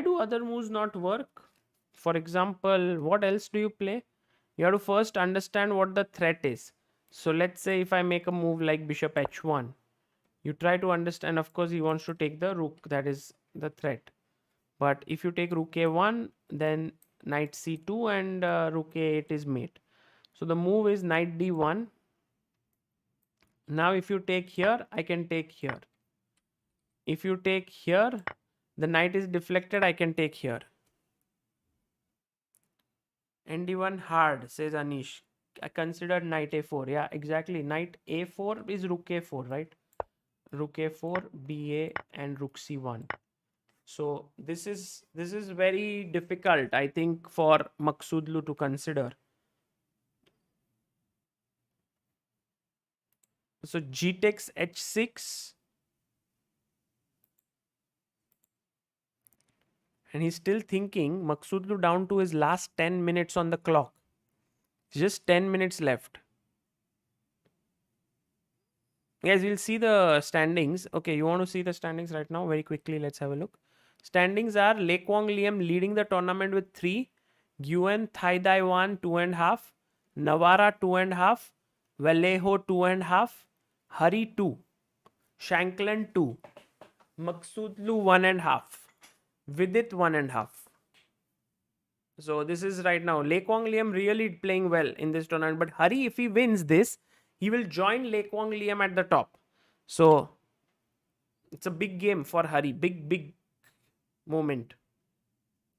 [SPEAKER 1] do other moves not work? For example, what else do you play? You have to first understand what the threat is. So let's say if I make a move like bishop h1, you try to understand. Of course, he wants to take the rook, that is the threat. But if you take rook a1, then knight c2 and rook a8 is mate. So the move is knight d1. Now if you take here, I can take here. If you take here, the knight is deflected, I can take here. ND1 hard, says Anish. I considered knight a4. Yeah, exactly. Knight a4 is rook a4, right? Rook a4, ba, and rook c1. So this is very difficult, I think, for Maghsoodloo to consider. So g takes h6. And he's still thinking. Maghsoodloo down to his last 10 minutes on the clock. Just 10 minutes left. Guys, we'll see the standings. Okay, you want to see the standings right now? Very quickly, let's have a look. Standings are Le Quang Liem leading the tournament with 3, Nguyen Thai Dai 1, 2.5, Navara 2.5, Vallejo 2.5, Hari 2, Shankland 2, Maghsoodloo 1.5, Vidit 1.5. So this is right now. Le Quang Liem really playing well in this tournament. But Hari, if he wins this, he will join Le Quang Liem at the top. So it's a big game for Hari. Big moment.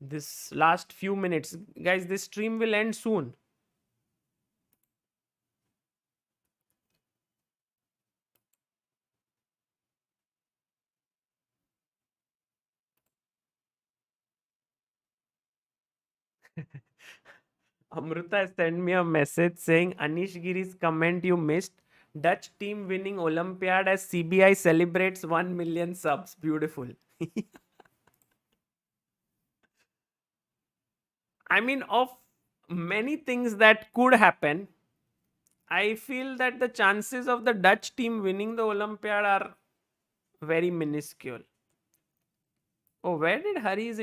[SPEAKER 1] This last few minutes. Guys, this stream will end soon. Amruta sent me a message saying Anish Giri's comment you missed. Dutch team winning Olympiad as CBI celebrates 1 million subs. Beautiful. I mean, of many things that could happen, I feel that the chances of the Dutch team winning the Olympiad are very minuscule. Oh, where did Hari's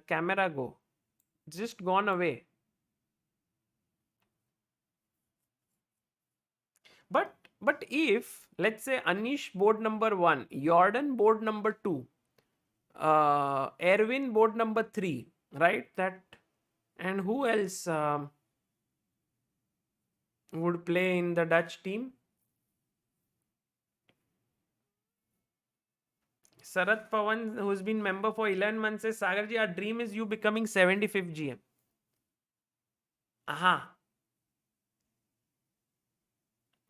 [SPEAKER 1] camera go? Just gone away. But if let's say Anish board number 1, Jordan board number 2, Erwin board number 3, right? That, and who else would play in the Dutch team? Sarath Pawan, who's been member for 11 months, says Sagarji, our dream is you becoming 75th GM. Aha.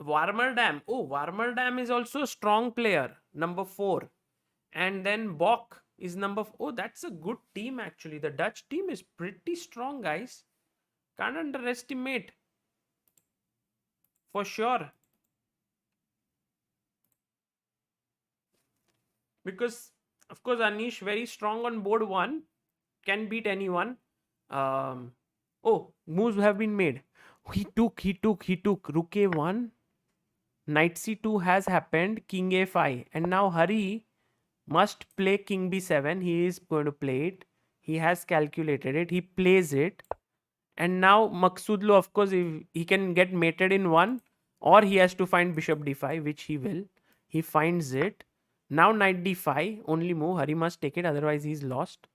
[SPEAKER 1] Warmer Dam. Oh, Warmer Dam is also a strong player, number 4. And then Bok is number. Oh, that's a good team actually. The Dutch team is pretty strong, guys. Can't underestimate. For sure. Because, of course, Anish very strong on board 1. Can beat anyone. Oh, moves have been made. He took. Rook A1. Knight C2 has happened. King A5. And now Hari must play King B7. He is going to play it. He has calculated it. He plays it. And now Maghsoodloo, of course, if he can get mated in 1, or he has to find Bishop D5, which he will. He finds it. Now Knight D5, only move. Hari must take it, otherwise he's lost.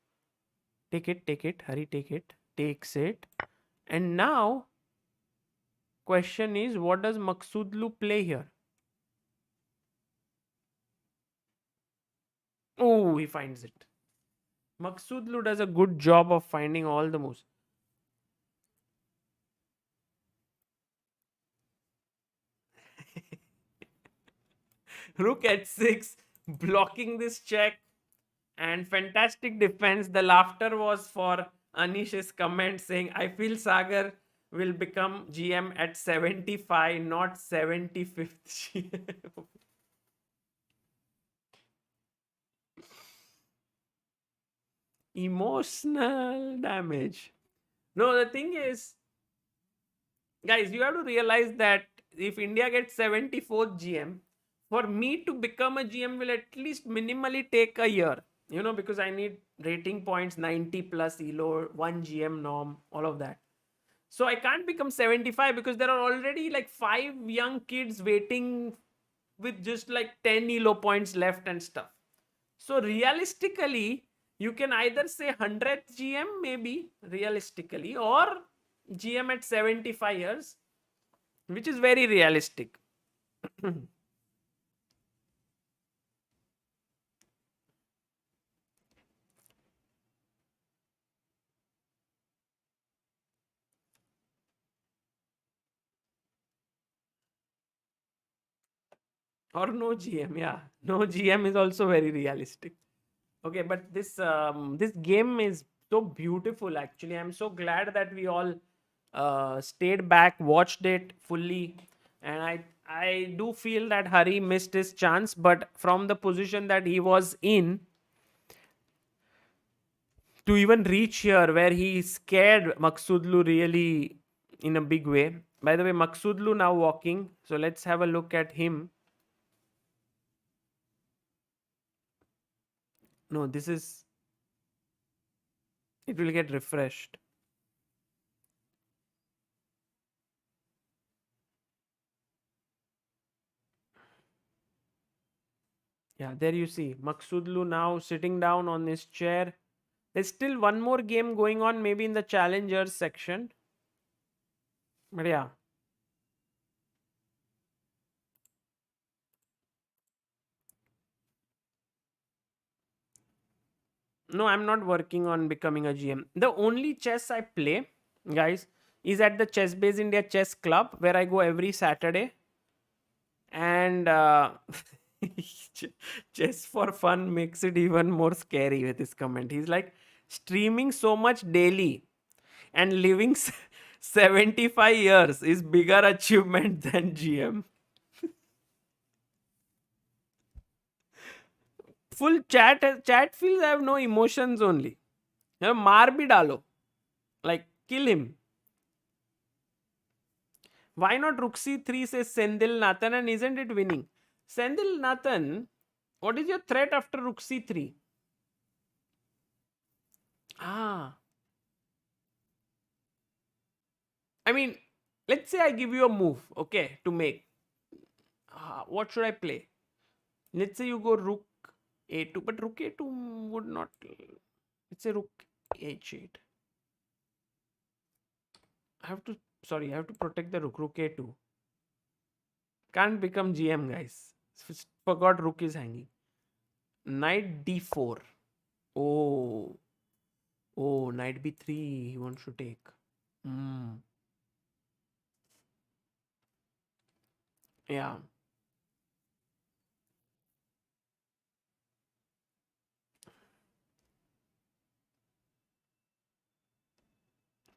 [SPEAKER 1] Take it. Hari take it. Takes it. And now, question is, what does Maghsoodloo play here? Oh, he finds it. Maghsoodloo does a good job of finding all the moves. Rook h6, blocking this check, and fantastic defense. The laughter was for Anish's comment saying, I feel Sagar will become GM at 75, not 75th GM. Emotional damage. No, the thing is, guys, you have to realize that if India gets 74th GM, for me to become a GM will at least minimally take a year, because I need rating points 90 plus ELO, 1 GM norm, all of that. So I can't become 75 because there are already like 5 young kids waiting with just like 10 ELO points left and stuff. So realistically, you can either say 100th GM maybe realistically, or GM at 75 years, which is very realistic. Or no GM, yeah. No GM is also very realistic. Okay, but this game is so beautiful actually. I'm so glad that we all stayed back, watched it fully, and I do feel that Hari missed his chance, but from the position that he was in, to even reach here where he scared Maghsoodloo really in a big way. By the way, Maghsoodloo now walking, so let's have a look at him. No, this is It will get refreshed. Yeah, there you see Maghsoodloo now sitting down on his chair. There's still one more game going on, maybe in the challengers section. But yeah. No, I'm not working on becoming a GM. The only chess I play, guys, is at the Chess Base India Chess Club, where I go every Saturday. And chess for fun makes it even more scary with his comment. He's like, streaming so much daily and living 75 years is bigger achievement than GM. Full chat feels I have no emotions only. You know, maar bhi dalo. Like, kill him. Why not Rook C3, says Sendil Nathan, and isn't it winning? Sendil Nathan, what is your threat after Rook C3? Ah. I mean, let's say I give you a move, okay, to make. What should I play? Let's say you go Rook A2, but Rook A2 would not. Let's say Rook H8. I have to, sorry, I have to protect the Rook. Rook A2. Can't become GM, guys. Forgot Rook is hanging. Knight D4. Oh. Oh, Knight B3 he wants to take. Yeah.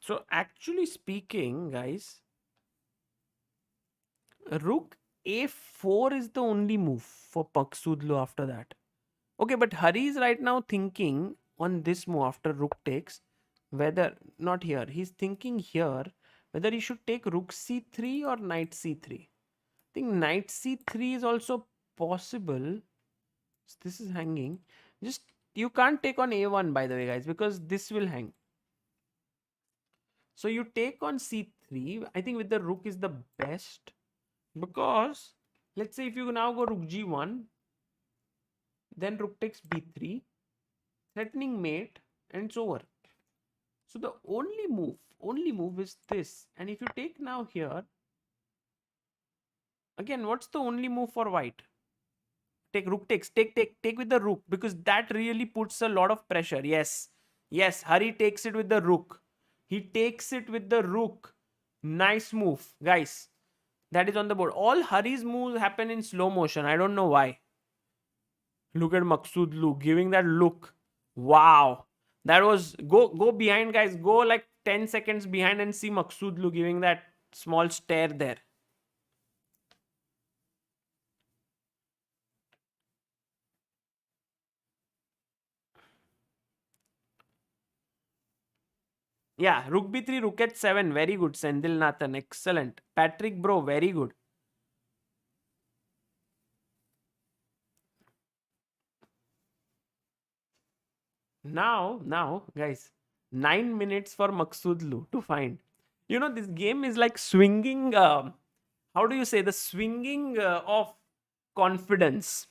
[SPEAKER 1] So actually speaking, guys, Rook A4 is the only move for Maghsoodloo after that. Okay, but Hari is right now thinking on this move after Rook takes, whether, not here, he's thinking here whether he should take Rook C3 or Knight C3. I think Knight C3 is also possible. This is hanging. Just, you can't take on A1, by the way, guys, because this will hang. So you take on C3. I think with the Rook is the best, because let's say if you now go Rook G1, then Rook takes B3, threatening mate, and it's over. So the only move is this. And if you take now here, again, what's the only move for white? Take Rook takes, take with the Rook, because that really puts a lot of pressure. Yes, Hari takes it with the Rook. He takes it with the Rook. Nice move, guys. That is on the board. All Hari's moves happen in slow motion. I don't know why. Look at Maghsoodloo giving that look. Wow. That was, go behind, guys. Go like 10 seconds behind and see Maghsoodloo giving that small stare there. Yeah, Rook B3, Rook H7. Very good. Sendil Nathan. Excellent. Patrick Bro. Very good. Now, guys, 9 minutes for Maghsoodloo to find. You know, this game is like swinging. How do you say, the swinging of confidence?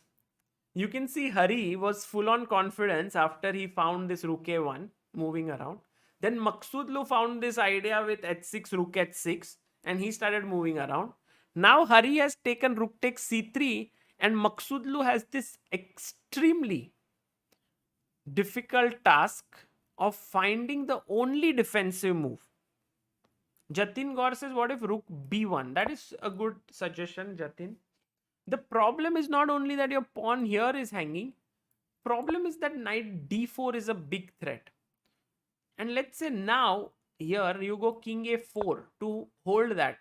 [SPEAKER 1] You can see Hari was full on confidence after he found this Rook A1 moving around. Then Maghsoodloo found this idea with H6, Rook H6, and he started moving around. Now Hari has taken Rook takes C3, and Maghsoodloo has this extremely difficult task of finding the only defensive move. Jatin Gaur says, what if Rook B1? That is a good suggestion, Jatin. The problem is not only that your pawn here is hanging, problem is that Knight D4 is a big threat. And let's say now here you go King A4 to hold that.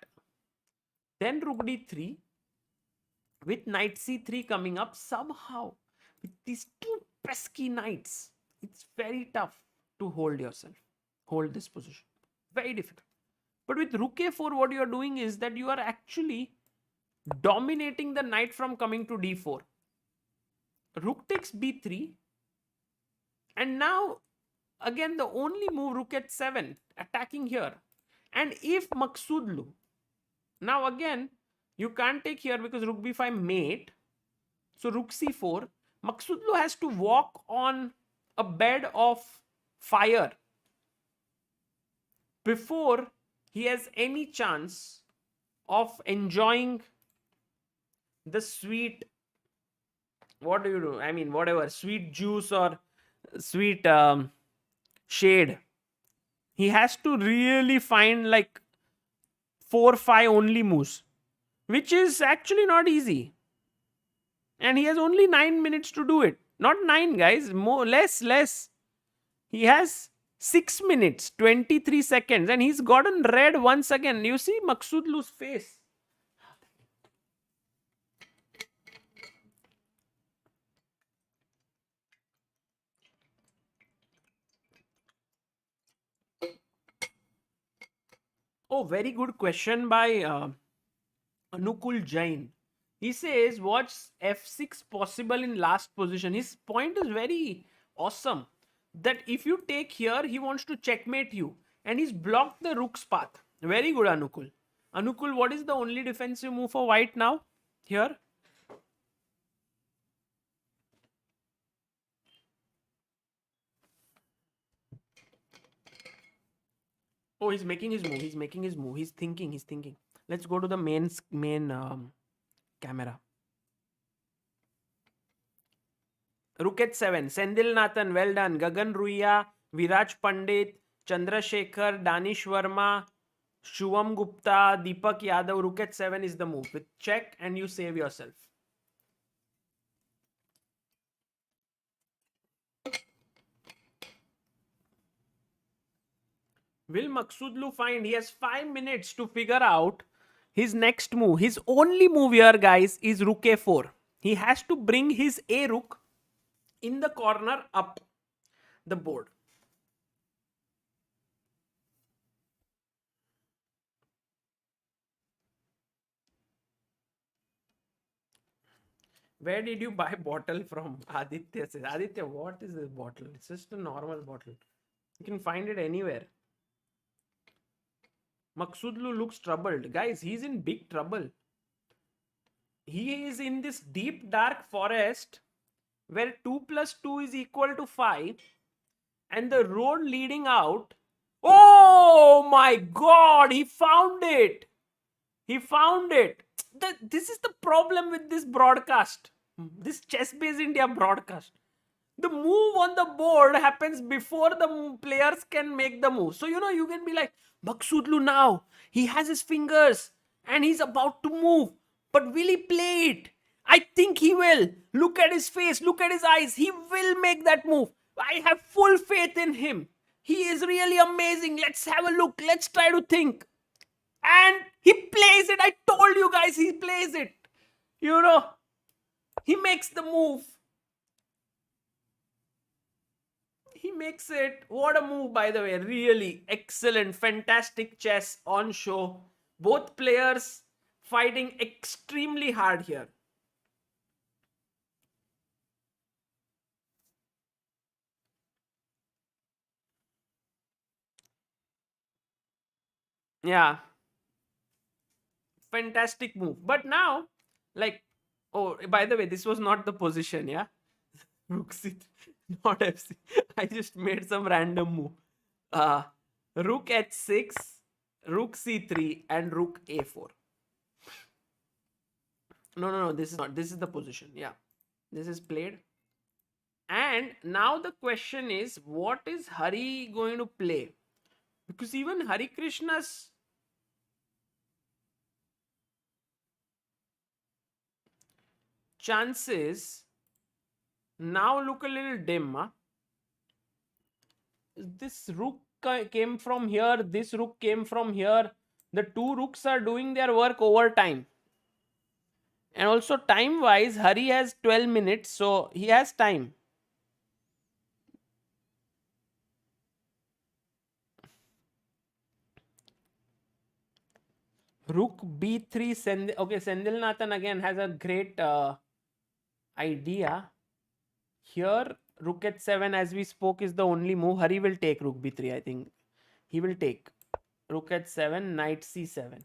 [SPEAKER 1] Then Rook D3 with Knight C3 coming up, somehow with these two pesky knights, it's very tough to hold yourself, hold this position. Very difficult. But with Rook A4, what you are doing is that you are actually dominating the knight from coming to D4. Rook takes B3, and now again the only move, rook h7, attacking here. And if Maghsoodloo, now again you can't take here because rook b5 mate, so rook c4, Maghsoodloo has to walk on a bed of fire before he has any chance of enjoying the sweet, what do you do, I mean whatever, sweet juice or sweet shade. He has to really find like 4-5 only moves, which is actually not easy, and he has only 9 minutes to do it. Not 9, guys, more, less. He has 6 minutes 23 seconds and he's gotten red once again. You see Maghsoodloo's face. Oh, very good question by Anukul Jain. He says, what's f6 possible in last position? His point is very awesome. That if you take here, he wants to checkmate you. And he's blocked the rook's path. Very good, Anukul. Anukul, what is the only defensive move for white now? Here? Oh, he's making his move. He's making his move. He's thinking. He's thinking. Let's go to the main camera. Rook h7. Sendil Nathan, well done. Gagan Ruiya, Viraj Pandit, Chandrasekhar, Danish Verma, Shuvam Gupta, Deepak Yadav. Rook h7 is the move. With check and you save yourself. Will Maghsoodloo find? He has 5 minutes to figure out his next move. His only move here, guys, is rook a4. He has to bring his a rook in the corner up the board. Where did you buy bottle from? Aditya says. Aditya, what is this bottle? It's just a normal bottle. You can find it anywhere. Maghsoodloo looks troubled. Guys, he's in big trouble. He is in this deep dark forest where 2 plus 2 is equal to 5 and the road leading out. Oh my god, he found it. He found it. This is the problem with this broadcast. This Chess Base India broadcast. The move on the board happens before the players can make the move. So, you can be like, Maghsoodloo now, he has his fingers and he's about to move. But will he play it? I think he will. Look at his face, look at his eyes. He will make that move. I have full faith in him. He is really amazing. Let's have a look. Let's try to think. And he plays it. I told you guys, he plays it. He makes the move. He makes it. What a move, by the way. Really excellent, fantastic chess on show. Both players fighting extremely hard here. Yeah. Fantastic move. But now, oh, by the way, this was not the position, yeah? Rook c3, not fc. I just made some random move. Rook h6, rook c3, and rook a4. No, this is not. This is the position. Yeah, this is played. And now the question is, what is Hari going to play? Because even Harikrishna's chances now look a little dim. Huh? This rook came from here. This rook came from here. The two rooks are doing their work over time. And also time wise, Hari has 12 minutes. So he has time. Rook b3. Okay, Sendil Nathan again has a great idea. Here, rook h7 as we spoke is the only move. Hari will take rook b3, I think. He will take rook h7, knight c7.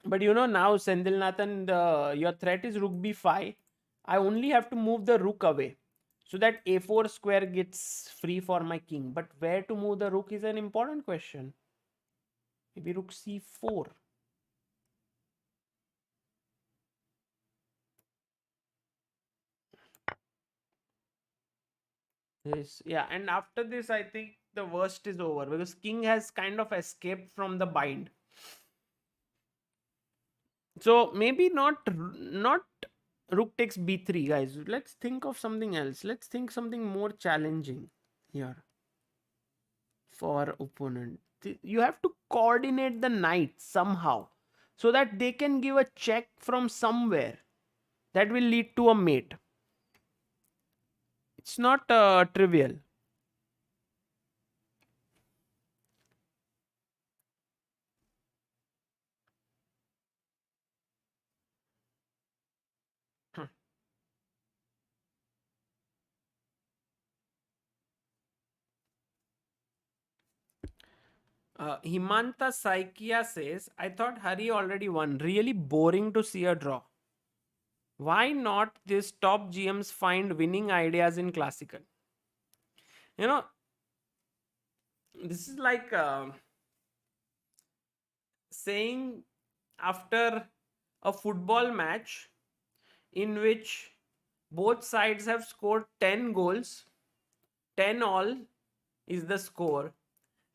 [SPEAKER 1] But you know, now Sendilnathan, your threat is rook b5. I only have to move the rook away so that a4 square gets free for my king. But where to move the rook is an important question. Maybe rook c4. This, yeah, and after this, I think the worst is over because king has kind of escaped from the bind. So maybe not rook takes b3, guys. Let's think of something else. Let's think something more challenging here for opponent. You have to coordinate the knights somehow so that they can give a check from somewhere that will lead to a mate. It's not trivial. Himanta Saikia says, I thought Hari already won. Really boring to see a draw. Why not this top GMs find winning ideas in classical? You know, this is like saying after a football match in which both sides have scored 10 goals, 10 all is the score,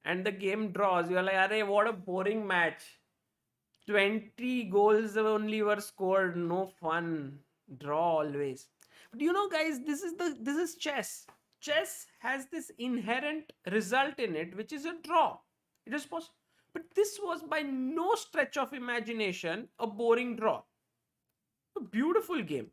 [SPEAKER 1] and the game draws. You're like, Arey, what a boring match. 20 goals only were scored, no fun, draw always. But you know, guys, this is chess. Chess has this inherent result in it, which is a draw. It is possible. But this was by no stretch of imagination a boring draw. A beautiful game.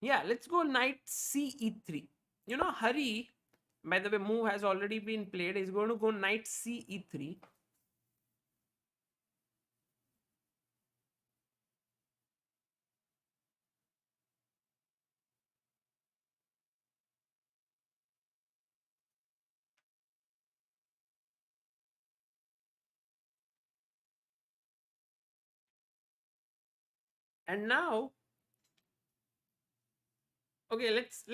[SPEAKER 1] Yeah, let's go knight c e3. You know, Hari, by the way, move has already been played. He's going to go knight c e3. And now, okay, let's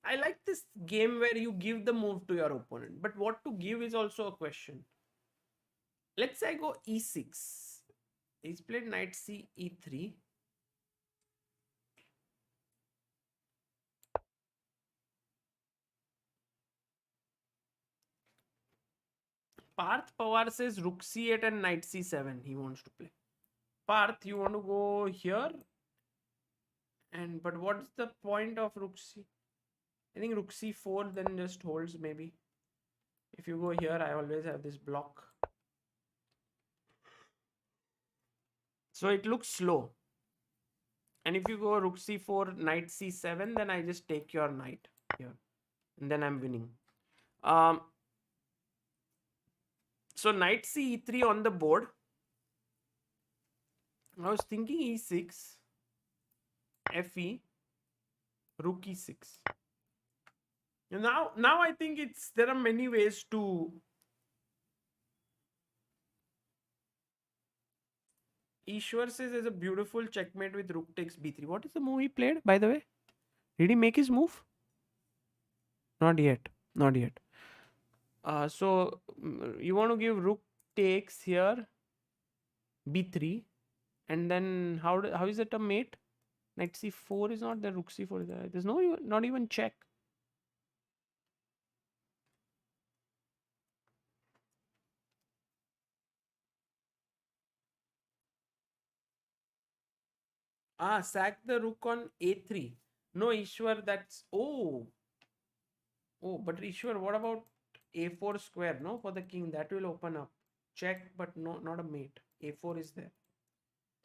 [SPEAKER 1] I like this game where you give the move to your opponent, but what to give is also a question. Let's say I go e6. He's played knight c e3. Parth Pawar says rook c8 and knight c7 he wants to play. Parth, you want to go here? And but what's the point of rook c? I think rook c4 then just holds maybe. If you go here, I always have this block. So it looks slow. And if you go rook c4, knight c7, then I just take your knight here. And then I'm winning. Um, so knight c e3 on the board. I was thinking e6, fe, rook e6. Now I think there are many ways to. Ishwar says there's a beautiful checkmate with rook takes b3. What is the move he played, by the way? Did he make his move? Not yet. Not yet. So you want to give rook takes here b3, and then how is it a mate? Knight c4 is not there. Rook c4 is there. There's not even check. Sack the rook on a3. No, Ishwar, that's but Ishwar, what about a4 square? No, for the king that will open up. Check, but no, not a mate. A4 is there.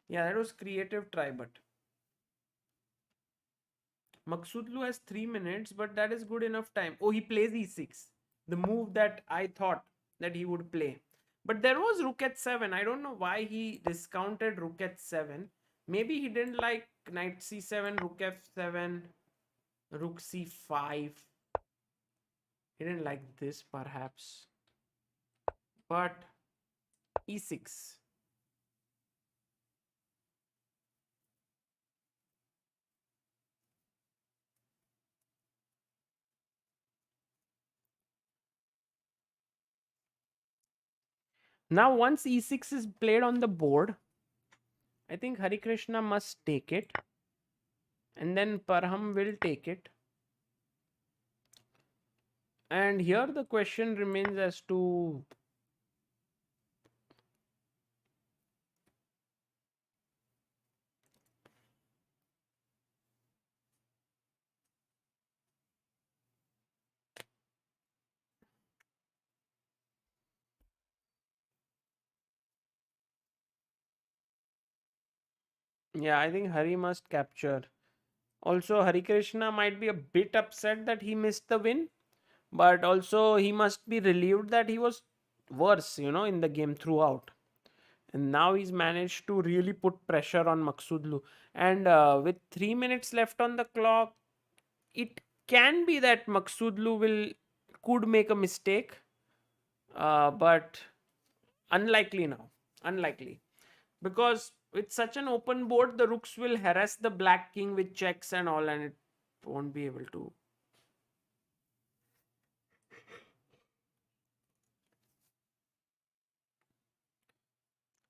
[SPEAKER 1] Yeah, that was creative try, but Maghsoodloo has 3 minutes, but that is good enough time. Oh, he plays e6. The move that I thought that he would play. But there was rook at 7. I don't know why he discounted rook at 7. Maybe he didn't like knight c7, rook f7, rook c5. He didn't like this perhaps. But e6. Now once e6 is played on the board, I think Harikrishna must take it. And then Parham will take it. And here the question remains as to yeah, I think Hari must capture. Also, Harikrishna might be a bit upset that he missed the win, but also he must be relieved that he was worse, in the game throughout. And now he's managed to really put pressure on Maghsoodloo. And with 3 minutes left on the clock, it can be that Maghsoodloo could make a mistake, but unlikely now. Unlikely. Because with such an open board, the rooks will harass the black king with checks and all, and it won't be able to.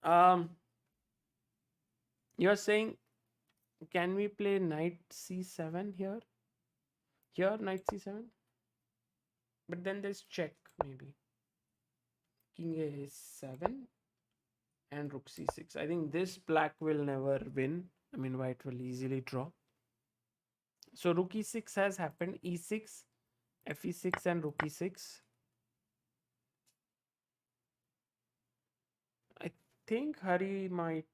[SPEAKER 1] Um, you're saying, can we play knight c7 here? Here, knight c7? But then there's check, maybe. King a7 and rook c6. I think this black will never win. I mean, white will easily draw. So rook e6 has happened. e6, fe6 and rook e6. I think Hari might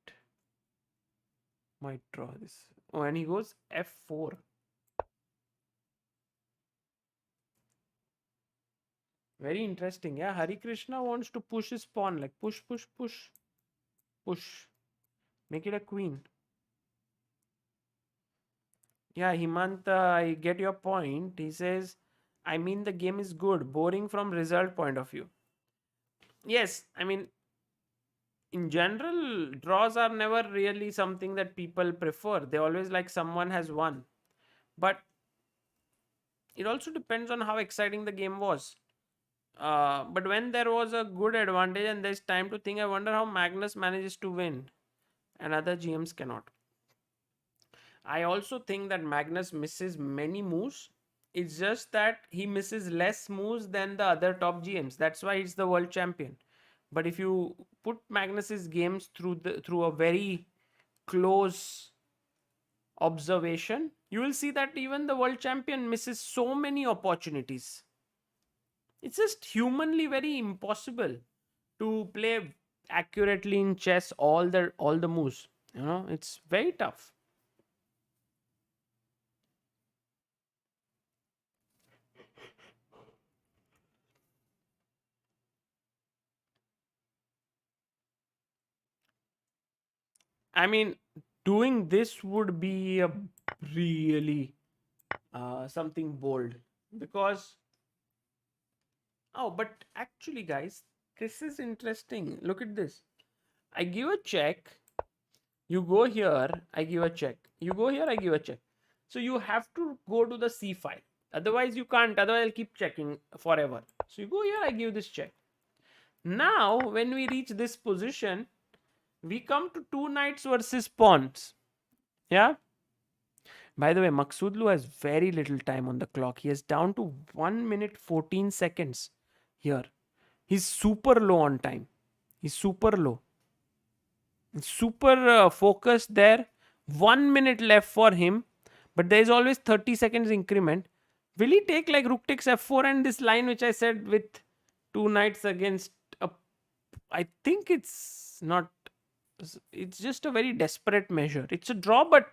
[SPEAKER 1] draw this. Oh, and he goes f4. Very interesting. Yeah, Hari Krishna wants to push his pawn, like push, push, push, push. Make it a queen. Yeah, Himant, I get your point. He says, I mean, the game is good, boring from result point of view. Yes, I mean, in general, draws are never really something that people prefer. They always like someone has won. But it also depends on how exciting the game was. But when there was a good advantage and there's time to think, I wonder how Magnus manages to win and other GMs cannot. I also think that Magnus misses many moves. It's just that he misses less moves than the other top GMs. That's why he's the world champion. But if you put Magnus's games through a very close observation, you will see that even the world champion misses so many opportunities. It's just humanly very impossible to play accurately in chess all the moves. It's very tough. I mean, doing this would be a really something bold because but actually, guys, this is interesting. Look at this. I give a check. You go here. I give a check. You go here. I give a check. So you have to go to the C file. Otherwise, you can't. Otherwise, I'll keep checking forever. So you go here. I give this check. Now, when we reach this position, we come to two knights versus pawns. Yeah. By the way, Maghsoodloo has very little time on the clock. He is down to 1 minute 14 seconds here. He's super low on time. He's super low. Super focused there. 1 minute left for him. But there is always 30 seconds increment. Will he take like rook takes f4 and this line which I said with two knights against a... I think it's not... It's just a very desperate measure. It's a draw, but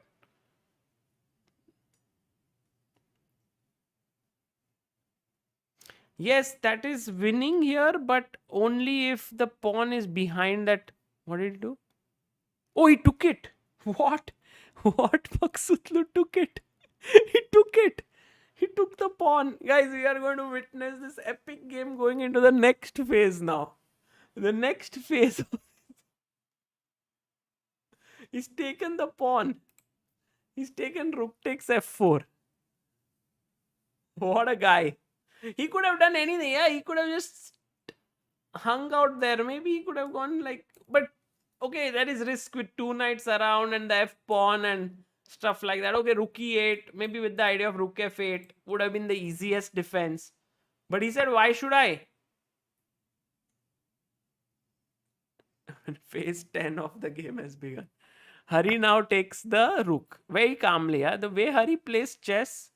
[SPEAKER 1] Yes, that is winning here, but only if the pawn is behind that. What did he do? Oh, he took it. What? What? Maghsoodloo took it. He took it. He took the pawn. Guys, we are going to witness this epic game going into the next phase now. The next phase. He's taken the pawn. He's taken rook takes f4. What a guy. He could have done anything. Yeah, he could have just hung out there. Maybe he could have gone like, but okay, that is risk with two knights around and the f pawn and stuff like that. Okay, rook e8, maybe with the idea of rook f8 would have been the easiest defense. But he said, why should I? Phase 10 of the game has begun. Hari now takes the rook very calmly. Yeah? The way Hari plays chess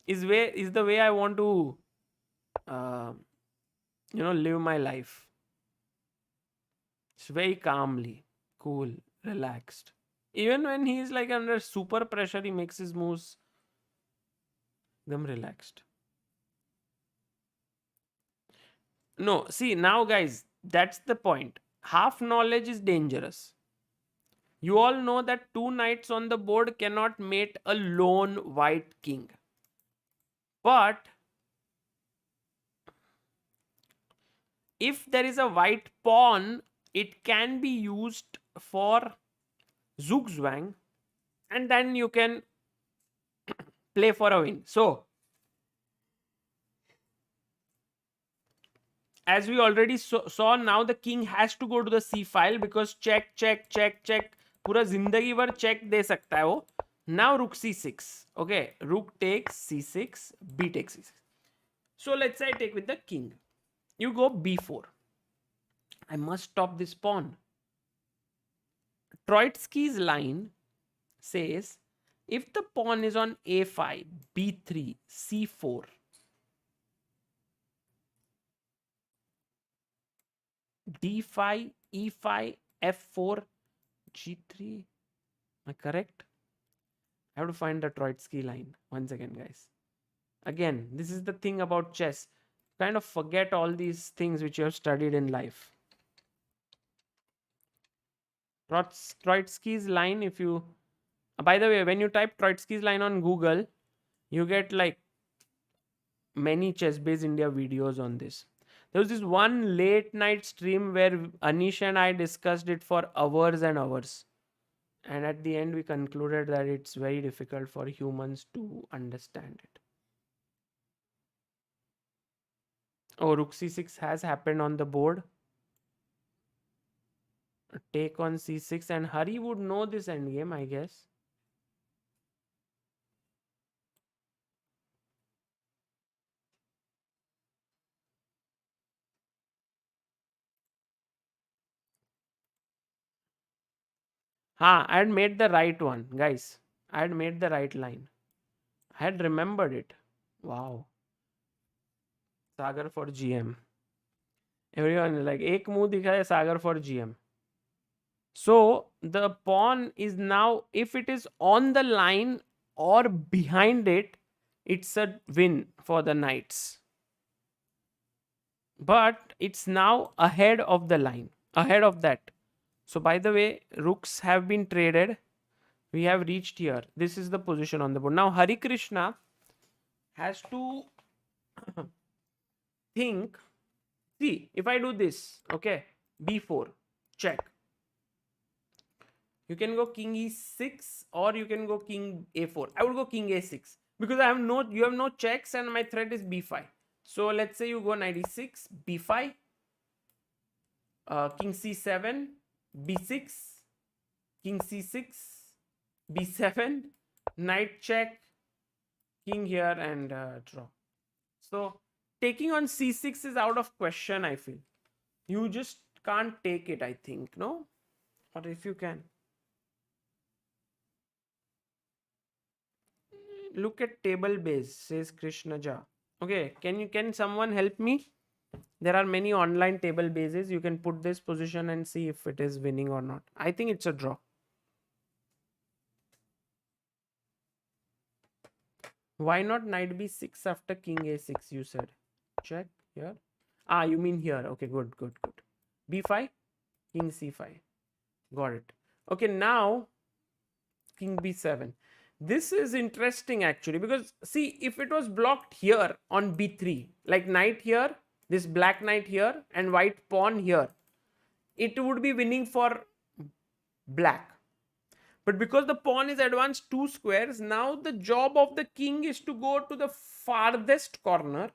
[SPEAKER 1] is the way I want to, uh, live my life. It's very calmly, cool, relaxed. Even when he's like under super pressure, he makes his moves them relaxed. No, see now, guys, that's the point. Half knowledge is dangerous. You all know that two knights on the board cannot mate a lone white king. But if there is a white pawn, it can be used for zugzwang, and then you can play for a win. So, as we already saw, now the king has to go to the c file because check, check, check, check. पूरा जिंदगी भर check दे सकता है वो. Now rook c6. Okay, rook takes c6, b takes c6. So let's say I take with the king. You go b4. I must stop this pawn. Troitsky's line says if the pawn is on a5, b3, c4, d5, e5, f4, g3. Am I correct? I have to find the Troitsky line once again, guys. Again, this is the thing about chess. Kind of forget all these things which you have studied in life. Troitsky's line, if you... By the way, when you type Troitsky's line on Google, you get like many chess-based India videos on this. There was this one late night stream where Anish and I discussed it for hours and hours. And at the end, we concluded that it's very difficult for humans to understand it. Oh, rook c6 has happened on the board. Take on c6, and Hari would know this endgame, I guess. I had made the right one, guys. I had made the right line. I had remembered it. Wow. Sagar for GM. Everyone is like, ek muh dikha hai Sagar for GM. So the pawn is now, if it is on the line or behind it, it's a win for the knights. But it's now ahead of the line, ahead of that. So by the way, rooks have been traded. We have reached here. This is the position on the board. Now Harikrishna has to think. See, if I do this, okay, b4, check. You can go king e6 or you can go king a4. I would go king a6 because you have no checks and my threat is b5. So let's say you go knight e6, b5, king c7, b6, king c6, b7, knight check, king here, and draw. So taking on c6 is out of question, I feel. You just can't take it, I think, no? Or if you can. Look at table base, says Krishna Jha. Okay, can someone help me? There are many online table bases. You can put this position and see if it is winning or not. I think it's a draw. Why not knight b6 after king a6, you said? Check here. Ah, you mean here. Okay, good, good, good. b5, king c5. Got it. Okay, now king b7. This is interesting actually, because see, if it was blocked here on b3, like knight here, this black knight here, and white pawn here, it would be winning for black. But because the pawn is advanced 2 squares, now the job of the king is to go to the farthest corner.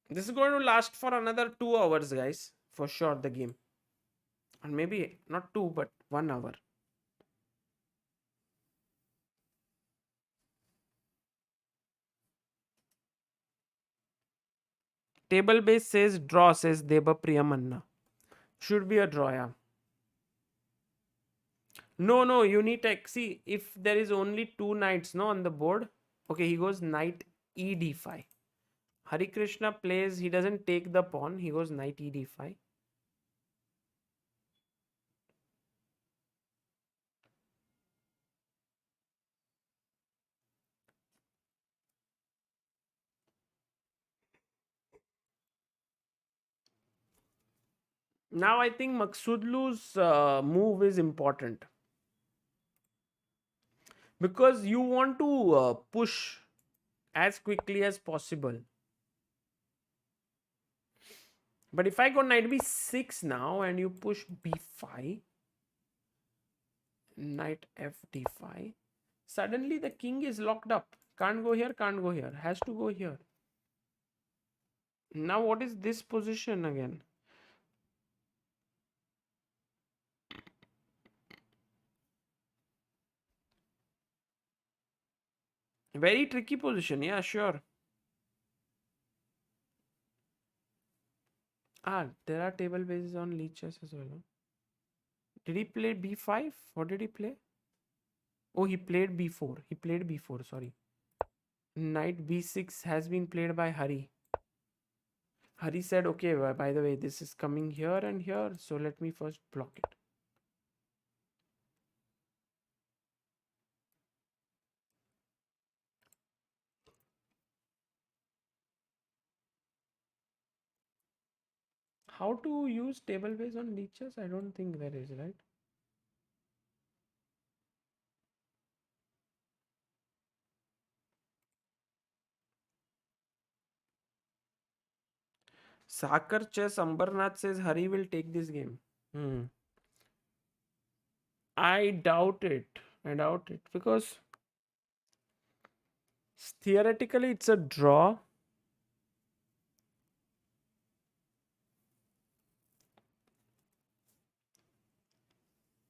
[SPEAKER 1] This is going to last for another 2 hours, guys, for sure, the game. And maybe not 2, but 1 hour. Table base says draw, says Deba Priyamanna. Should be a draw, yeah. No, no, you need to see if there is only 2 knights, no, on the board. Okay, he goes knight e d5. Harikrishna plays, he doesn't take the pawn, he goes knight e d5. Now I think Maghsoodloo's move is important, because you want to push as quickly as possible. But if I go knight b6 now and you push b5, knight f d5, suddenly the king is locked up. Can't go here, can't go here. Has to go here. Now what is this position again? Very tricky position. Yeah, sure. Ah, there are table bases on Lee chess as well. Huh? Did he play b5? What did he play? Oh, he played b4. He played b4, sorry. Knight b6 has been played by Hari. Hari said, okay, by the way, this is coming here and here, so let me first block it. How to use table base on Lee chess? I don't think there is, right? Sakar Chess Ambernath says Hari will take this game. I doubt it. I doubt it, because theoretically it's a draw.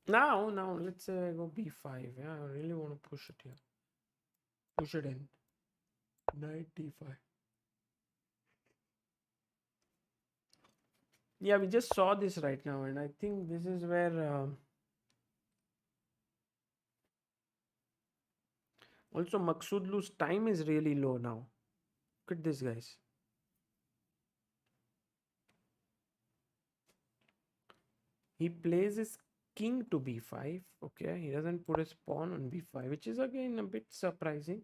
[SPEAKER 1] Now let's say I go b5. Yeah, I really want to push it here. Push it in. Knight d5. Yeah, we just saw this right now, and I think this is where also Maghsoodloo's time is really low now. Look at this, guys. He plays his king to b5. Okay, he doesn't put his pawn on b5, which is again a bit surprising.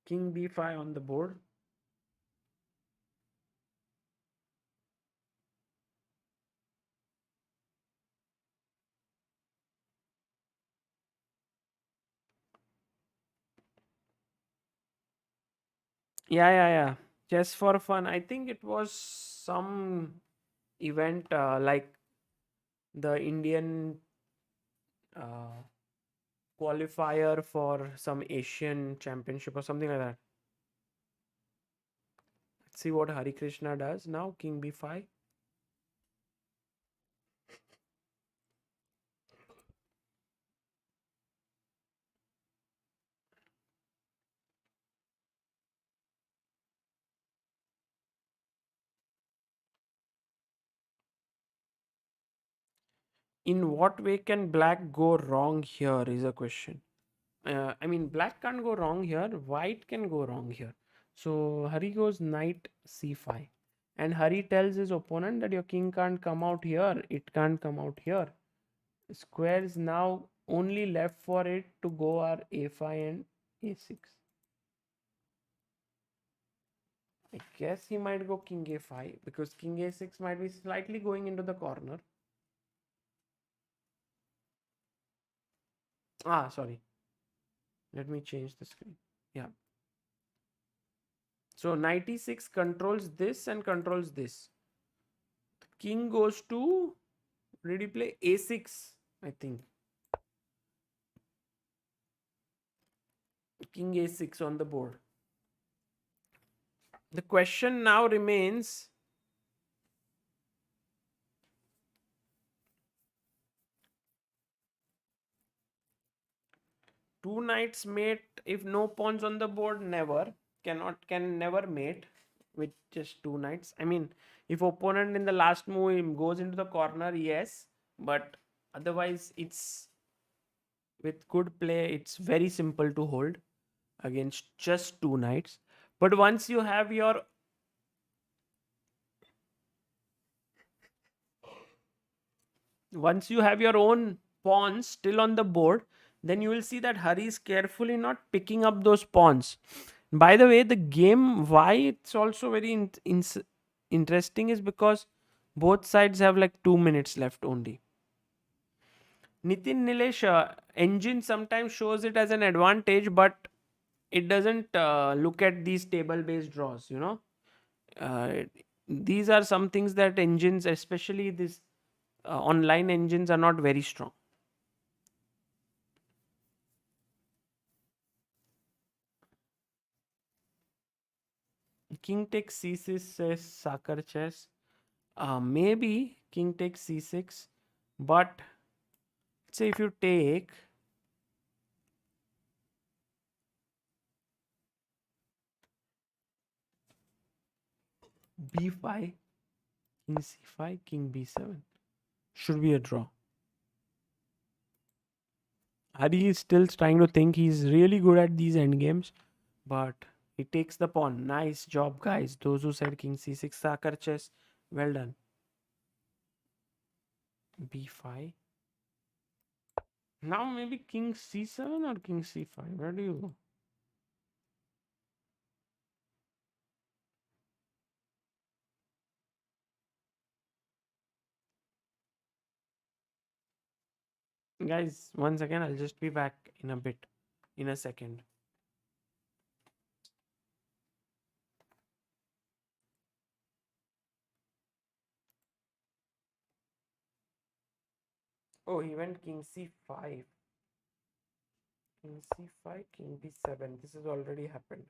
[SPEAKER 1] King b5 on the board. Yeah. Just for fun. I think it was some event like the Indian uh, qualifier for some Asian championship or something like that. Let's see what Hari Krishna does now. King b5. In what way can black go wrong here is a question. I mean, black can't go wrong here. White can go wrong here. So Hari goes knight c5. And Hari tells his opponent that your king can't come out here, it can't come out here. Square is now only left for it to go are a5 and a6. I guess he might go king a5 because king a6 might be slightly going into the corner. Sorry. Let me change the screen. Yeah. So knight e6 controls this and controls this. King goes to, did he play a6? I think. King a6 on the board. The question now remains, two knights mate if no pawns on the board? Never. Can never mate with just two knights. I mean, if opponent in the last move goes into the corner, yes, but otherwise it's, with good play, it's very simple to hold against just two knights. But once you have your own pawns still on the board, then you will see that Hari is carefully not picking up those pawns. By the way, the game, why it's also very interesting is because both sides have like 2 minutes left only. Nitin Nilesh, engine sometimes shows it as an advantage, but it doesn't look at these table based draws, uh, these are some things that engines, especially this online engines, are not very strong. King takes c6 says Sakar chess. Maybe king takes c6, but let's say if you take b5, king c5, king b7, should be a draw. Hari is still trying to think. He's really good at these end games, but he takes the pawn. Nice job, guys. Those who said king c6 Sakar chess, well done. b5. Now maybe king c7 or king c5. Where do you go? Guys, once again, I'll just be back in a bit, in a second. Oh, he went king c5. King c5, king b7. This has already happened.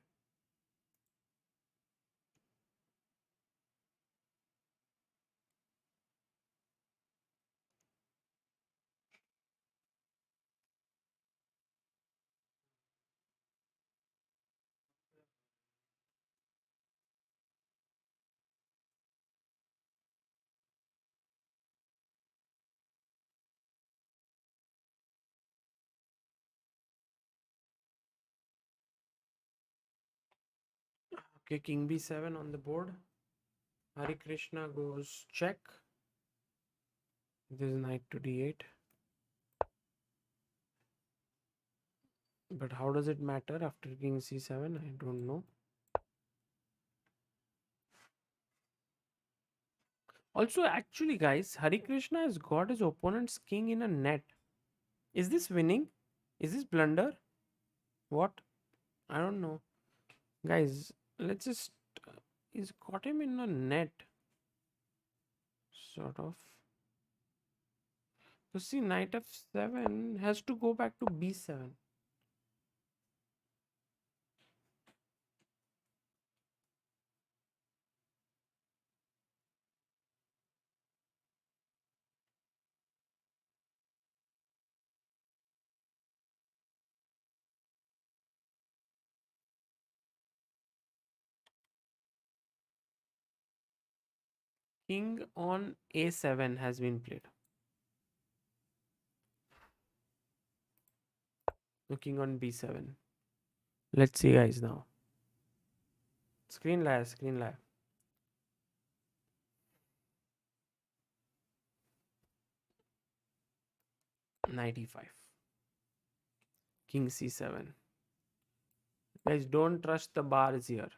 [SPEAKER 1] Okay, king b7 on the board. Harikrishna goes check. This is knight to d8. But how does it matter after king c7? I don't know. Also, actually, guys, Harikrishna has got his opponent's king in a net. Is this winning? Is this blunder? What? I don't know. Guys, let's just. He's got him in a net. Sort of. So, see, knight f7 has to go back to b7. King on a7 has been played. King on b7. Let's see, guys, now. Screen live, screen live. Knight e5. King c7. Guys, don't trust the bars here.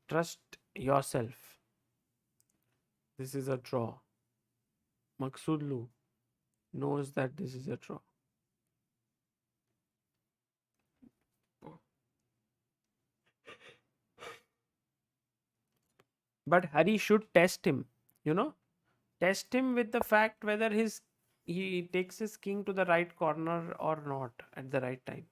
[SPEAKER 1] Trust yourself. This is a draw. Maghsoodloo knows that this is a draw. But Hari should test him, you know, test him with the fact whether he takes his king to the right corner or not at the right time.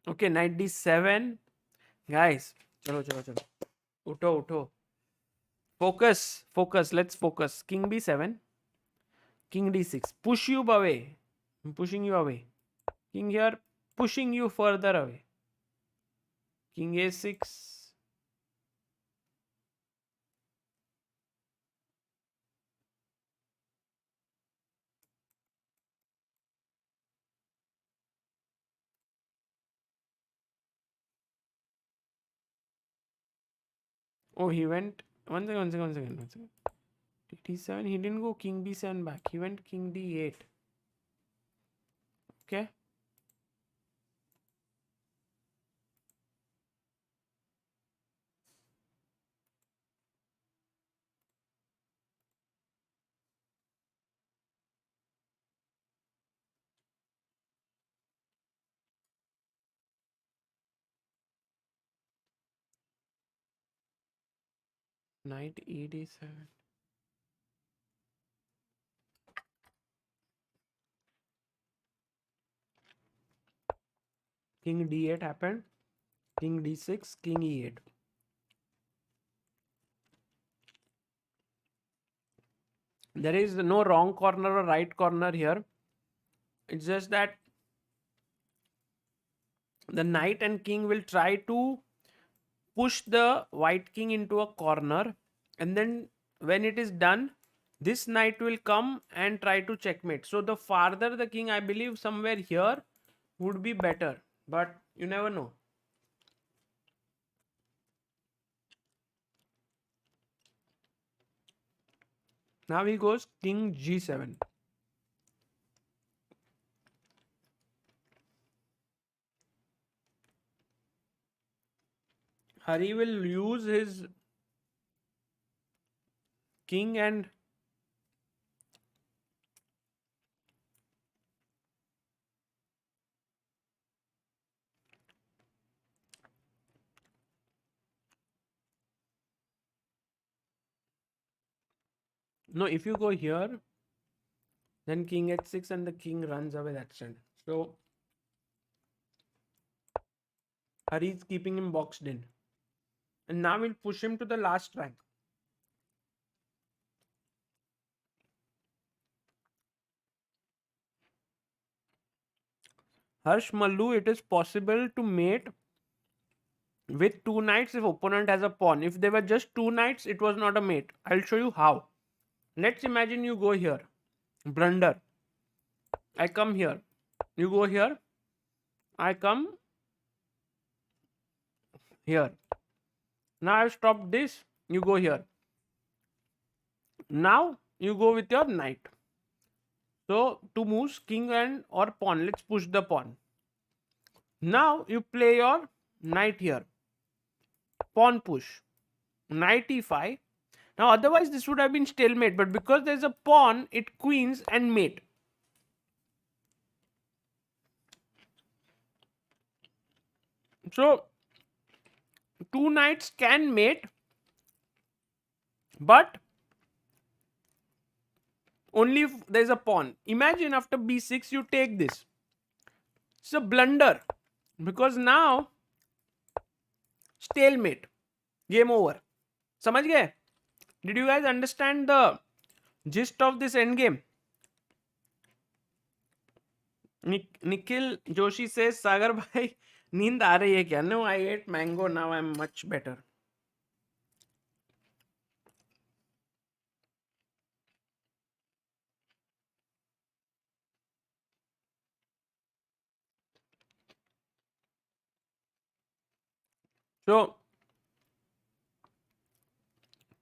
[SPEAKER 1] Okay, knight d7. Guys, chalo, chalo, chalo. Utho, utho. Focus, focus. Let's focus. King b7. King d6. Push you away. I'm pushing you away. King here, pushing you further away. King a6. Oh, he went. One second, one second, one second, one second. D7. He didn't go king b7 back. He went king d8. Okay. Knight e d7. King d8 happened. King d6. King e8. There is no wrong corner or right corner here. It's just that the knight and king will try to push the white king into a corner, and then when it is done, this knight will come and try to checkmate. So the farther the king, I believe somewhere here would be better, but you never know. Now he goes king g7. Hari will use his king and no, if you go here, then king h6 and the king runs away. That's it. So Hari is keeping him boxed in, and now we'll push him to the last rank. Harsh Mallu, it is possible to mate with two knights if opponent has a pawn. If they were just two knights, it was not a mate. I'll show you how. Let's imagine you go here. Blunder. I come here. You go here. I come here. Now I've stopped this. You go here. Now you go with your knight. So two moves, king and or pawn. Let's push the pawn. Now you play your knight here. Pawn push. Knight e5. Now otherwise this would have been stalemate, but because there's a pawn, it queens and mate. So two knights can mate, but only if there's a pawn. Imagine after b6 you take this. It's a blunder because now stalemate. Game over. समझ गए? Did you guys understand the gist of this endgame? Nikhil Joshi says, Sagar bhai, नींद आ रही है क्या? No, I ate mango. Now I'm much better. So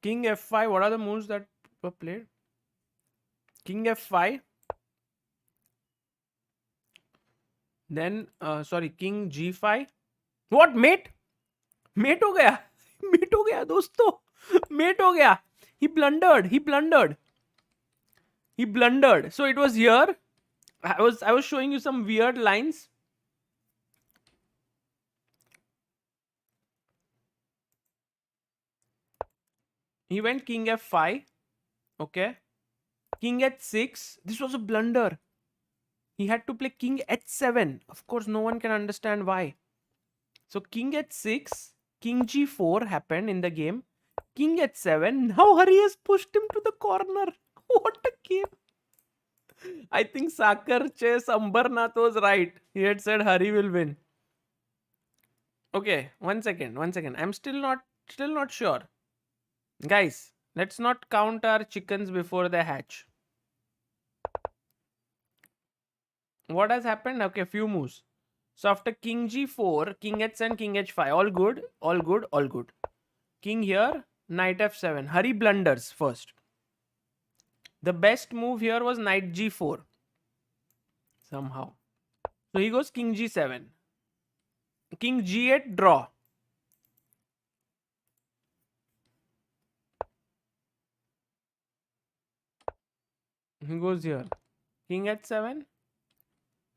[SPEAKER 1] king f5. What are the moves that were played? King f5. Then sorry, king g5. What, mate? Mate हो गया. Mate हो गया दोस्तों. Mate हो गया. He blundered. He blundered. He blundered. So it was here. I was showing you some weird lines. He went king f5. Okay. King h6. This was a blunder. He had to play king h7. Of course, no one can understand why. So king h6, king g4 happened in the game. King h7. Now Hari has pushed him to the corner. What a game. I think Sakar Chess Ambarnath was right. He had said Hari will win. Okay, one second. I'm still not sure. Guys, let's not count our chickens before they hatch. What has happened? Okay, few moves. So after king g4, king h7, king h5, all good, all good, all good. King here, knight f7. Hari blunders first. The best move here was knight g4. Somehow. So he goes king g7. King g8, draw. He goes here. King h7.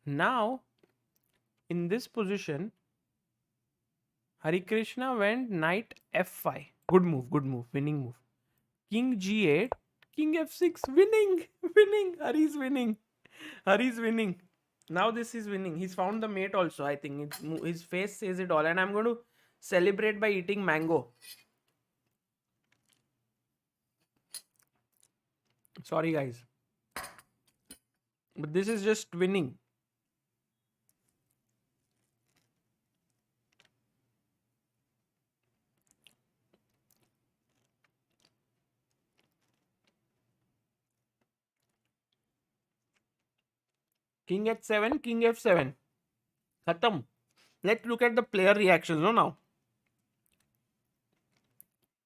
[SPEAKER 1] Now, in this position, Harikrishna went knight f5. Good move, winning move. King g8, king f6, winning, winning. Hari's winning. Now this is winning. He's found the mate also, I think. His face says it all. And I'm going to celebrate by eating mango. Sorry, guys. But this is just winning. King h7, king f7. Khatam. Let's look at the player reactions now.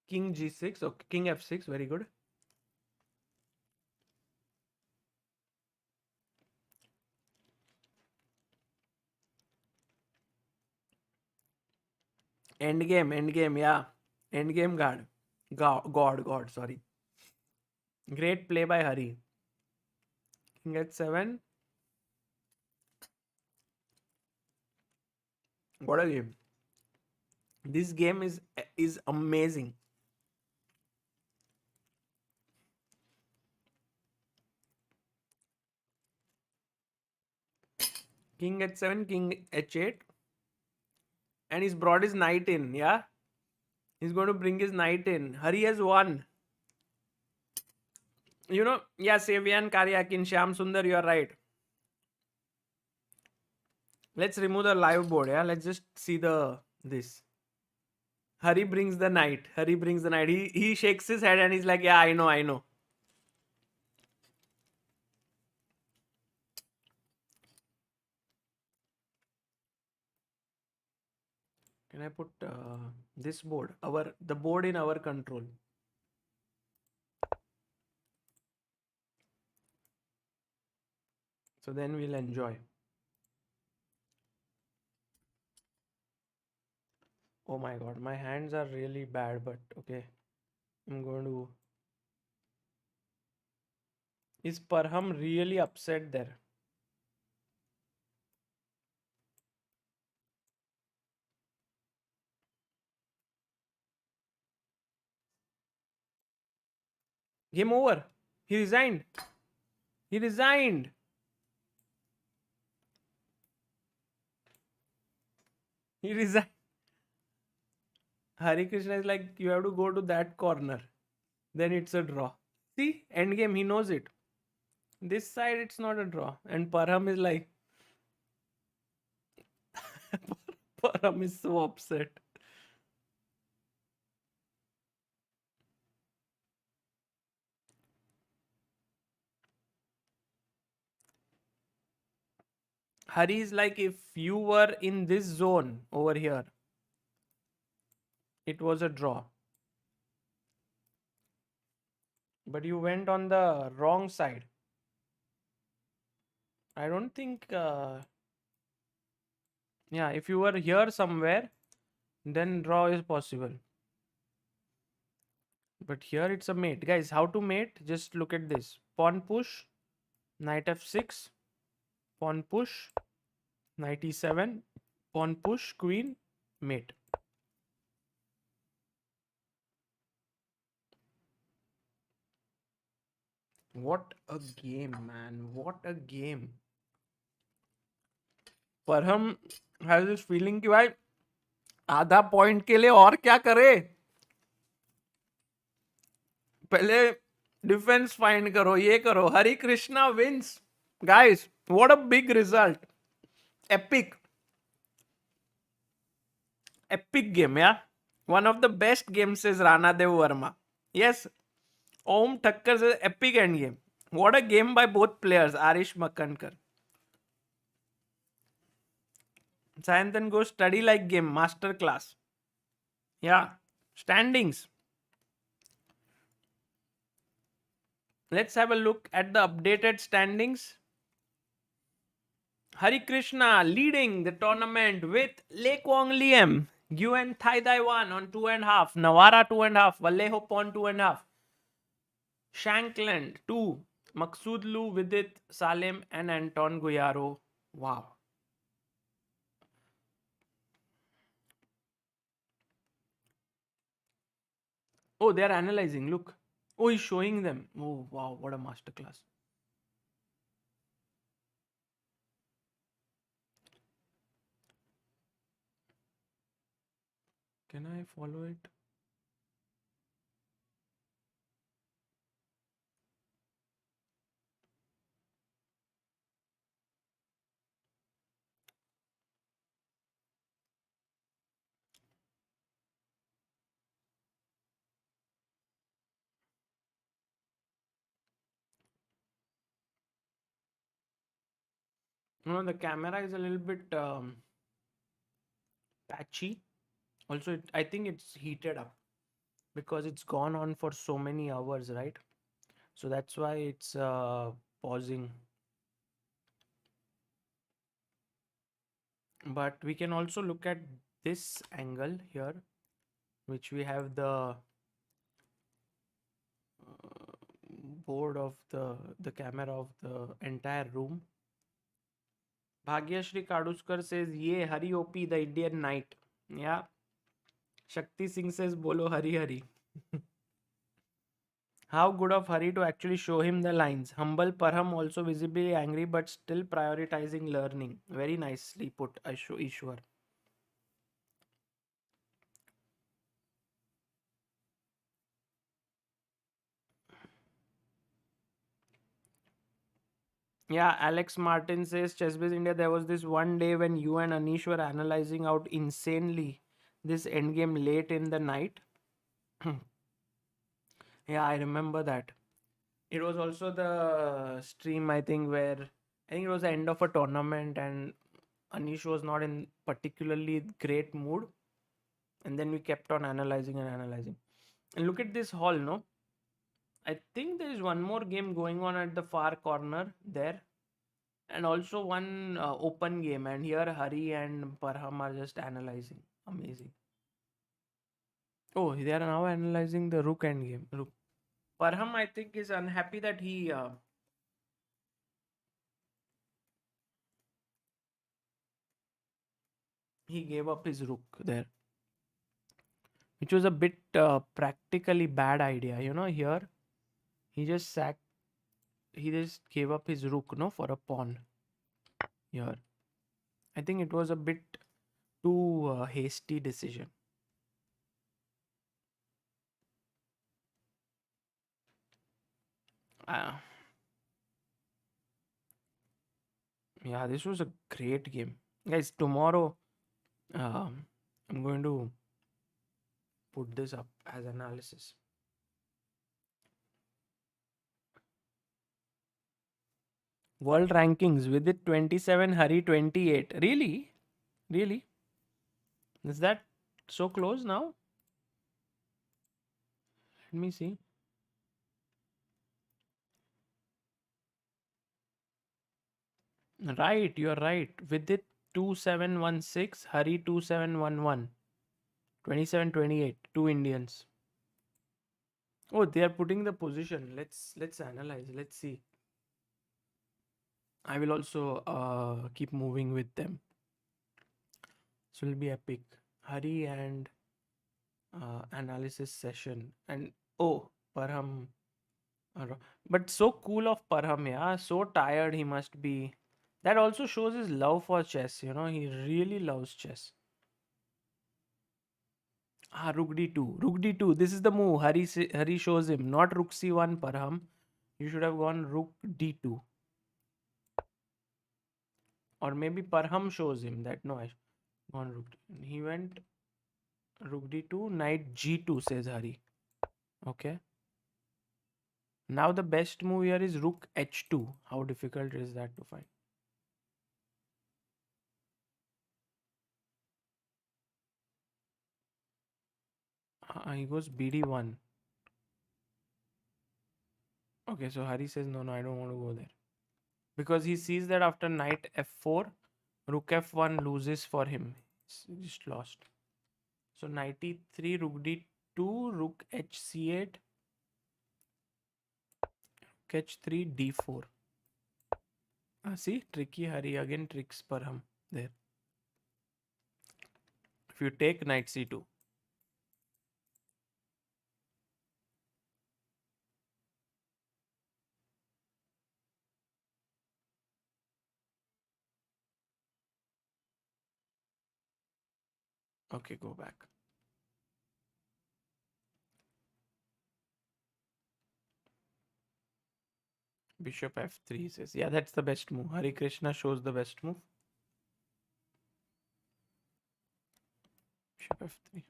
[SPEAKER 1] King g6. Okay, king f6. Very good. Endgame, yeah. Endgame guard. God, sorry. Great play by Hari. King h7. What a game. This game is amazing. King h7, king h8. And he's brought his knight in, yeah? He's going to bring his knight in. Hari has won. You know, yeah, Savian, Karyakin, Shyam Sundar, you are right. Let's remove the live board, yeah? Let's just see this. Hari brings the knight. He shakes his head and he's like, yeah, I know. Can I put this board? The board in our control. So then we'll enjoy. Oh my god, my hands are really bad, but okay. I'm going to. Is Parham really upset there? Game over. He resigned. He resigned. He resigned. Hari Krishna is like, you have to go to that corner. Then it's a draw. See, endgame, he knows it. This side, it's not a draw. And Parham is like, Parham is so upset. Hari is like, if you were in this zone over here, it was a draw. But you went on the wrong side. I don't think. Yeah, if you were here somewhere, then draw is possible. But here it's a mate. Guys, how to mate? Just look at this. Pawn push, knight f6, pawn push, knight e7, pawn push, queen, mate. What a game, man. What a game. परहम has this feeling कि भाई आधा point के लिए और क्या करे, पहले defence find करो, ये करो. Hari Krishna wins. Guys, what a big result. Epic. Epic game, yeah. One of the best games, says Rana Dev Verma. Yes, Om Thakkar says epic end game. What a game by both players, Arish Makkankar. Sayantan goes study like game, master class. Yeah, standings. Let's have a look at the updated standings. Hari Krishna leading the tournament with Quang Liem. Nguyen Thai Taiwan on 2.5. Navara 2.5. Vallejo Pon 2.5. Shankland 2. Maghsoodloo, Vidit, Salem and Anton Guyaro. Wow. Oh, they are analyzing. Look. Oh, he's showing them. Oh, wow. What a masterclass. Can I follow it? No, the camera is a little bit patchy. Also, I think it's heated up because it's gone on for so many hours, right? So that's why it's pausing. But we can also look at this angle here, which we have the board of the camera of the entire room. Bhagyashri Kaduskar says, "Ye Hari OP, the Indian knight." Yeah. Shakti Singh says, "Bolo Hari Hari." How good of Hari to actually show him the lines. Humble Parham also visibly angry but still prioritizing learning. Very nicely put, Ishwar. Yeah, Alex Martin says, Chessbiz India, there was this one day when you and Anish were analyzing out insanely this endgame late in the night. Yeah, I remember that. It was also the stream, I think, where I think it was the end of a tournament and Anish was not in particularly great mood. And then we kept on analyzing and analyzing. And look at this hall, no? I think there is one more game going on at the far corner there. And also one open game. And here Hari and Parham are just analyzing. Amazing. Oh, they are now analyzing the rook end game. Rook. Parham, I think, is unhappy that he gave up his rook there, which was a bit practically bad idea. You know, here he just gave up his rook, no, for a pawn here. I think it was a bit too hasty decision. Uh, yeah, this was a great game. Guys, tomorrow I'm going to put this up as analysis. World rankings with it 27, Hari 28. Really? Really? Is that so close now? Let me see. Right, you're right. Vidit 2716, Hari 2711. 2728, two Indians. Oh, they are putting the position. Let's analyze. Let's see. I will also keep moving with them. So it'll be epic. Hari and analysis session. And oh, Parham. But so cool of Parham, yeah. So tired he must be. That also shows his love for chess. He really loves chess. Ah, Rook D2. Rook D2. This is the move. Hari shows him. Not Rook C1, Parham. You should have gone Rook D2. Or maybe Parham shows him that no, I gone Rook. He went Rook D2, Knight G2, says Hari. Okay. Now the best move here is Rook H2. How difficult is that to find? He goes BD1. Okay, so Hari says no, I don't want to go there. Because he sees that after Knight F4, Rook F1 loses for him. He's just lost. So Knight E3, Rook D2, Rook HC8, Rook H3, D4. See, tricky Hari again tricks Parham there. If you take Knight C2. Okay, go back. Bishop F3 says, yeah, that's the best move. Harikrishna shows the best move. Bishop F3.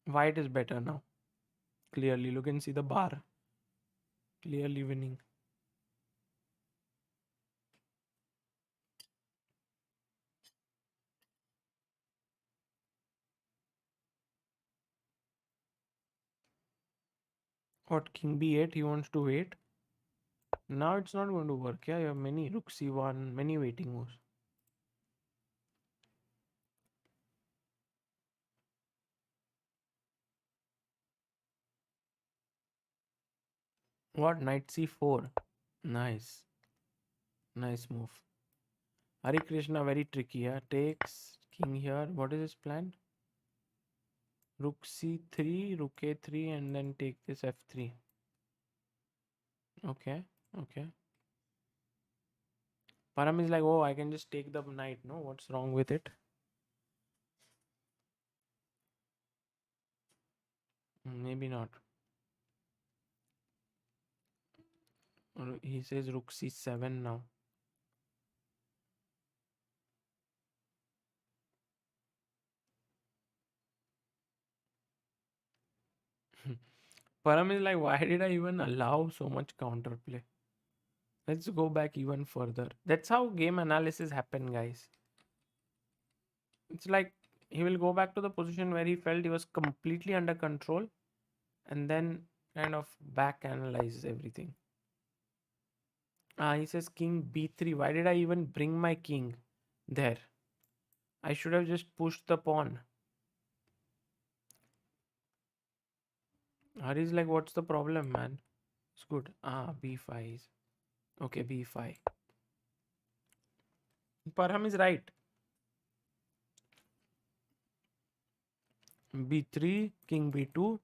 [SPEAKER 1] White is better now. Clearly, look and see the bar. Clearly winning. What, King B8, he wants to wait. Now it's not going to work. Yeah, you have many Rook C1, many waiting moves. What, Knight C4? Nice. Nice move. Hari Krishna very tricky. Yeah? Takes king here. What is his plan? Rook C3, Rook A3, and then take this F3. Okay. Okay. Param is like, oh, I can just take the knight. No, what's wrong with it? Maybe not. He says Rook C7 now. Param is like, why did I even allow so much counterplay? Let's go back even further. That's how game analysis happen, guys. It's like he will go back to the position where he felt he was completely under control and then kind of back analyze everything. He says king b3. Why did I even bring my king there? I should have just pushed the pawn. Hari's like, what's the problem, man? It's good. B5 is okay. B5. Parham is right. B3, king B2.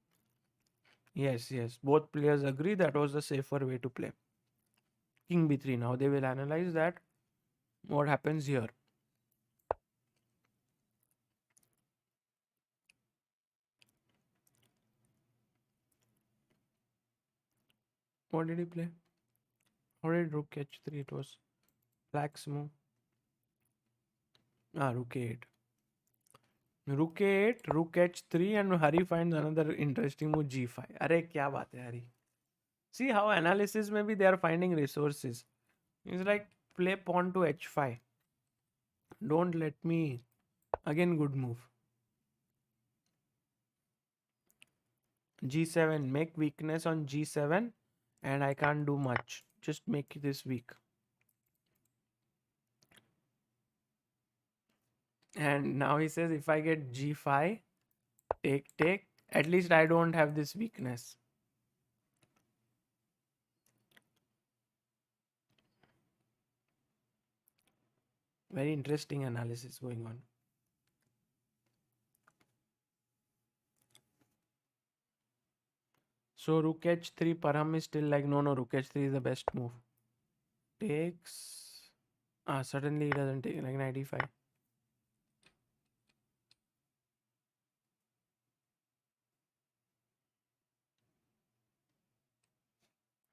[SPEAKER 1] Yes, yes. Both players agree that was the safer way to play. King B3. Now they will analyze that. What happens here? What did he play? Or did Rook H3? It was black's move. Rook 8. Rook 8, Rook H3, and Hari finds another interesting move G5. Arey, kya baat hai, Hari? See how analysis maybe they are finding resources. It's like play pawn to H5. Don't let me. Again, good move. G7, make weakness on G7, and I can't do much. Just make this weak. And now he says if I get G5, take, at least I don't have this weakness. Very interesting analysis going on. So rook h3, Parham is still like, no, rook h3 is the best move. Takes. Suddenly he doesn't take, like 95.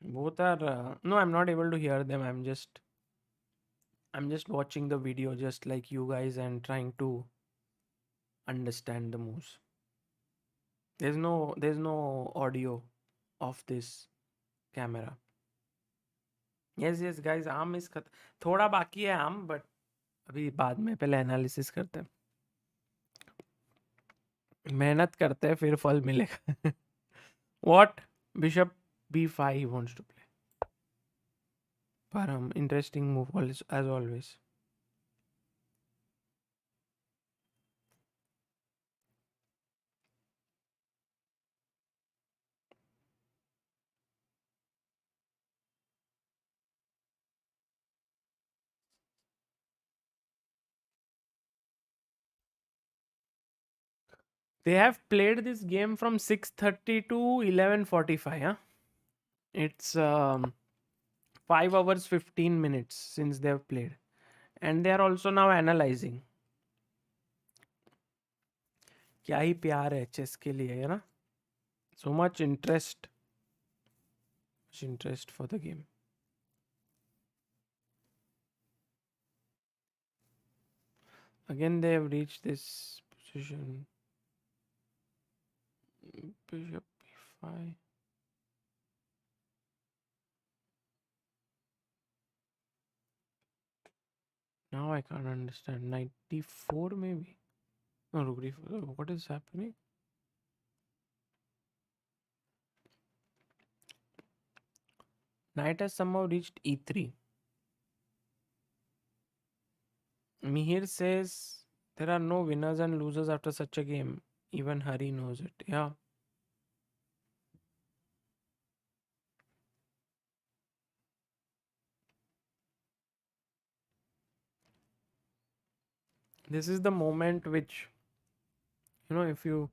[SPEAKER 1] Both are, no, I'm not able to hear them. I'm just watching the video just like you guys and trying to understand the moves. There's no audio of this camera. Yes guys, आम is थोड़ा बाकी है आम, but अभी बाद में पहले analysis करते हैं. मेहनत करते हैं फिर फल मिलेगा. What? Bishop b5 he wants to play. Param, interesting move as always. They have played this game from 6:30 to 11:45. Huh? It's 5 hours 15 minutes since they have played, and they are also now analyzing. क्या ही प्यार है chess के लिए, है ना? So much interest for the game. Again, they have reached this position. Bishop b5. Now I can't understand. Knight d4 maybe. No, rook d4. What is happening? Knight has somehow reached e3. Mihir says there are no winners and losers after such a game. Even Hari knows it. Yeah. This is the moment which, if you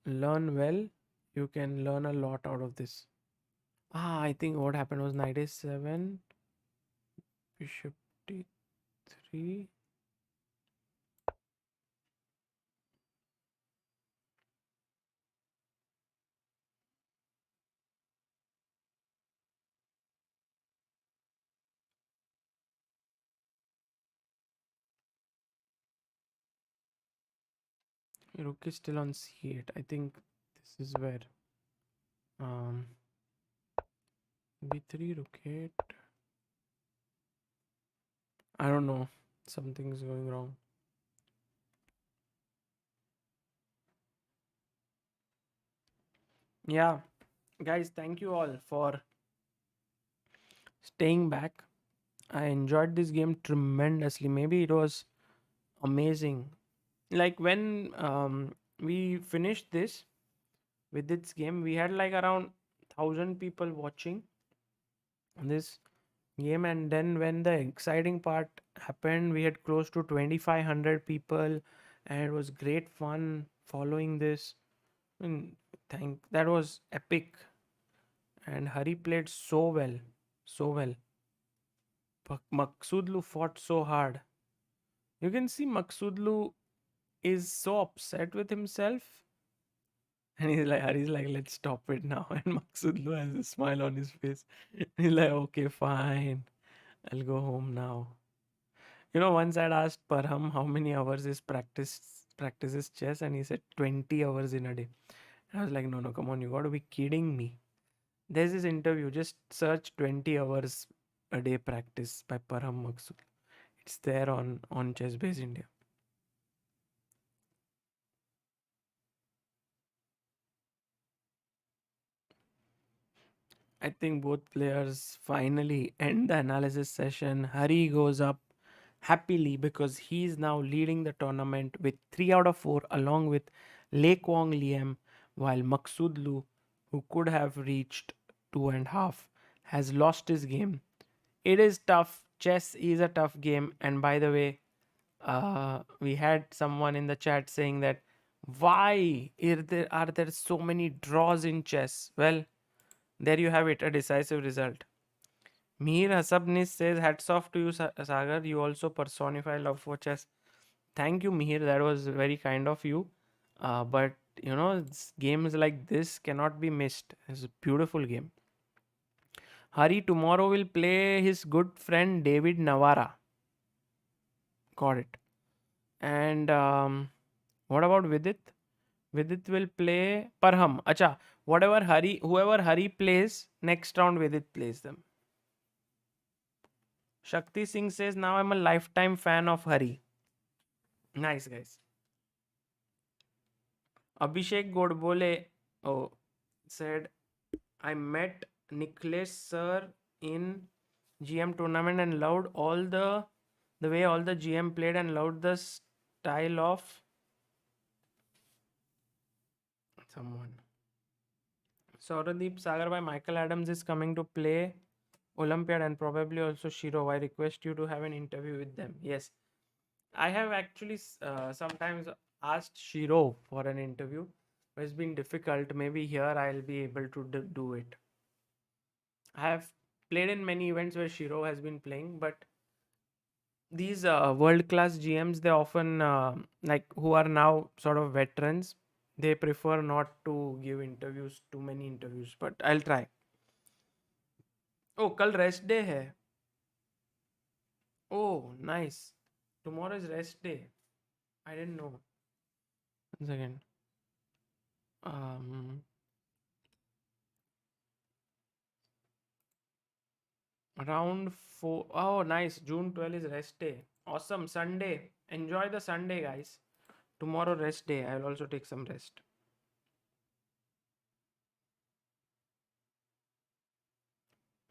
[SPEAKER 1] learn well, you can learn a lot out of this. I think what happened was knight a7, bishop d3. Rook is still on c8. I think this is where b3, rook 8. I don't know. Something is going wrong. Yeah. Guys, thank you all for staying back. I enjoyed this game tremendously. Maybe it was amazing. Like when we finished this with this game, we had like around 1,000 people watching this game, and then when the exciting part happened, we had close to 2,500 people, and it was great fun following this. And that was epic. And Hari played so well, so well. But Maghsoodloo fought so hard. You can see Maghsoodloo is so upset with himself. And he's like, let's stop it now. And Maghsoodloo has a smile on his face. He's like, okay, fine. I'll go home now. Once I'd asked Parham how many hours is practices chess, and he said 20 hours in a day. And I was like, no, come on, you got to be kidding me. There's this interview. Just search 20 hours a day practice by Parham Maghsoodloo. It's there on Chess Base India. I think both players finally end the analysis session. Hari goes up happily because he is now leading the tournament with 3 out of 4 along with Quang Liem, while Maghsoodloo, who could have reached 2.5, has lost his game. It is tough. Chess is a tough game. And by the way, we had someone in the chat saying that why are there so many draws in chess? Well, there you have it, a decisive result. Mir Hasabnis says, hats off to you, Sagar. You also personify love for chess. Thank you, Mihir. That was very kind of you. But, games like this cannot be missed. It's a beautiful game. Hari tomorrow will play his good friend David Navara. Got it. And what about Vidit? Vidit will play Parham. Acha, whoever Hari plays, next round Vidit plays them. Shakti Singh says, now I'm a lifetime fan of Hari. Nice, guys. Abhishek Godbole said, I met Nicholas Sir in GM tournament and loved all the way all the GM played and loved the style of someone. Sauradip Sagar by Michael Adams is coming to play Olympiad and probably also Shiro. I request you to have an interview with them. Yes, I have actually sometimes asked Shiro for an interview, but it's been difficult. Maybe here I'll be able to do it. I have played in many events where Shiro has been playing, but these world class GMs, they often like who are now sort of veterans, they prefer not to give interviews, too many interviews, but I'll try. Oh, kal rest day hai. Oh, nice. Tomorrow is rest day. I didn't know. Once again. Um, Round 4. Oh, nice. June 12 is rest day. Awesome. Sunday. Enjoy the Sunday, guys. Tomorrow rest day. I will also take some rest.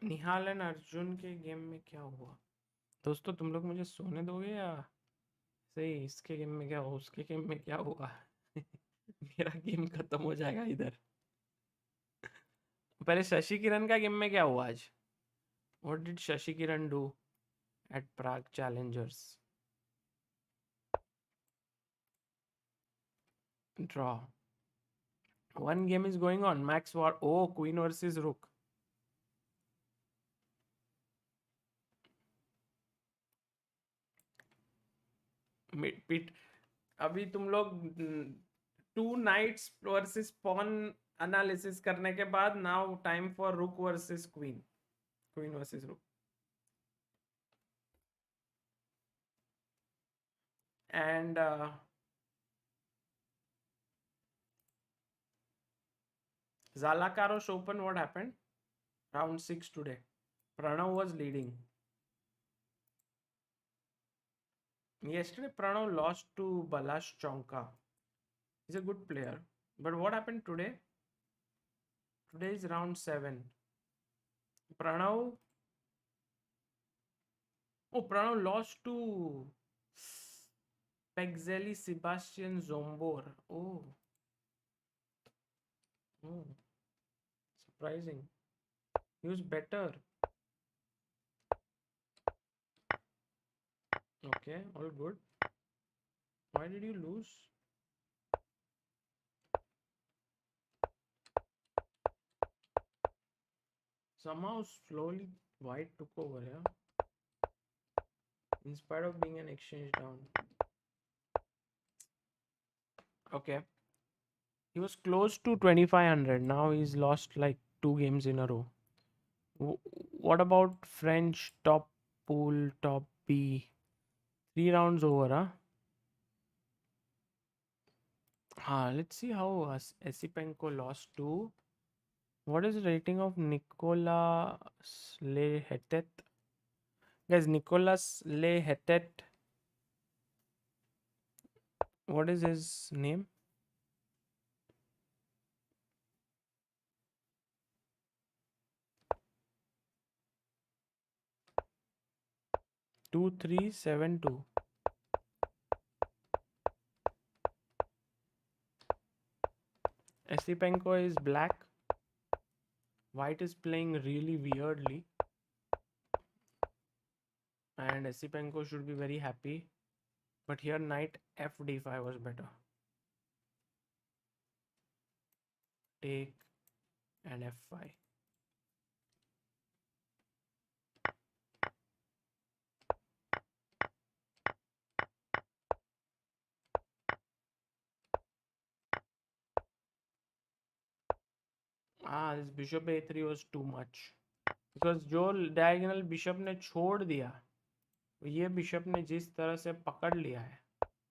[SPEAKER 1] Nihal and Arjun के game में क्या हुआ? दोस्तों तुम लोग मुझे सोने दोगे या सही इसके गेम में क्या हुआ उसके गेम में क्या हुआ? मेरा गेम खत्म हो जाएगा इधर. पहले शशि किरण का गेम में क्या हुआ आज? What did Shashi Kiran do at Prague Challengers? Draw. One game is going on. Max War. Oh, Queen versus Rook. Pit. अभी तुम लोग 2 knights versus pawn analysis करने के बाद now time for Rook versus Queen. Queen versus Rook. And Zalakaros Open, what happened? Round 6 today. Pranav was leading. Yesterday, Pranav lost to Balash Chonka. He's a good player. But what happened today? Today is round 7. Pranav. Oh, Pranav lost to Pegzeli Sebastian Zombor. Oh. Oh. Surprising. He was better. Okay, all good. Why did you lose? Somehow slowly white took over, yeah. In spite of being an exchange down. Okay. He was close to 2500. Now he's lost like 2 games in a row. What about French top pool, top B? 3 rounds over, huh? Let's see how Esipenko lost to. What is the rating of Nicolas Lehetet? Guys, Nicolas Lehetet. What is his name? 2-3-7-2. Esipenko is black. White is playing really weirdly. And Esipenko should be very happy. But here knight FD5 was better. Take and F5. This bishop A3 was too much. Because जो diagonal bishop ने छोड़ दिया, ये bishop ने जिस तरह से पकड़ लिया है,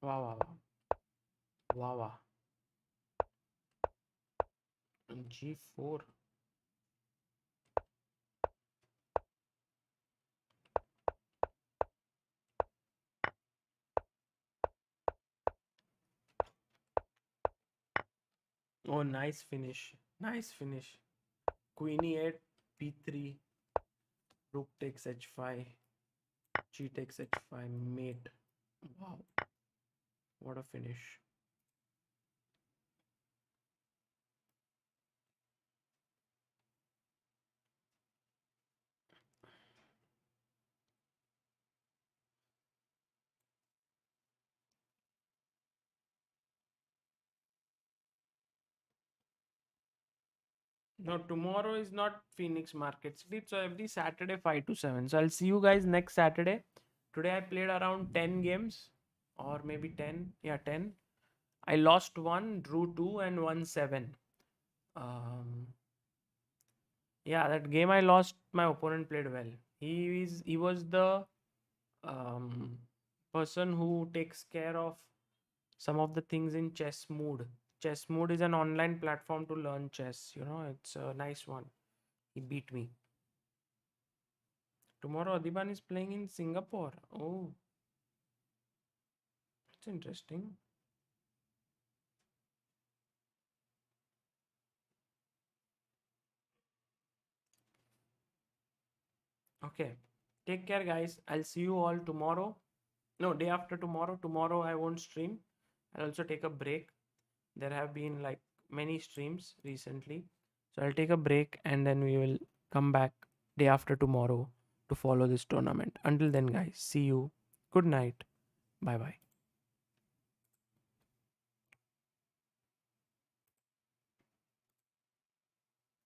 [SPEAKER 1] वाह वाह वाह वाह वाह. G4. Oh, nice finish. Nice finish. Queen E8, B3, rook takes H5, G takes H5, mate. Wow, what a finish. No, tomorrow is not Phoenix Market Street, so every Saturday 5 to 7. So I'll see you guys next Saturday. Today I played around 10 games, or maybe 10. Yeah, 10. I lost one, drew two, and won seven. Yeah, that game I lost, my opponent played well. He was the um, person who takes care of some of the things in Chess Mood. Chess Mood is an online platform to learn chess. It's a nice one. He beat me. Tomorrow Adiban is playing in Singapore. Oh, that's interesting. Okay. Take care, guys. I'll see you all tomorrow. No, day after tomorrow. Tomorrow I won't stream. I'll also take a break. There have been like many streams recently. So I'll take a break and then we will come back day after tomorrow to follow this tournament. Until then, guys, see you. Good night. Bye bye.